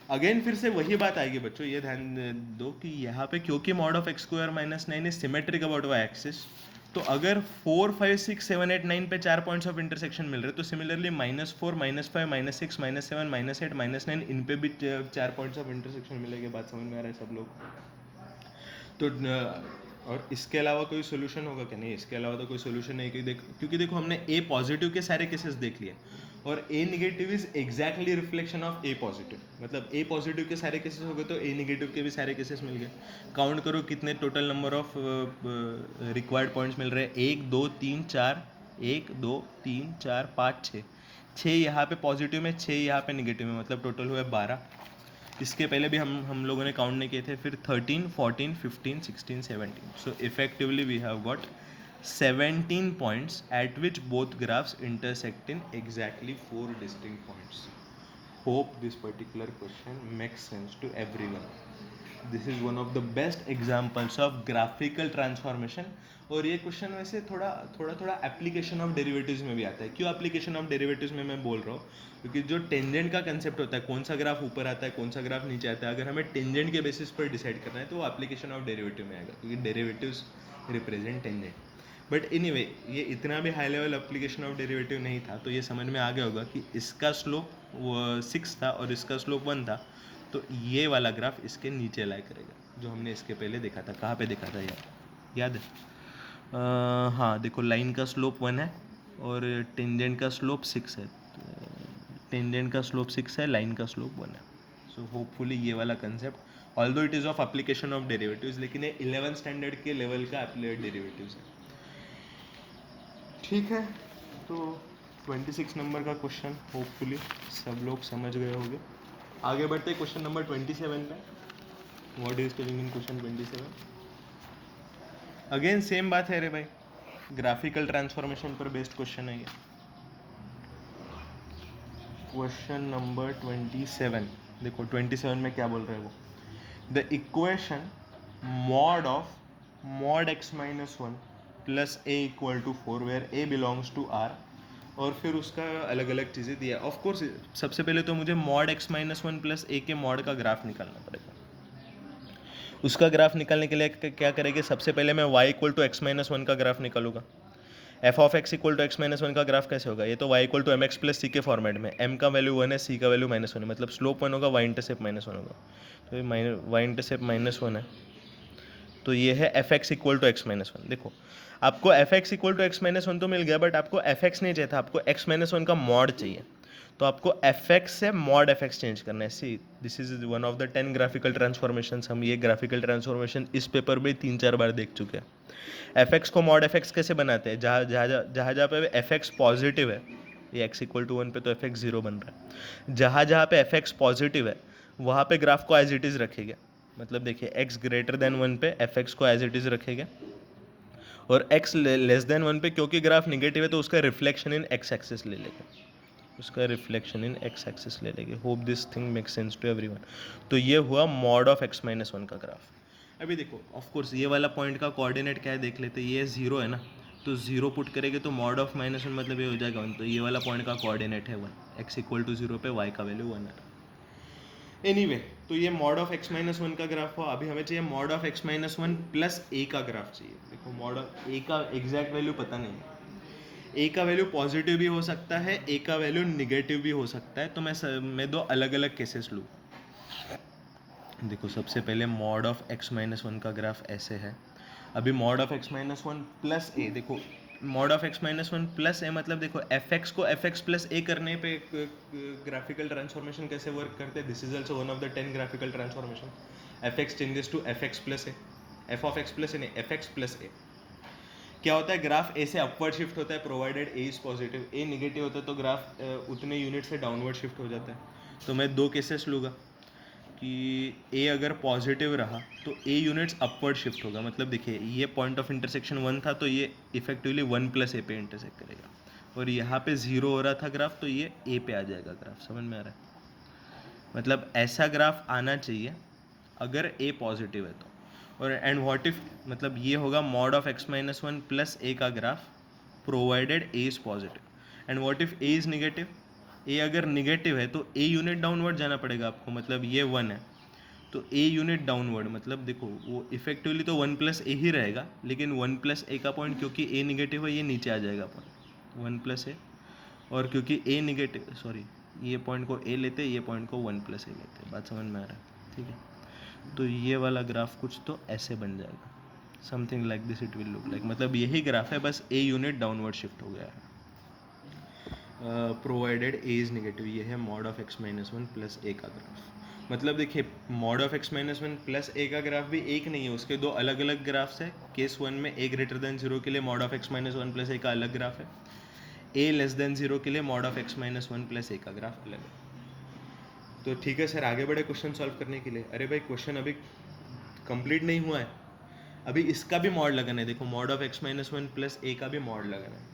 अगेन फिर से वही बात आएगी बच्चों, ये ध्यान दो कि यहाँ पे क्योंकि mod of x square minus 9 is symmetric about y axis, तो अगर 4 5 6 7 8 9 पे 4 पॉइंट्स ऑफ इंटरसेक्शन मिल रहे हैं, तो सिमिलरली -4 -5 -6 -7 -8 -9 इन पे भी 4 पॉइंट्स ऑफ इंटरसेक्शन मिलेंगे। बात समझ में आ रहा है सब लोग। तो और इसके अलावा कोई सोल्यूशन होगा क्या? नहीं, इसके अलावा तो कोई सोल्यूशन नहीं, क्योंकि देखो हमने ए पॉजिटिव के सारे केसेस देख लिए और a negative is exactly reflection of a positive. मतलब ए पॉजिटिव के सारे केसेस हो गए तो ए निगेटिव के भी सारे केसेस मिल गए। काउंट करो कितने total number of required points मिल रहे हैं। 1 2 3 4, 1 2 3 4 5 6, 6 यहाँ पे पॉजिटिव में, 6 यहाँ पे निगेटिव में, मतलब टोटल हुआ 12। इसके पहले भी हम लोगों ने काउंट नहीं किए थे। फिर 13 14 15 16 17, so effectively we have got 17 points at which both graphs intersect in exactly 4 distinct points. Hope this particular question makes sense to everyone. This is one of the best examples of graphical transformation. और ये क्वेश्चन वैसे थोड़ा एप्लीकेशन ऑफ डेरिवेटिव्स में भी आता है। क्यों एप्लीकेशन ऑफ डेरिवेटिव्स में मैं बोल रहा हूँ? क्योंकि जो टेंजेंट का कंसेप्ट होता है, कौन सा ग्राफ ऊपर आता है, कौन सा ग्राफ नीचे आता है, अगर हमें टेंजेंट के बेसिस पर डिसाइड करना है तो वो एप्लीकेशन ऑफ डेरिवेटिव में आएगा, क्योंकि derivatives represent tangent. But anyway, ये इतना भी high level application of derivative नहीं था, तो ये समझ में आ गया होगा कि इसका स्लोप 6 था और इसका स्लोप 1 था, तो ये वाला ग्राफ इसके नीचे लाई करेगा, जो हमने इसके पहले देखा था। कहाँ पे देखा था याद है? हाँ देखो, लाइन का स्लोप 1 है और टेंजेंट का स्लोप 6 है। टेंजेंट का स्लोप 6 है, लाइन का स्लोप 1 है। सो होपफुली ये वाला concept, although it is of application of derivatives, लेकिन ये 11th स्टैंडर्ड के लेवल का एप्लाइड डेरिवेटिव्स है। ठीक है, तो 26 नंबर का क्वेश्चन होपफुली सब लोग समझ गए होंगे। आगे बढ़ते क्वेश्चन नंबर 27 पे। What is telling in question 27? Again same बात है रे भाई, ग्राफिकल ट्रांसफॉर्मेशन पर बेस्ड क्वेश्चन है ये। क्वेश्चन नंबर 27 देखो, 27 में क्या बोल रहे हैं वो। The equation mod of mod x minus 1 plus a equal to 4 where a belongs to r, और फिर उसका अलग अलग चीज़ें दिया। ऑफ कोर्स सबसे पहले तो मुझे mod x minus 1 plus a के मॉड का ग्राफ निकालना पड़ेगा। उसका ग्राफ निकालने के लिए क्या करेंगे, सबसे पहले मैं y equal to x minus 1 का ग्राफ निकालूंगा। F of x equal to x minus 1 का ग्राफ कैसे होगा? ये तो y equal to m x plus c के फॉर्मेट में, m का वैल्यू 1 है, c का वैल्यू -1 है, मतलब स्लोप 1 होगा, y इंटरसेप्ट -1 होगा। तो ये y इंटरसेप्ट -1 है, तो ये है F x equal to x minus one. देखो आपको f x equal to x minus one तो मिल गया, बट आपको एफ एक्स नहीं चाहिए था, आपको एक्स माइनस वन का मॉड चाहिए। तो आपको एफ एक्स से मॉड एफ एक्स चेंज करना है। सी this is one of the 10 graphical transformation. हम ये ग्राफिकल ट्रांसफॉर्मेशन इस पेपर में 3-4 बार देख चुके हैं। एफ एक्स को मॉड एफ एक्स कैसे बनाते हैं, जहाँ पे एफ एक्स पॉजिटिव है, ये एक्स इक्वल टू वन पे तो एफ एक्स जीरो बन रहा है, जहाँ पे एफ एक्स पॉजिटिव है वहाँ पे ग्राफ को एज इट इज़ रखेगा। मतलब देखिए एक्स ग्रेटर देन वन पे एफ एक्स को एज इट इज़ रखेगा, और एक्स लेस देन वन पे क्योंकि ग्राफ निगेटिव है तो उसका रिफ्लेक्शन इन एक्स एक्सिस ले लेगा, उसका रिफ्लेक्शन इन एक्स एक्सिस ले लेंगे। Hope this thing make sense to everyone. तो ये हुआ mod of x minus one का ग्राफ। अभी देखो ऑफ कोर्स ये वाला पॉइंट का कोऑर्डिनेट क्या है देख लेते हैं, ये जीरो है ना, तो जीरो पुट करेंगे तो मॉड ऑफ माइनस वन मतलब ये हो जाएगा वन। तो ये वाला पॉइंट का कोऑर्डिनेट है one, x equal to zero पे वाई का वैल्यू वन है। एनीवे तो ये mod of x minus one का ग्राफ हुआ। अभी हमें चाहिए mod of x minus one plus a का ग्राफ चाहिए। देखो मॉड ऑफ ए का एग्जैक्ट वैल्यू पता नहीं है, ए का वैल्यू पॉजिटिव भी हो सकता है, ए का वैल्यू निगेटिव भी हो सकता है। तो मैं दो अलग अलग केसेस लूँ। देखो सबसे पहले mod of x minus one का ग्राफ ऐसे है। अभी mod of x minus one plus a, देखो mod of x minus one plus a मतलब देखो एफ एक्स को एफ एक्स प्लस ए करने पे ग्राफिकल ट्रांसफॉर्मेशन कैसे वर्क करते हैं। This is also one of the 10 graphical transformation. F x changes to f x plus a, f of x plus a नहीं, एफ एक्स प्लस ए। क्या होता है, ग्राफ ए से अपवर्ड शिफ्ट होता है provided a is positive. A negative होता है तो ग्राफ उतने यूनिट से डाउनवर्ड शिफ्ट हो जाता है। तो मैं दो केसेस लूँगा कि ए अगर पॉजिटिव रहा तो ए यूनिट्स अपवर्ड शिफ्ट होगा। मतलब देखिए ये पॉइंट ऑफ इंटरसेक्शन वन था तो ये इफेक्टिवली वन प्लस ए पे इंटरसेक्ट करेगा, और यहाँ पे जीरो हो रहा था ग्राफ तो ये ए पे आ जाएगा ग्राफ। समझ में आ रहा है, मतलब ऐसा ग्राफ आना चाहिए अगर ए पॉजिटिव है तो। और एंड व्हाट इफ, मतलब ये होगा mod of x minus one plus a का graph provided a is positive. And what if a is negative, a अगर निगेटिव है तो ए यूनिट डाउनवर्ड जाना पड़ेगा आपको। मतलब ये वन है तो ए यूनिट डाउनवर्ड, मतलब देखो वो इफेक्टिवली तो वन प्लस ए ही रहेगा, लेकिन वन प्लस ए का पॉइंट क्योंकि ए निगेटिव है ये नीचे आ जाएगा पॉइंट वन प्लस ए, और क्योंकि ए निगेटिव, सॉरी ये पॉइंट को ए लेते, ये पॉइंट को वन प्लस ए लेते। बात समझ में आ रहा है, ठीक है। तो ये वाला ग्राफ कुछ तो ऐसे बन जाएगा, something like this it will look like. मतलब यही ग्राफ है, बस ए यूनिट डाउनवर्ड शिफ्ट हो गया है प्रोवाइडेड ए इज नेगेटिव। ये है mod of x minus one plus a का ग्राफ। मतलब देखिए mod of x minus one plus a का ग्राफ भी एक नहीं है, उसके दो अलग अलग ग्राफ्स है। केस वन में ए ग्रेटर देन जीरो के लिए mod of x minus one plus a का अलग ग्राफ है, ए लेस देन जीरो के लिए mod of x minus one plus a का ग्राफ अलग है। तो ठीक है सर, आगे बढ़े क्वेश्चन सॉल्व करने के लिए। अरे भाई क्वेश्चन अभी कंप्लीट नहीं हुआ है, अभी इसका भी मॉड लगाना है। देखो mod of x minus one plus a का भी मॉड लगाना है।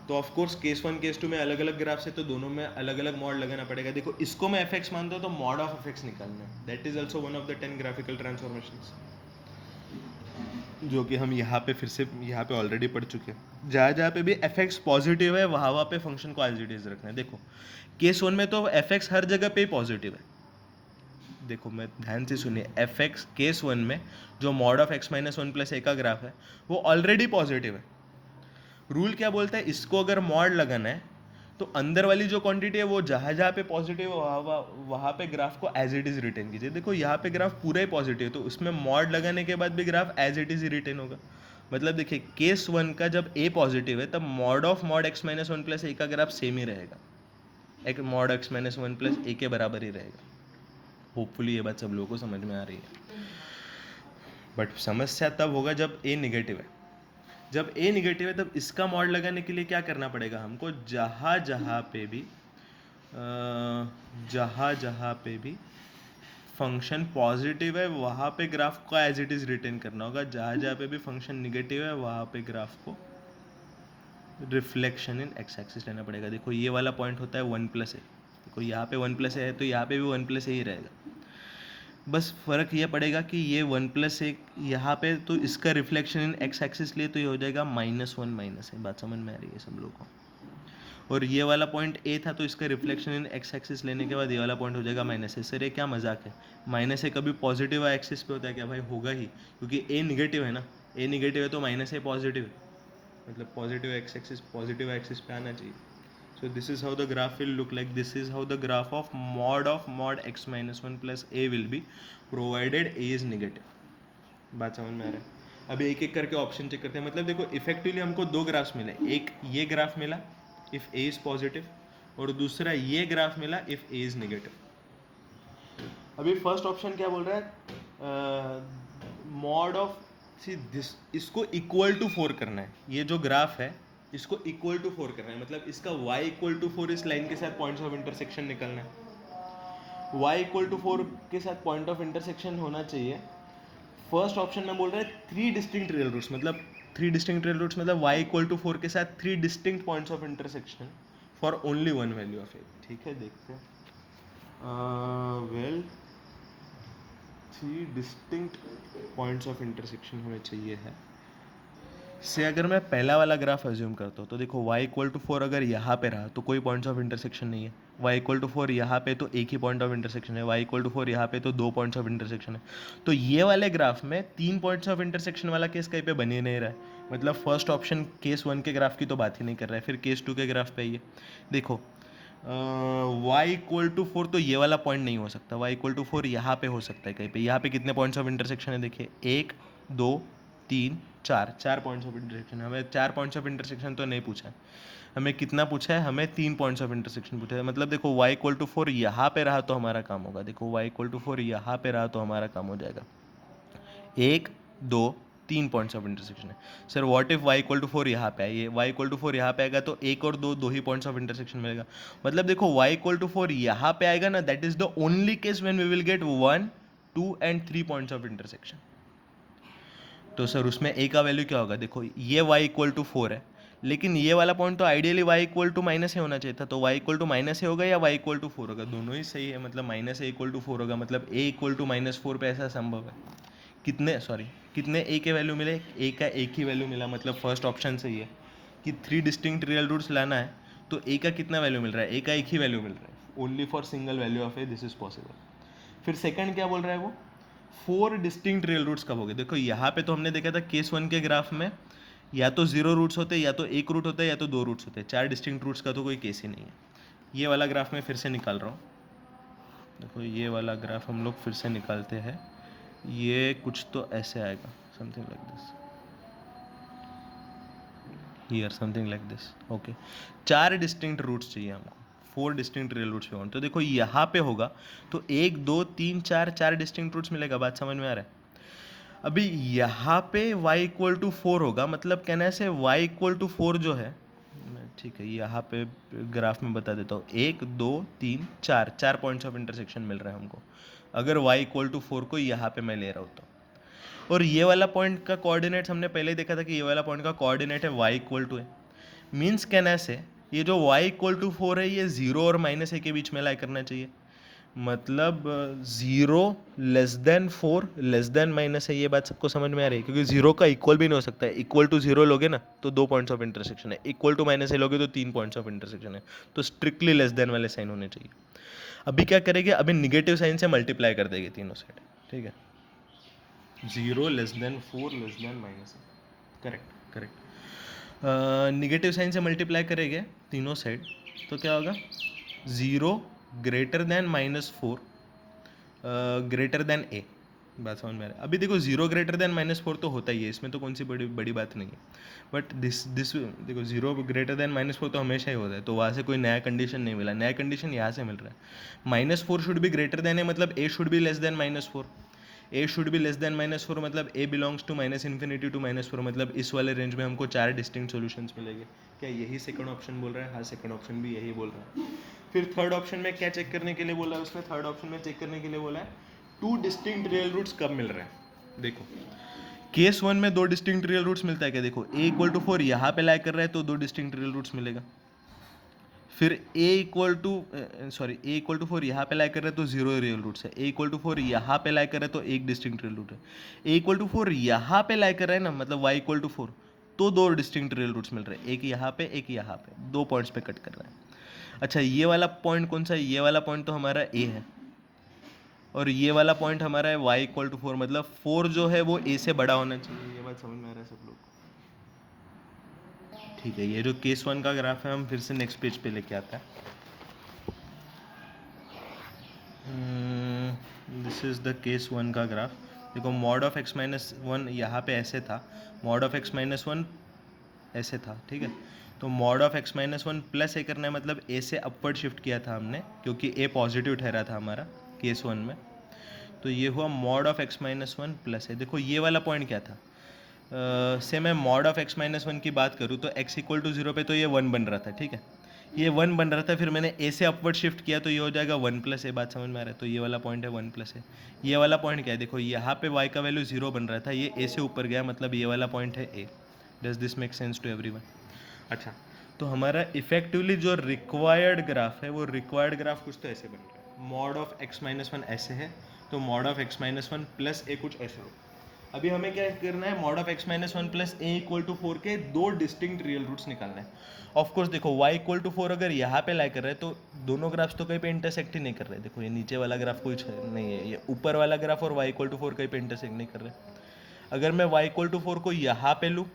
तो of course case one case two में अलग अलग ग्राफ है तो दोनों में अलग अलग मॉड लगाना पड़ेगा। देखो इसको मैं एफ एक्स मानता हूँ तो मॉड ऑफ एफ एक्स निकालना है। That is also one of the 10 graphical transformations, जो कि हम यहाँ पे फिर से यहाँ पे ऑलरेडी पढ़ चुके हैं। जहाँ जहाँ पे भी एफ एक्स पॉजिटिव है वहाँ पे फंक्शन को एज इट इज रखना है। देखो केस वन में तो एफ एक्स हर जगह पे पॉजिटिव है। देखो मैं ध्यान से सुनिए, एफ एक्स केस वन में जो mod of x minus one plus a का ग्राफ है वो ऑलरेडी पॉजिटिव है। रूल क्या बोलता है, इसको अगर मॉड लगाना है तो अंदर वाली जो क्वांटिटी है वो जहाँ जहाँ पे पॉजिटिव है वहाँ पे ग्राफ को एज इट इज रिटेन कीजिए। देखो यहाँ पे ग्राफ पूरा ही पॉजिटिव है तो उसमें मॉड लगाने के बाद भी ग्राफ एज इट इज ही रिटेन होगा। मतलब देखिए केस वन का जब ए पॉजिटिव है तब mod x minus one plus a का ग्राफ सेम ही रहेगा, एक mod x minus one plus a के बराबर ही रहेगा। होपफुली ये बात सब लोगों को समझ में आ रही है। बट समस्या तब होगा जब ए निगेटिव है। जब ए निगेटिव है तब इसका मॉड लगाने के लिए क्या करना पड़ेगा हमको, जहाँ जहाँ पे भी फंक्शन पॉजिटिव है वहाँ पे ग्राफ को एज इट इज रिटेन करना होगा। जहाँ जहाँ पे भी फंक्शन निगेटिव है वहाँ पे ग्राफ को रिफ्लेक्शन इन एक्स एक्सिस लेना पड़ेगा। देखो ये वाला पॉइंट होता है वन प्लस ए, देखो यहाँ पे वन प्लस ए है तो यहाँ पे भी वन प्लस ए ही रहेगा। बस फ़र्क ये पड़ेगा कि ये वन प्लस ए यहाँ पे तो इसका रिफ्लेक्शन इन एक्स एक्सिस लिए तो ये हो जाएगा माइनस वन माइनस है। बात समझ में आ रही है सब लोगों को। और ये वाला पॉइंट ए था तो इसका रिफ्लेक्शन इन एक्स एक्सिस लेने के बाद ये वाला पॉइंट हो जाएगा माइनस ए। सर ये क्या मजाक है, माइनस ए कभी पॉजिटिव एक्सिस पे होता है क्या? भाई होगा ही, क्योंकि ए निगेटिव है ना, ए निगेटिव है तो माइनस ए पॉजिटिव है, मतलब positive x axis positive axis पे आना चाहिए। So this is how the graph will look like. This is how the graph of mod x minus 1 plus a will be provided a is negative. बात समझ में आ रहा है? अभी एक एक करके ऑप्शन चेक करते हैं। मतलब देखो इफेक्टिवली हमको दो ग्राफ्स मिले, एक ये ग्राफ मिला इफ ए इज पॉजिटिव, और दूसरा ये ग्राफ मिला इफ ए इज नेगेटिव। अभी फर्स्ट ऑप्शन क्या बोल रहा है, मॉड ऑफ सी दिस, इसको इक्वल टू 4 करना है। ये जो ग्राफ है इसको इक्वल टू 4 करना है, मतलब इसका y इक्वल टू 4 इस लाइन के साथ पॉइंट्स ऑफ इंटरसेक्शन निकलना है। y इक्वल टू 4 के साथ पॉइंट ऑफ इंटरसेक्शन होना चाहिए। फर्स्ट ऑप्शन में बोल रहा है 3 डिस्टिंक्ट रियल रूट्स, मतलब 3 डिस्टिंक्ट रियल रूट्स मतलब y इक्वल टू 4 के साथ 3 distinct points of intersection for only one value of a. ठीक है, देखते हैं। Well 3 distinct points of intersection होने चाहिए है। से अगर मैं पहला वाला ग्राफ एज्यूम करता हूँ तो देखो y इक्वल टू 4 अगर यहाँ पे रहा तो कोई पॉइंट्स ऑफ इंटरसेक्शन नहीं है। y इक्वल टू 4 यहाँ पे तो एक ही पॉइंट ऑफ इंटरसेक्शन है, y इक्वल टू 4 यहाँ पे तो 2 पॉइंट्स ऑफ इंटरसेक्शन है। तो ये वाले ग्राफ में 3 पॉइंट्स ऑफ इंटरसेक्शन वाला केस कहीं पे बन ही नहीं रहा है। मतलब फर्स्ट ऑप्शन केस 1 के ग्राफ की तो बात ही नहीं कर रहा है। फिर केस 2 के ग्राफ पे ये देखो y इक्वल टू 4 तो ये वाला पॉइंट नहीं हो सकता। y इक्वल टू 4 यहाँ पे हो सकता है कहीं पे। यहाँ पे कितने पॉइंट्स ऑफ इंटरसेक्शन है देखिए, 1 2 3 4 पॉइंट्स ऑफ इंटरसेक्शन। हमें 4 पॉइंट्स ऑफ इंटरसेक्शन तो नहीं पूछा है, हमें कितना पूछा है, हमें 3 पॉइंट्स ऑफ इंटरसेक्शन पूछा है। मतलब देखो y इक्वल टू 4 यहाँ पे रहा तो हमारा काम होगा। देखो y इक्वल टू 4 यहाँ पे रहा तो हमारा काम हो जाएगा। 1 2 3 पॉइंट्स ऑफ इंटरसेक्शन है। Sir what if y equal to 4 यहाँ पे आइए, y इक्वल टू 4 यहाँ पे आएगा तो 1 और 2 दो ही पॉइंट्स ऑफ इंटरसेक्शन मिलेगा। मतलब देखो y इक्वल टू 4 यहाँ पे आएगा ना, that is the only case when we will get 1 2 and 3 points of intersection. तो सर उसमें a का वैल्यू क्या होगा, देखो ये y इक्वल टू 4 है, लेकिन ये वाला पॉइंट तो ideally y equal to minus a होना चाहिए था। तो y equal to minus a होगा या y इक्वल टू 4 होगा, दोनों ही सही है। मतलब माइनस ए इक्वल टू 4 होगा, मतलब a इक्वल टू माइनस 4 पे ऐसा संभव है। कितने a के वैल्यू मिले, a का एक ही वैल्यू मिला। मतलब फर्स्ट ऑप्शन सही है कि 3 डिस्टिंक्ट रियल रूट्स लाना है तो a का कितना वैल्यू मिल रहा है, a का एक ही वैल्यू मिल रहा है। Only for single value of A this is possible. फिर सेकंड क्या बोल रहा है वो, 4 डिस्टिंक्ट रियल रूट्स कब हो गए। देखो यहाँ पे तो हमने देखा था केस 1 के ग्राफ में या तो 0 रूट्स होते, या तो एक रूट होता है, या तो 2 रूट्स होते हैं। 4 डिस्टिंक्ट रूट्स का तो कोई केस ही नहीं है। ये वाला ग्राफ मैं फिर से निकाल रहा हूँ। देखो ये वाला ग्राफ हम लोग फिर से निकालते हैं। ये कुछ तो ऐसे आएगा, something like this, here something like this. Okay, 4 distinct roots चाहिए हमको, 4 डिस्टिंक्ट रियल रूट्स पे। तो देखो यहाँ पे होगा तो 1 2 3 4 डिस्टिंक्ट रूट्स मिलेगा। बात समझ में आ रहा है? अभी यहाँ पे y इक्वल टू 4 होगा, मतलब कहना से y इक्वल टू 4 जो है, ठीक है यहाँ पे ग्राफ में बता देता हूँ, 1 2 3 4 पॉइंट्स ऑफ इंटरसेक्शन मिल रहा है हमको अगर y इक्वल टू 4 को यहाँ पे मैं ले रहा हूँ तो। और ये वाला पॉइंट का कोऑर्डिनेट्स हमने पहले ही देखा था कि ये वाला पॉइंट का कोऑर्डिनेट है y इक्वल टू है। मीन्स कहना से ये जो y इक्वल टू 4 है ये 0 और माइनस ए के बीच में लाई करना चाहिए। मतलब 0 less than 4 less than minus है। ये बात सबको समझ में आ रही है, क्योंकि 0 का इक्वल भी नहीं हो सकता है। इक्वल टू 0 लोगे ना तो 2 पॉइंट्स ऑफ इंटरसेक्शन है, इक्वल टू माइनस ए लोगे तो 3 पॉइंट्स ऑफ इंटरसेक्शन है। तो स्ट्रिक्टली लेस देन वाले साइन होने चाहिए। अभी क्या करेंगे, अभी निगेटिव साइन से मल्टीप्लाई कर देंगे तीनों साइड। ठीक है, 0 less than 4 less than minus a, correct correct. Negative sign से मल्टीप्लाई करेंगे तीनों साइड तो क्या होगा, 0 greater than minus 4 greater than a. बात समझ में आ रहा है? अभी देखो 0 ग्रेटर देन माइनस 4 तो होता ही है, इसमें तो कौन सी बड़ी बड़ी बात नहीं है। बट दिस देखो 0 ग्रेटर देन माइनस 4 तो हमेशा ही होता है, तो वहाँ से कोई नया कंडीशन नहीं मिला। नया कंडीशन यहाँ से मिल रहा है, minus 4 should be greater than a, मतलब a should be less than minus 4। A should be less than minus 4 मतलब a belongs to minus infinity to minus 4। मतलब इस वाले रेंज में हमको 4 डिस्टिंक्ट सॉल्यूशंस मिलेंगे। क्या यही सेकंड ऑप्शन बोल रहा है? हाँ, सेकंड ऑप्शन भी यही बोल रहा है। फिर थर्ड ऑप्शन में क्या चेक करने के लिए बोला है उसने, थर्ड ऑप्शन में चेक करने के लिए बोला है 2 डिस्टिंक्ट रियल रूट्स कब मिल रहे हैं। देखो केस 1 में 2 डिस्टिंक्ट रियल रूट्स मिलता है क्या, देखो a इक्वल टू 4 यहाँ पे लाई कर रहा है तो 2 डिस्टिंक्ट रियल रूट्स मिलेगा। फिर a equal to a equal to 4 यहाँ पे लाई कर रहा है तो 0 रियल रूट्स है। a इक्वल टू 4 यहाँ पे लाई कर रहा है तो 1 डिस्टिंक्ट रियल रूट है। a इक्वल टू 4 यहाँ पे लाई कर रहा है ना, मतलब y इक्वल टू 4 तो 2 डिस्टिंक्ट रियल रूट्स मिल रहे हैं, एक यहाँ पे एक यहाँ पे, 2 पॉइंट्स पे कट कर रहा है। अच्छा ये वाला पॉइंट कौन सा है, ये वाला पॉइंट तो हमारा a है, और ये वाला पॉइंट हमारा है y इक्वल टू 4, मतलब 4 जो है वो a से बड़ा होना चाहिए। ये बात समझ में आ रहा है सब लोग? ठीक है, ये जो केस 1 का ग्राफ है हम फिर से नेक्स्ट पेज पे लेके आता है। दिस इज द केस 1 का ग्राफ। देखो mod of x minus one यहाँ पे ऐसे था, mod of x minus one ऐसे था, ठीक है। तो mod of x minus one plus a करना है, मतलब a से अपवर्ड शिफ्ट किया था हमने, क्योंकि a पॉजिटिव ठहरा था हमारा केस वन में। तो ये हुआ mod of x minus one plus a. देखो ये वाला पॉइंट क्या था, से मैं mod of x minus one की बात करूँ तो x इक्वल टू जीरो पे तो ये वन बन रहा था, ठीक है, ये वन बन रहा था, फिर मैंने a से अपवर्ड शिफ्ट किया तो ये हो जाएगा वन प्लस ए। बात समझ में आ रहा है? तो ये वाला पॉइंट है वन प्लस ए। ये वाला पॉइंट क्या है, देखो यहाँ पे y का वैल्यू जीरो बन रहा था, ये a से ऊपर गया, मतलब ये वाला पॉइंट है a। Does this make sense to everyone? अच्छा, तो हमारा इफेक्टिवली जो रिक्वायर्ड ग्राफ है, वो रिक्वायर्ड ग्राफ कुछ तो ऐसे बन रहा है, mod of x minus one ऐसे है, तो mod of x minus one plus a कुछ ऐसे हो। अभी हमें क्या करना है, mod of x minus one plus a equal to four के दो डिस्टिंक्ट रियल रूट्स निकालना है। ऑफ कोर्स देखो y इक्वल टू फोर अगर यहाँ पे लाई कर रहे हैं तो दोनों ग्राफ्स तो कहीं पे इंटरसेक्ट ही नहीं कर रहे। देखो ये नीचे वाला ग्राफ कोई नहीं है, ये ऊपर वाला ग्राफ और y इक्वल टू फोर कहीं पे इंटरसेक्ट नहीं कर रहे। अगर मैं y इक्वल टू फोर को यहाँ पे लूँ,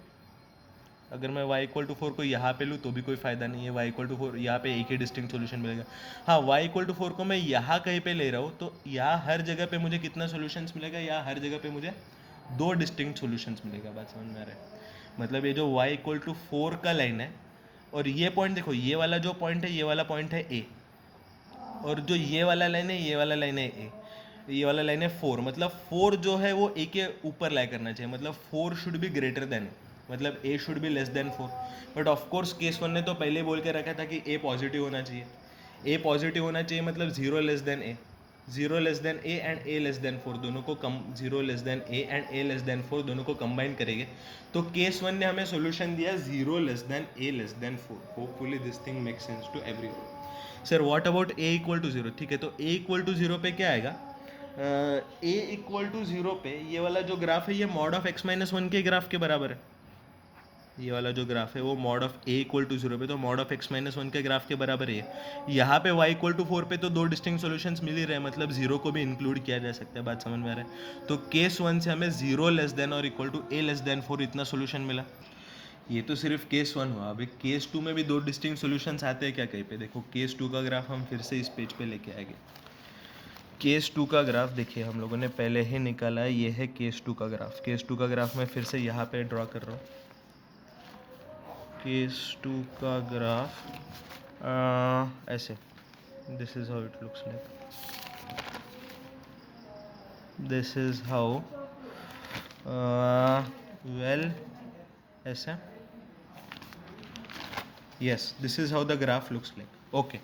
अगर मैं y इक्वल टू फोर को यहाँ पे लूँ तो भी कोई फ़ायदा नहीं है, y इक्वल टू फोर यहाँ पे एक ही डिस्टिंक्ट सोल्यूशन मिलेगा। हाँ, y इक्वल टू फोर को मैं यहाँ कहीं पे ले रहा हूँ तो यहाँ हर जगह पे मुझे कितना सोल्यूशंस मिलेगा, यहाँ हर जगह पे मुझे दो डिस्टिंक्ट सोल्यूशंस मिलेगा। बात समझ में आ रहा है? मतलब ये जो y इक्वल टू फोर का लाइन है, और ये पॉइंट देखो, ये वाला जो पॉइंट है, ये वाला पॉइंट है a, और जो ये वाला लाइन है, ये वाला लाइन है a, ये वाला लाइन है फोर। मतलब फोर जो है वो a के ऊपर लाई करना चाहिए, मतलब four should be greater then, मतलब a should be less than four. But of course case one ने तो पहले ही बोल के रखा था कि a पॉजिटिव होना चाहिए, a पॉजिटिव होना चाहिए, मतलब zero less than a, zero less than a and a less than four दोनों को कम, zero less than a and a less than four दोनों को कंबाइन करेंगे तो केस वन ने हमें सॉल्यूशन दिया zero less than a less than four. Hopefully this thing make sense to everyone. Sir what about a equal to zero? ठीक है, तो ए इक्वल टू जीरो पे क्या आएगा, ए इक्वल टू जीरो पे ये वाला जो ग्राफ है, ये mod of x minus one के ग्राफ के बराबर है। ये वाला जो ग्राफ है वो mod of a equal to zero पे तो mod of x minus one के ग्राफ के बराबर है। यहाँ पे y इक्वल टू फोर पे तो दो डिस्टिंक्ट सॉल्यूशंस मिल ही रहे हैं, मतलब जीरो को भी इंक्लूड किया जा सकता है। बात समझ में आ रहा है? तो केस वन से हमें जीरो लेस देन और equal to a less than four इतना सोल्यूशन मिला। ये तो सिर्फ केस वन हुआ, अभी केस टू में भी दो डिस्टिंक्ट सॉल्यूशंस आते हैं क्या कहीं पे? देखो केस टू का ग्राफ हम फिर से इस पेज पे लेके आएंगे। केस टू का ग्राफ देखिए हम लोगों ने पहले ही निकाला है, ये है केस टू का ग्राफ। केस टू का ग्राफ मैं फिर से यहाँ पे ड्रॉ कर रहा हूँ। केस टू का ग्राफ ऐसे, this is how it looks like, this is how, well ऐसे, yes this is how the graph looks like. Okay,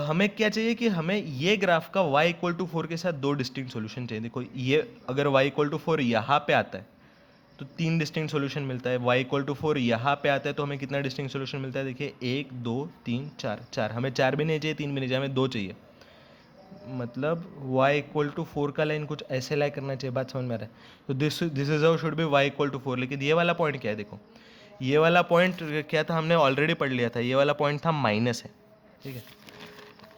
हमें क्या चाहिए कि हमें ये ग्राफ का y इक्वल टू फोर के साथ दो डिस्टिंक्ट सॉल्यूशन चाहिए। देखो ये अगर y इक्वल टू फोर यहाँ पे आता है तो तीन डिस्टिंक्ट सॉल्यूशन मिलता है, y इक्वल टू फोर यहाँ पे आता है तो हमें कितना डिस्टिंक्ट सॉल्यूशन मिलता है? देखिए एक दो तीन चार, चार, हमें चार भी नहीं चाहिए, तीन भी नहीं चाहिए, हमें दो चाहिए। मतलब y इक्वल टू फोर का लाइन कुछ ऐसे लाई करना चाहिए। बात समझ में आ रहा है? तो this is how should be y equal to four. लेकिन ये वाला पॉइंट क्या है? देखो ये वाला पॉइंट क्या था, हमने ऑलरेडी पढ़ लिया था, ये वाला पॉइंट था माइनस है, ठीक है,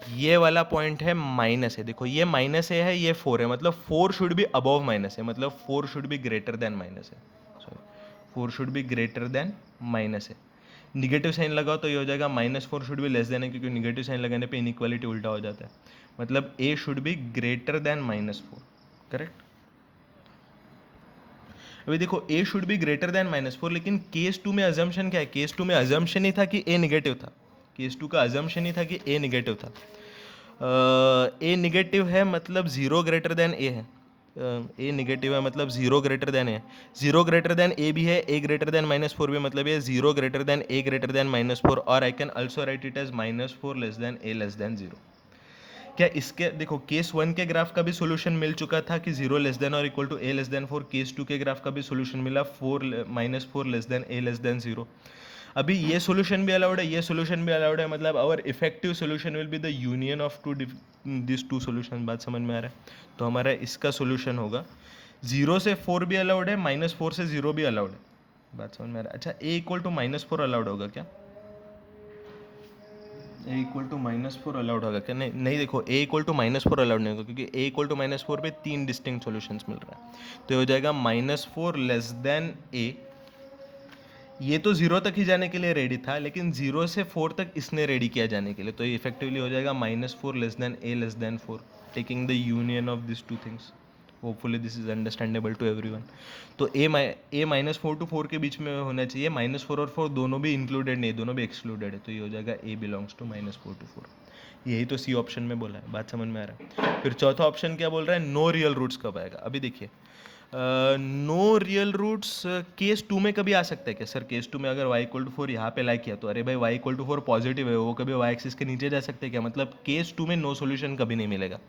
ये वाला पॉइंट है माइनस है। देखो ये माइनस है, ये फोर है, मतलब four should be above minus है, मतलब four should be greater than minus है, sorry four should be greater than minus है। निगेटिव साइन लगाओ तो ये हो जाएगा minus four should be less than है, क्योंकि निगेटिव साइन लगाने पे इनइक्वालिटी उल्टा हो जाता है, मतलब a should be greater than minus four, correct. अभी देखो a should be greater than minus four, लेकिन केस टू में अजम्पशन क्या है? केस टू में अजम्पशन ही था कि ए निगेटिव था, केस टू का अजम्पशन ही था कि ए निगेटिव था। ए निगेटिव है मतलब जीरो ग्रेटर देन ए है, ए निगेटिव है मतलब जीरो ग्रेटर देन है, जीरो ग्रेटर देन ए भी है, a greater than minus four भी, मतलब ये zero greater than a greater than minus four, और I can also write it as minus four less than a less than zero. क्या इसके देखो केस वन के ग्राफ का भी सोल्यूशन मिल चुका था कि जीरो लेस देन और equal to a less than four, case two के ग्राफ का भी सोल्यूशन मिला four minus four less than a less than zero. अभी ये सोल्यूशन भी अलाउड है, ये सोल्यूशन भी अलाउड है, मतलब our effective solution will be the union of two this two solution. बात समझ में आ रहा है? तो हमारा इसका सोल्यूशन होगा जीरो से फोर भी अलाउड है, माइनस फोर से जीरो भी अलाउड है। बात समझ में आ रहा है? अच्छा a equal to minus four allowed होगा क्या? A equal to minus four allowed होगा क्या? नहीं नहीं, देखो a equal to minus four allowed नहीं होगा, क्योंकि a equal to minus four पे तीन डिस्टिंक्ट सॉल्यूशंस मिल रहा है, तो हो जाएगा माइनस फोर लेस देन ए। ये तो जीरो तक ही जाने के लिए रेडी था, लेकिन जीरो से फोर तक इसने रेडी किया जाने के लिए, तो ये इफेक्टिवली हो जाएगा minus four less than a less than four, taking the union of this two things. Hopefully this is understandable to everyone. तो ए -4 to 4 के बीच में होना चाहिए। -4 और 4 दोनों भी इंक्लूडेड नहीं, दोनों भी एक्सक्लूडेड है, तो ये हो जाएगा ए बिलोंग्स टू -4 to 4। यही तो सी ऑप्शन में बोला है, बात समझ में आ रहा है। फिर चौथा ऑप्शन क्या बोल रहा है, नो रियल रूट्स कब आएगा। अभी देखिए नो रियल रूट्स केस 2 में कभी आ सकता है क्या सर? केस 2 में अगर y=4 यहाँ पे लाइक किया तो अरे भाई y=4 पॉजिटिव है, वो कभी y एक्सिस के नीचे जा सकते हैं क्या? मतलब केस 2 में नो सॉल्यूशन कभी नहीं मिलेगा।